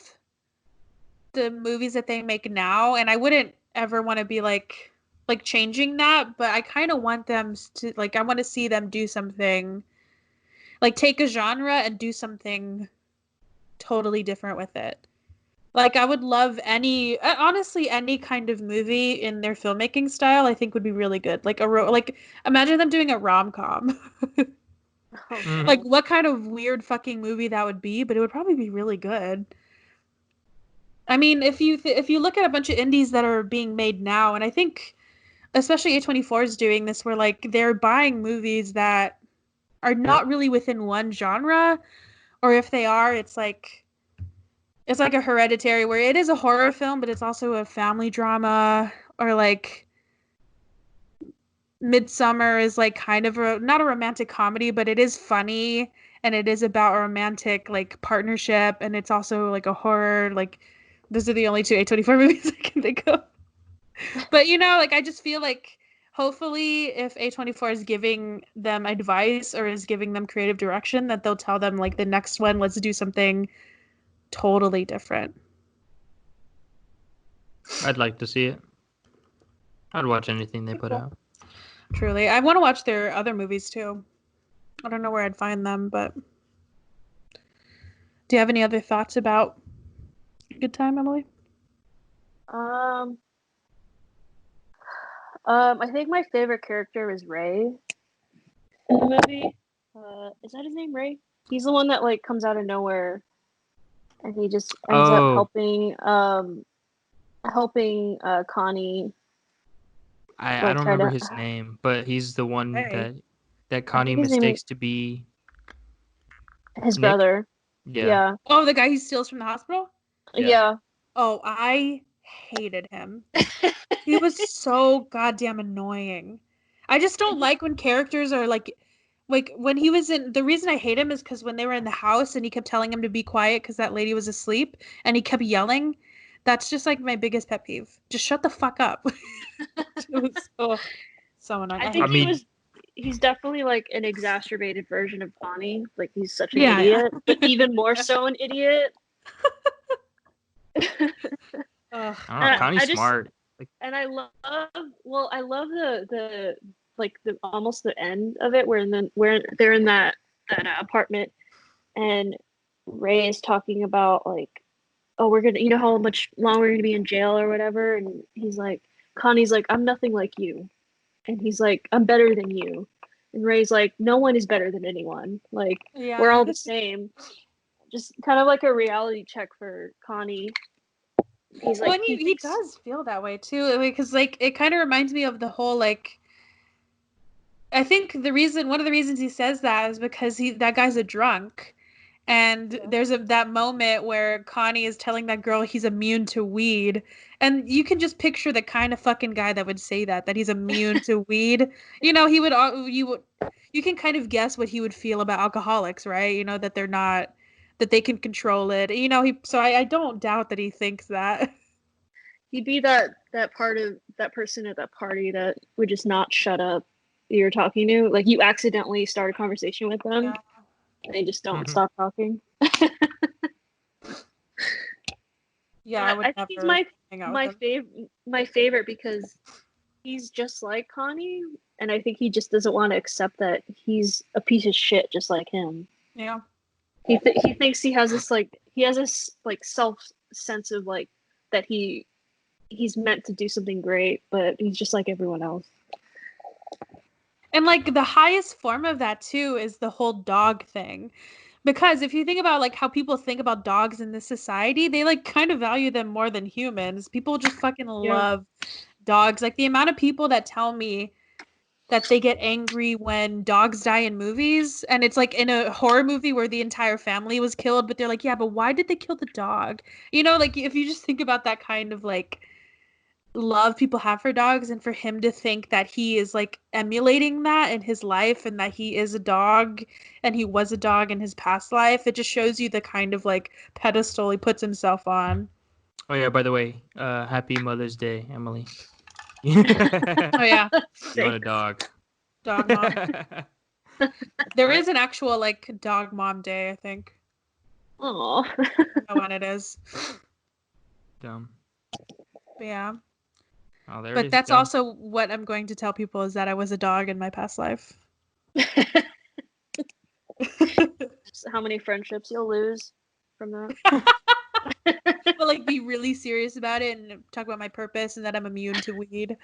the movies that they make now, and I wouldn't ever want to be like changing that, but I kind of want them to like I want to see them do something like take a genre and do something totally different with it. Like I would love any honestly any kind of movie in their filmmaking style I think would be really good. Like like imagine them doing a rom-com. Oh Mhm. Like no. what kind of weird fucking movie that would be, but it would probably be really good. I mean, if you look at a bunch of indies that are being made now, and I think especially A24 is doing this, where like they're buying movies that are not really within one genre, or if they are, it's like a Hereditary, where it is a horror film, but it's also a family drama, or like Midsummer is like kind of a not a romantic comedy, but it is funny and it is about a romantic like partnership, and it's also like a horror. Like those are the only two A24 movies I can think of. But you know, like I just feel like hopefully if A24 is giving them advice or is giving them creative direction, that they'll tell them like the next one, let's do something totally different. I'd like to see it. I'd watch anything they Be put cool. out. Truly. I want to watch their other movies too. I don't know where I'd find them, but do you have any other thoughts about Good Time, Emily? Um, I think my favorite character is Ray in the movie. Is that his name, Ray? He's the one that like comes out of nowhere and he just ends up Oh, helping Connie I like don't try remember to his name, but he's the one Hey. that I Connie think his name is mistakes to be his Nick. brother. Yeah. Yeah. Oh, the guy he steals from the hospital? Yeah. Yeah. Oh, I hated him. He was so goddamn annoying. I just don't like when characters are like when he was in the reason I hate him is because when they were in the house and he kept telling him to be quiet because that lady was asleep and he kept yelling. That's just like my biggest pet peeve. Just shut the fuck up. It was so annoying. I I I think hate him. mean, he's definitely like an exacerbated version of Connie. Like he's such an Yeah, idiot, but even more so an idiot. Ugh, I don't know. And Connie's I just smart. Like, and I love the like the almost the end of it where they're in that apartment and Ray is talking about like, oh, we're gonna, you know how much longer we're gonna be in jail or whatever, and he's like, Connie's like, I'm nothing like you, and he's like, I'm better than you, and Ray's like, no one is better than anyone, like we're yeah. all the same. Just kind of like a reality check for Connie. He's Well, like, and he he thinks, does feel that way too, because like it kind of reminds me of the whole like I think one of the reasons he says that is because that guy's a drunk. And yeah, there's that moment where Connie is telling that girl he's immune to weed. And you can just picture the kind of fucking guy that would say that he's immune to weed. You know, you can kind of guess what he would feel about alcoholics, right? You know, that they're not, that they can control it. You know, so I don't doubt that he thinks that. he'd be that part of that person at that party that would just not shut up. You're talking to, like you accidentally start a conversation with them. Yeah. They just don't stop talking. Yeah, I would I think he's never hang out with him. my favorite because he's just like Connie, and I think he just doesn't want to accept that he's a piece of shit just like him. Yeah. He thinks he has this self sense of like that he's meant to do something great, but he's just like everyone else. And like the highest form of that too is the whole dog thing. Because if you think about like how people think about dogs in this society, they like kind of value them more than humans. People just fucking love dogs. Like the amount of people that tell me that they get angry when dogs die in movies, and it's like in a horror movie where the entire family was killed, but they're like, yeah, but why did they kill the dog? You know, like if you just think about that kind of like love people have for dogs, and for him to think that he is like emulating that in his life and that he is a dog and he was a dog in his past life, it just shows you the kind of like pedestal he puts himself on. Oh yeah, by the way, happy Mother's Day, Emily. Oh yeah, You want a dog? dog mom. There is an actual like dog mom day, I think. Oh. I don't know when it is. Dumb. But yeah. Oh, there it But is. that's Dumb. also what I'm going to tell people is that I was a dog in my past life. How many friendships you'll lose from that? But like be really serious about it and talk about my purpose and that I'm immune to weed.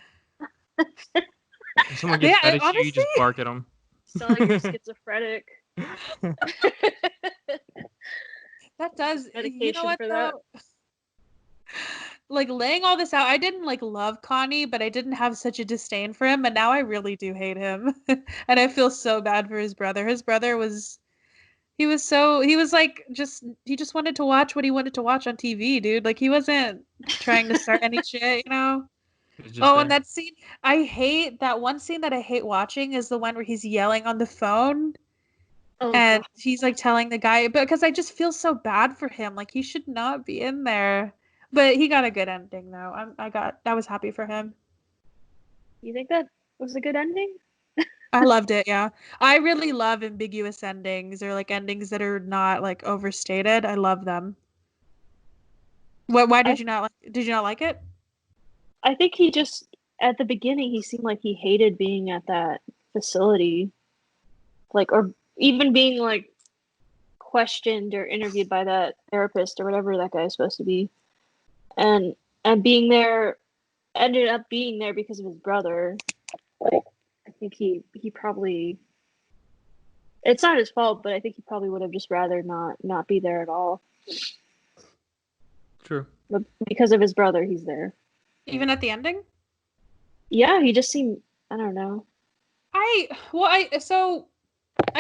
If someone gets mad at you, you just bark at them. Sound like you're schizophrenic. That does, Medication you know what for though? Like laying all this out, I didn't like love Connie, but I didn't have such a disdain for him, and now I really do hate him. And I feel so bad for his brother. His brother was he was like he just wanted to watch what he wanted to watch on TV, dude. Like he wasn't trying to start any shit, you know? It's just Oh, there. and that scene, I hate that one scene that I hate watching is the one where he's yelling on the phone and God. he's like telling the guy, because I just feel so bad for him. Like he should not be in there. But he got a good ending though. I was happy for him. You think that was a good ending? I loved it, yeah. I really love ambiguous endings or like endings that are not like overstated. I love them. Why I did you not like it? I think he just at the beginning he seemed like he hated being at that facility, like or even being like questioned or interviewed by that therapist or whatever that guy is supposed to be, and being there ended up being there because of his brother. Like I think he probably it's not his fault, but I think he probably would have just rather not be there at all. True. But because of his brother, he's there. Even at the ending? Yeah, he just seemed I don't know. I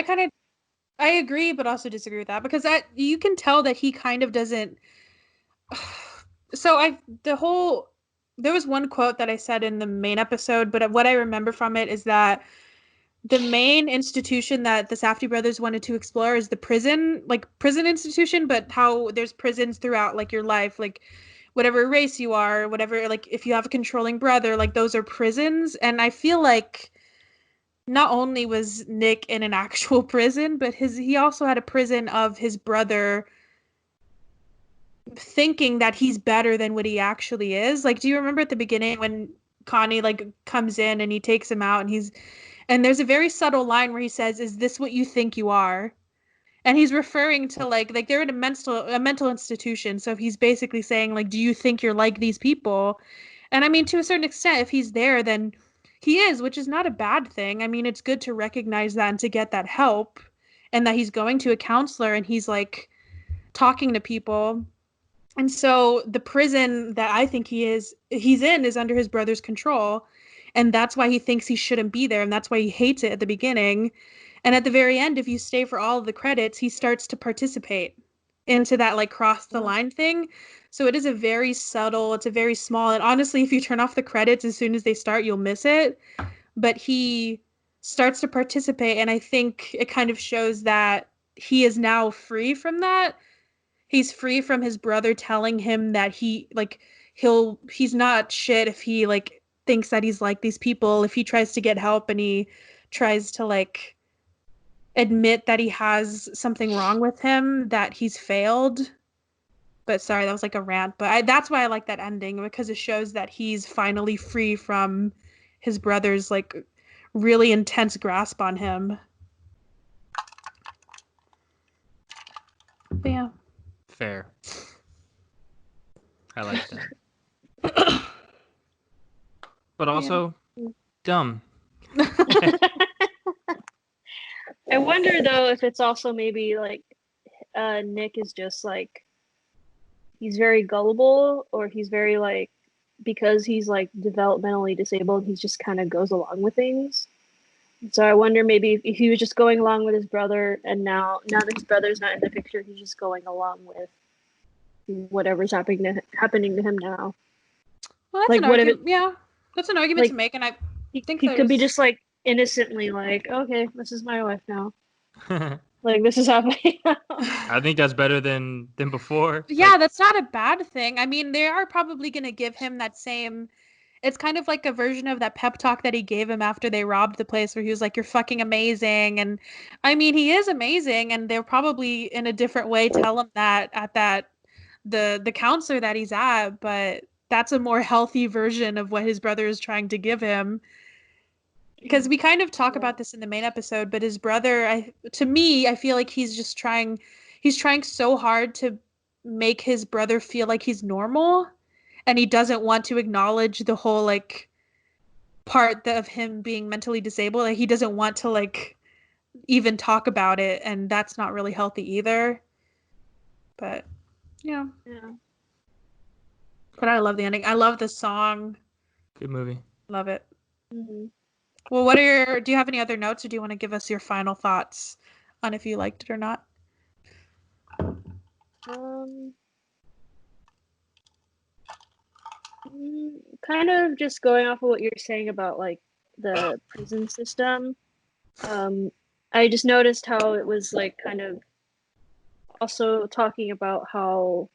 kind of I agree, but also disagree with that because that you can tell that he kind of doesn't. So there was one quote that I said in the main episode, but what I remember from it is that the main institution that the Safdie brothers wanted to explore is the prison, like prison institution, but how there's prisons throughout like your life, like whatever race you are, whatever, like if you have a controlling brother, like those are prisons. And I feel like not only was Nick in an actual prison, but he also had a prison of his brother thinking that he's better than what he actually is. Like, do you remember at the beginning when Connie like comes in and he takes him out and there's a very subtle line where he says, "Is this what you think you are?" And he's referring to like they're in a mental institution, so he's basically saying like, "Do you think you're like these people?" And I mean, to a certain extent, if he's there, then he is, which is not a bad thing. I mean, it's good to recognize that and to get that help, and that he's going to a counselor and he's like talking to people. And so the prison that I think he's in is under his brother's control. And that's why he thinks he shouldn't be there. And that's why he hates it at the beginning. And at the very end, if you stay for all of the credits, he starts to participate into that like cross the line thing. So it is a very subtle, it's a very small, and honestly, if you turn off the credits as soon as they start, you'll miss it. But he starts to participate. And I think it kind of shows that he is now free from that. He's free from his brother telling him that he's not shit if he like thinks that he's like these people, if he tries to get help and he tries to like admit that he has something wrong with him, that he's failed. But sorry, that was like a rant. But that's why I like that ending, because it shows that he's finally free from his brother's like really intense grasp on him. But yeah. Fair. I like that. But also, dumb. I wonder though if it's also maybe like Nick is just like he's very gullible, or he's very like, because he's like developmentally disabled, he just kind of goes along with things. So I wonder maybe if he was just going along with his brother, and now that his brother's not in the picture, he's just going along with whatever's happening to him now. Well, that's Like an what if argument. it, Yeah, that's an argument like to make, and I think he could be there's. just like innocently like, okay, this is my life now. Like this is happening now. I think that's better than before. Yeah, that's not a bad thing. I mean, they are probably going to give him that same. It's kind of like a version of that pep talk that he gave him after they robbed the place, where he was like, "You're fucking amazing." And I mean, he is amazing, and they'll probably in a different way tell him that at the counselor that he's at, but that's a more healthy version of what his brother is trying to give him. Because we kind of talk about this in the main episode, but his brother, to me, I feel like he's trying so hard to make his brother feel like he's normal, and he doesn't want to acknowledge the whole like part of him being mentally disabled. Like he doesn't want to like even talk about it, and that's not really healthy either. But yeah. But I love the ending. I love the song. Good movie. Love it. Mm-hmm. Well, do you have any other notes, or do you want to give us your final thoughts on if you liked it or not? Kind of just going off of what you're saying about like the prison system. I just noticed how it was like kind of also talking about how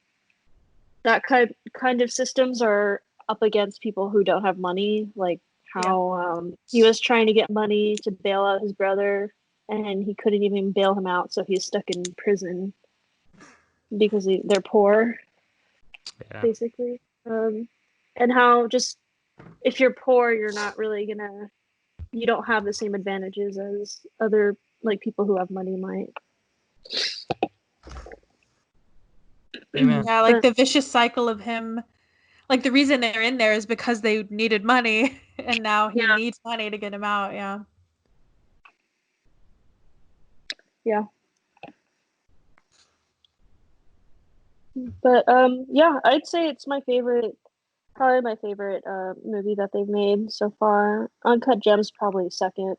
that kind of systems are up against people who don't have money, like how he was trying to get money to bail out his brother, and he couldn't even bail him out, so he's stuck in prison because they're poor, basically. And how just if you're poor, you're not really you don't have the same advantages as other like people who have money might. Amen. Yeah, like the vicious cycle of him. Like the reason they're in there is because they needed money, and now he needs money to get him out. Yeah. Yeah. But yeah, I'd say it's probably my favorite movie that they've made so far. Uncut Gems probably second.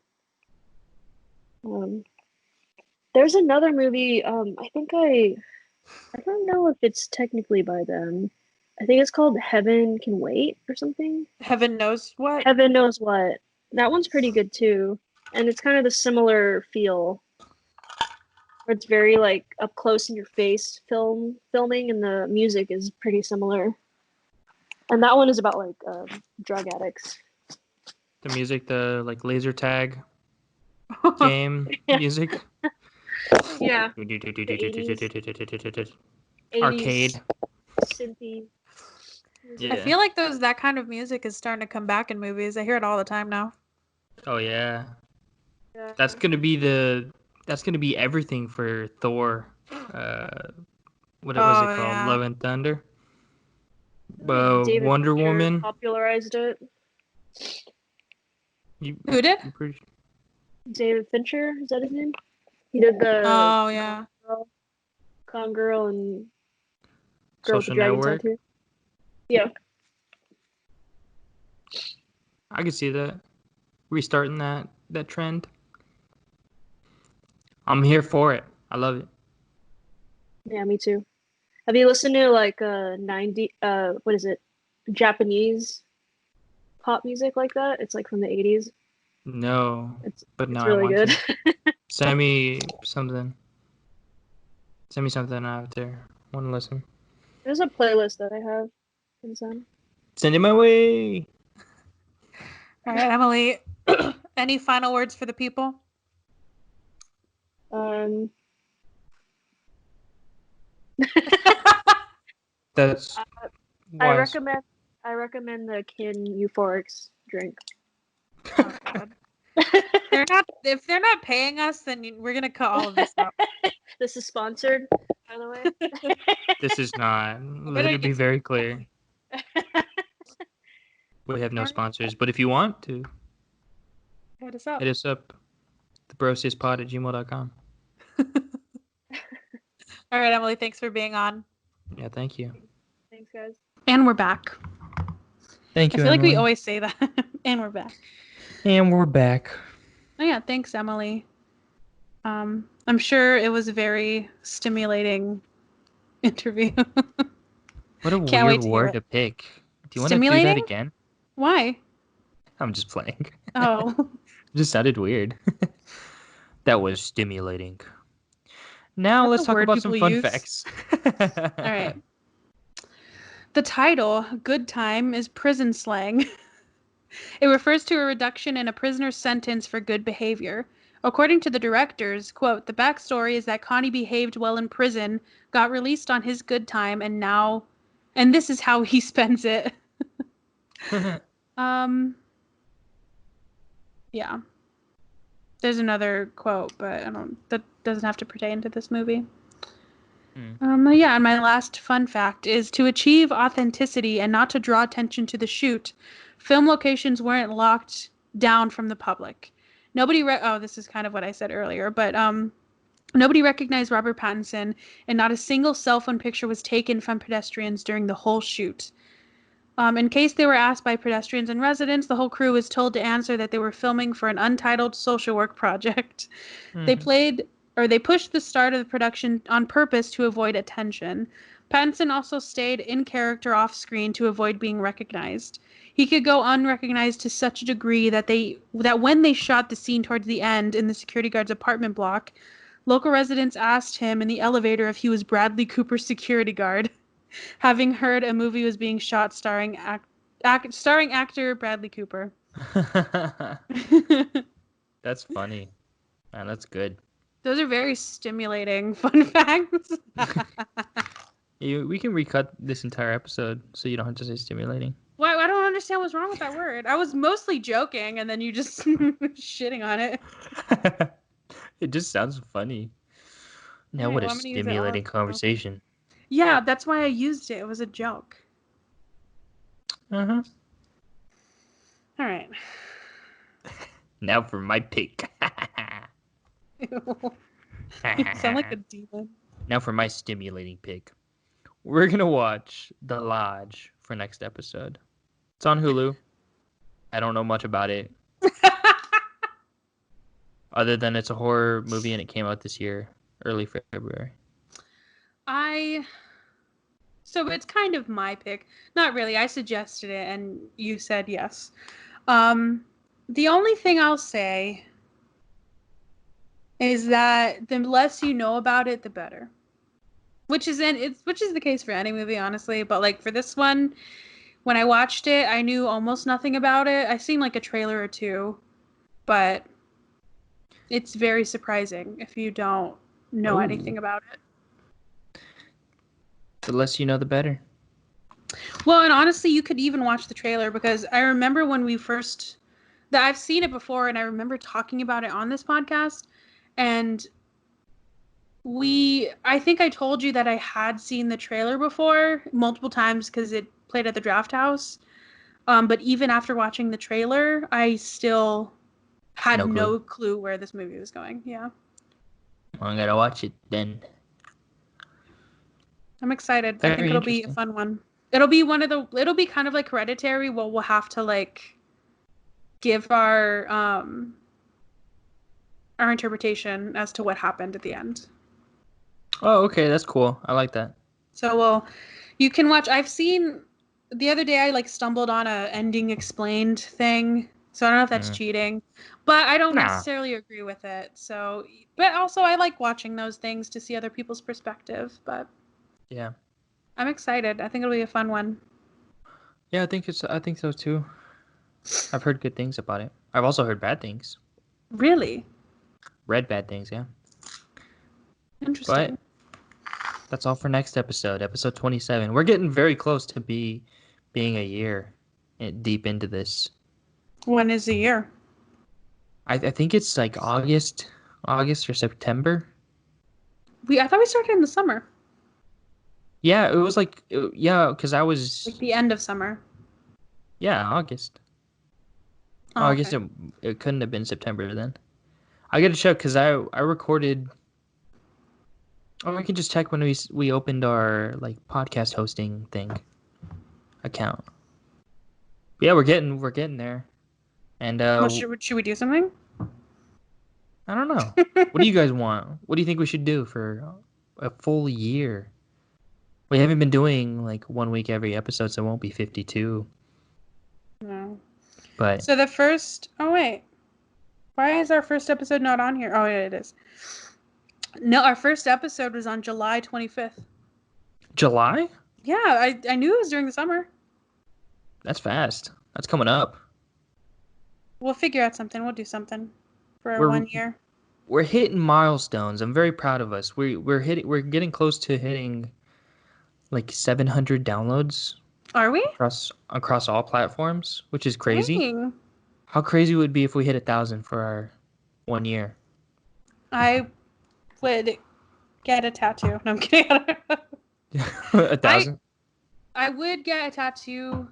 There's another movie. I don't know if it's technically by them. I think it's called Heaven Can Wait or something. Heaven knows what. Heaven Knows What. That one's pretty good too, and it's kind of the similar feel. Where it's very like up close in your face filming, and the music is pretty similar. And that one is about like drug addicts. The music, the like laser tag game music. Yeah. Arcade. Synthy. Yeah. I feel like that kind of music is starting to come back in movies. I hear it all the time now. Oh yeah. That's gonna be everything for Thor. What was it called? Yeah. Love and Thunder. David Wonder Fincher Woman popularized it. Who did? David Fincher, is that his name? He did the Con Girl and Girl Social with the Dragon Network. Tattoo. Yeah. I could see that. Restarting that trend. I'm here for it. I love it. Yeah, me too. Have you listened to like 90 what is it? Japanese pop music like that? It's like from the 80s. No. But it's no, really I want good. to. Send me something. Send me something out there. I want to listen. There's a playlist that I have. Send it my way. All right, Emily. Any final words for the people? Um, That's I wise. recommend I recommend the Kin Euphorics drink. Oh god. If they're not paying us, then we're gonna cut all of this out. This is sponsored, by the way. This is not. We're Let gonna it be get very clear. We have no Alright, sponsors, but if you want to, hit us up. hit us up. thebrosiuspod@gmail.com. All right, Emily, thanks for being on. Yeah, thank you. Thanks, guys. And we're back. Thank I you, feel like we Emily. always say that. And we're back. And we're back. Oh yeah, thanks, Emily. I'm sure it was a very stimulating interview. What a Can't weird wait to hear word it. to pick. Do you want to do that Stimulating? again? Why? I'm just playing. Oh. It just sounded weird. That was stimulating. Now That's let's a talk word about some people fun use. facts. All right. The title, Good Time, is prison slang. It refers to a reduction in a prisoner's sentence for good behavior. According to the directors, quote, the backstory is that Connie behaved well in prison, got released on his good time, and this is how he spends it. Yeah. There's another quote, but that doesn't have to pertain to this movie. Yeah, and my last fun fact is to achieve authenticity and not to draw attention to the shoot, film locations weren't locked down from the public. This is kind of what I said earlier, but nobody recognized Robert Pattinson, and not a single cell phone picture was taken from pedestrians during the whole shoot. In case they were asked by pedestrians and residents, the whole crew was told to answer that they were filming for an untitled social work project. They pushed the start of the production on purpose to avoid attention. Pattinson also stayed in character off screen to avoid being recognized. He could go unrecognized to such a degree that when they shot the scene towards the end in the security guard's apartment block, local residents asked him in the elevator if he was Bradley Cooper's security guard, having heard a movie was being shot starring actor Bradley Cooper. That's funny. Man, that's good. Those are very stimulating fun facts. We can recut this entire episode so you don't have to say stimulating. Why? I don't understand what's wrong with that word. I was mostly joking, and then you just shitting on it. It just sounds funny. Now, Alright, what a well, I'm gonna use it all stimulating up. conversation. Yeah, that's why I used it. It was a joke. Uh-huh. All right. Now for my pick. You sound like a demon. Now for my stimulating pick. We're going to watch The Lodge for next episode. It's on Hulu. I don't know much about it. Other than it's a horror movie and it came out this year, early February. So it's kind of my pick. Not really. I suggested it and you said yes. The only thing I'll say is that the less you know about it, the better. Which is the case for any movie, honestly. But like for this one, when I watched it, I knew almost nothing about it. I seen like a trailer or two, but it's very surprising if you don't know anything about it. The less you know, the better. Well, and honestly, you could even watch the trailer because I remember when I've seen it before, and I remember talking about it on this podcast, and I think I told you that I had seen the trailer before multiple times because it played at the Draft House. But even after watching the trailer, I still had no clue where this movie was going. Yeah. Well, I gotta watch it then. I'm excited. I think it'll be a fun one. It'll be kind of like Hereditary. Well, we'll have to like give our interpretation as to what happened at the end. Oh, okay, that's cool. I like that. So, you can watch. I've seen the other day. I like stumbled on a ending explained thing. So I don't know if that's cheating, but I don't necessarily agree with it. So, but also I like watching those things to see other people's perspective. But yeah, I'm excited. I think it'll be a fun one. Yeah, I think so too. I've heard good things about it. I've also heard bad things. Really? Read bad things, yeah. Interesting. But that's all for next episode, episode 27. We're getting very close to being a year deep into this. When is the year? I think it's like August or September. I thought we started in the summer. Yeah, it was like because I was Like the end of summer. August. Oh, I okay. guess it couldn't have been September then. I got to check because I recorded. Or we can just check when we opened our like podcast hosting thing account. Yeah, we're getting there. And Well, should we do something? I don't know. What do you guys want? What do you think we should do for a full year? We haven't been doing like 1 week every episode, so it won't be 52. No. But So the first. Oh wait, why is our first episode not on here? Oh yeah, it is. No, our first episode was on July 25th. July? Yeah, I knew it was during the summer. That's fast. That's coming up. We'll figure out something. We'll do something for our We're- 1 year. We're hitting milestones. I'm very proud of us. We're getting close to hitting like 700 downloads Are we? across all platforms, which is crazy. Dang. How crazy would it be if we hit 1,000 for our 1 year? I would get a tattoo. No, I'm kidding. 1,000? I would get a tattoo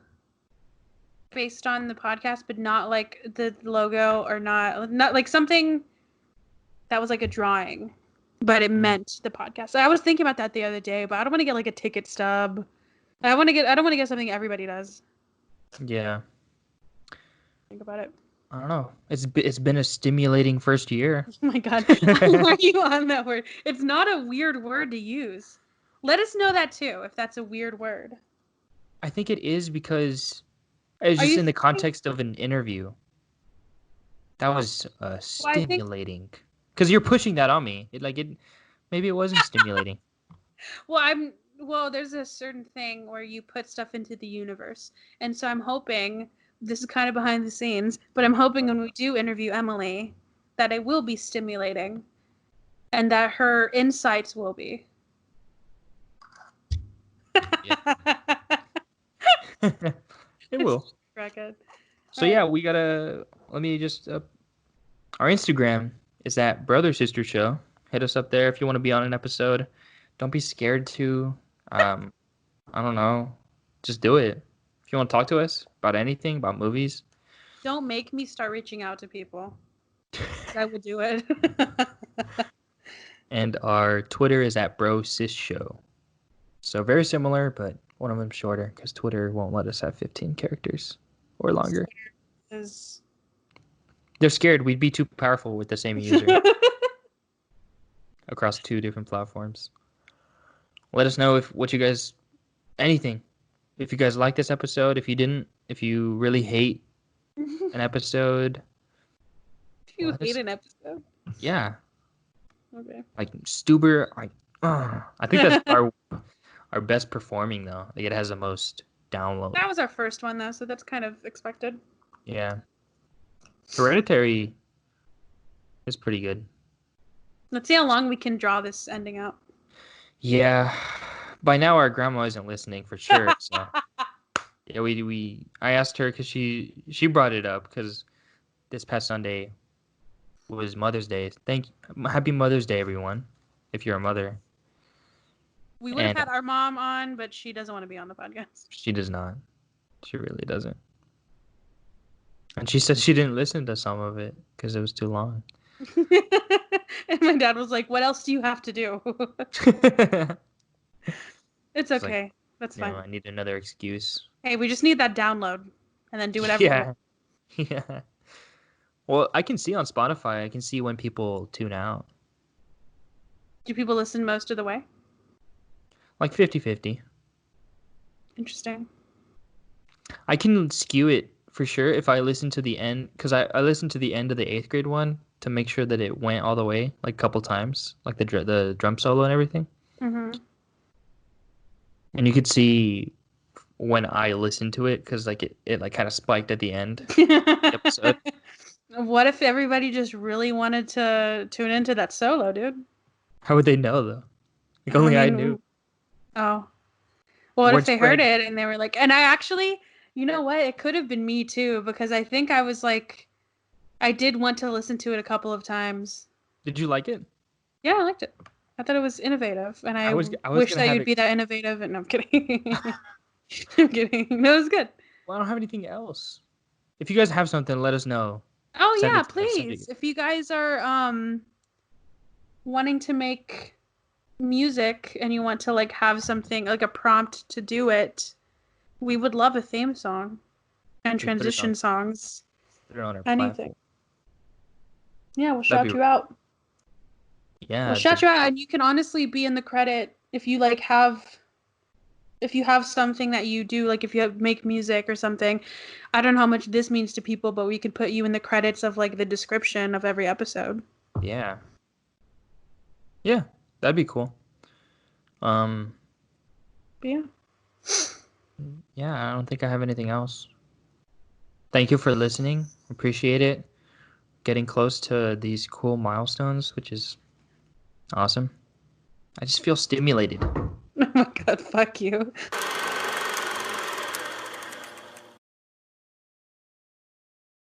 based on the podcast, but not like the logo or not like something that was like a drawing, but it meant the podcast. I was thinking about that the other day, but I don't want to get like a ticket stub. I don't want to get something everybody does. Yeah. Think about it. I don't know. It's been a stimulating first year. Oh my god. Why are you on that word? It's not a weird word to use. Let us know that too, if that's a weird word. I think it is because it's Are just you in the thinking- context of an interview. That was I think- stimulating. Because you're pushing that on me. Maybe it wasn't stimulating. Well, there's a certain thing where you put stuff into the universe. And so I'm hoping, this is kind of behind the scenes, but I'm hoping when we do interview Emalee that it will be stimulating and that her insights will be. It will. Record. So yeah, we gotta. Let me just. Our Instagram is at Brother Sister Show. Hit us up there if you want to be on an episode. Don't be scared to. I don't know. Just do it. If you want to talk to us about anything, about movies. Don't make me start reaching out to people. I will do it. And our Twitter is at Bro Sis Show. So very similar, but one of them shorter because Twitter won't let us have 15 characters or longer. Is- They're scared we'd be too powerful with the same user across 2 different platforms. Let us know what you guys, anything. If you guys like this episode, if you didn't, if you really hate an episode. If you hate an episode. Yeah. Okay. Like Stuber, I think that's our best performing though. Like it has the most download. That was our first one though, so that's kind of expected. Yeah. Hereditary is pretty good. Let's see how long we can draw this ending out. Yeah. By now our grandma isn't listening for sure. So yeah, I asked her because she brought it up because this past Sunday was Mother's Day. Happy Mother's Day, everyone, if you're a mother. We would have had our mom on, but she doesn't want to be on the podcast. She does not. She really doesn't. And she said she didn't listen to some of it because it was too long. And my dad was like, what else do you have to do? It's okay. Like, that's fine. I need another excuse. Hey, we just need that download and then do whatever. Yeah. Yeah. Well, I can see on Spotify, I can see when people tune out. Do people listen most of the way? Like 50-50. Interesting. I can skew it for sure if I listen to the end, because I listened to the end of the 8th grade one to make sure that it went all the way, like a couple times, like the drum solo and everything. Mm-hmm. And you could see when I listened to it, because like it like kind of spiked at the end of the episode. What if everybody just really wanted to tune into that solo, dude? How would they know though? Like only I knew. Oh. Well, what if Word they heard spread. it and they were like, and I actually, you know what? It could have been me too, because I think I was like, I did want to listen to it a couple of times. Did you like it? Yeah, I liked it. I thought it was innovative, and I I was wish gonna that have you'd it. be that innovative. And no, I'm kidding. I'm kidding. No, it was good. Well, I don't have anything else. If you guys have something, let us know. Oh Send yeah, it to us. Send please. it. If you guys are wanting to make music and you want to like have something like a prompt to do it, we would love a theme song and Just transition songs. put it on our Anything. platform. Yeah, we'll That'd shout be you out. We'll yeah. shout you out, and you can honestly be in the credit if you like have if you have something that you do, like if you make music or something. I don't know how much this means to people, but we could put you in the credits of like the description of every episode. Yeah. Yeah, that'd be cool. Um, But yeah. yeah, I don't think I have anything else. Thank you for listening. Appreciate it. Getting close to these cool milestones, which is awesome. I just feel stimulated. Oh my god, fuck you.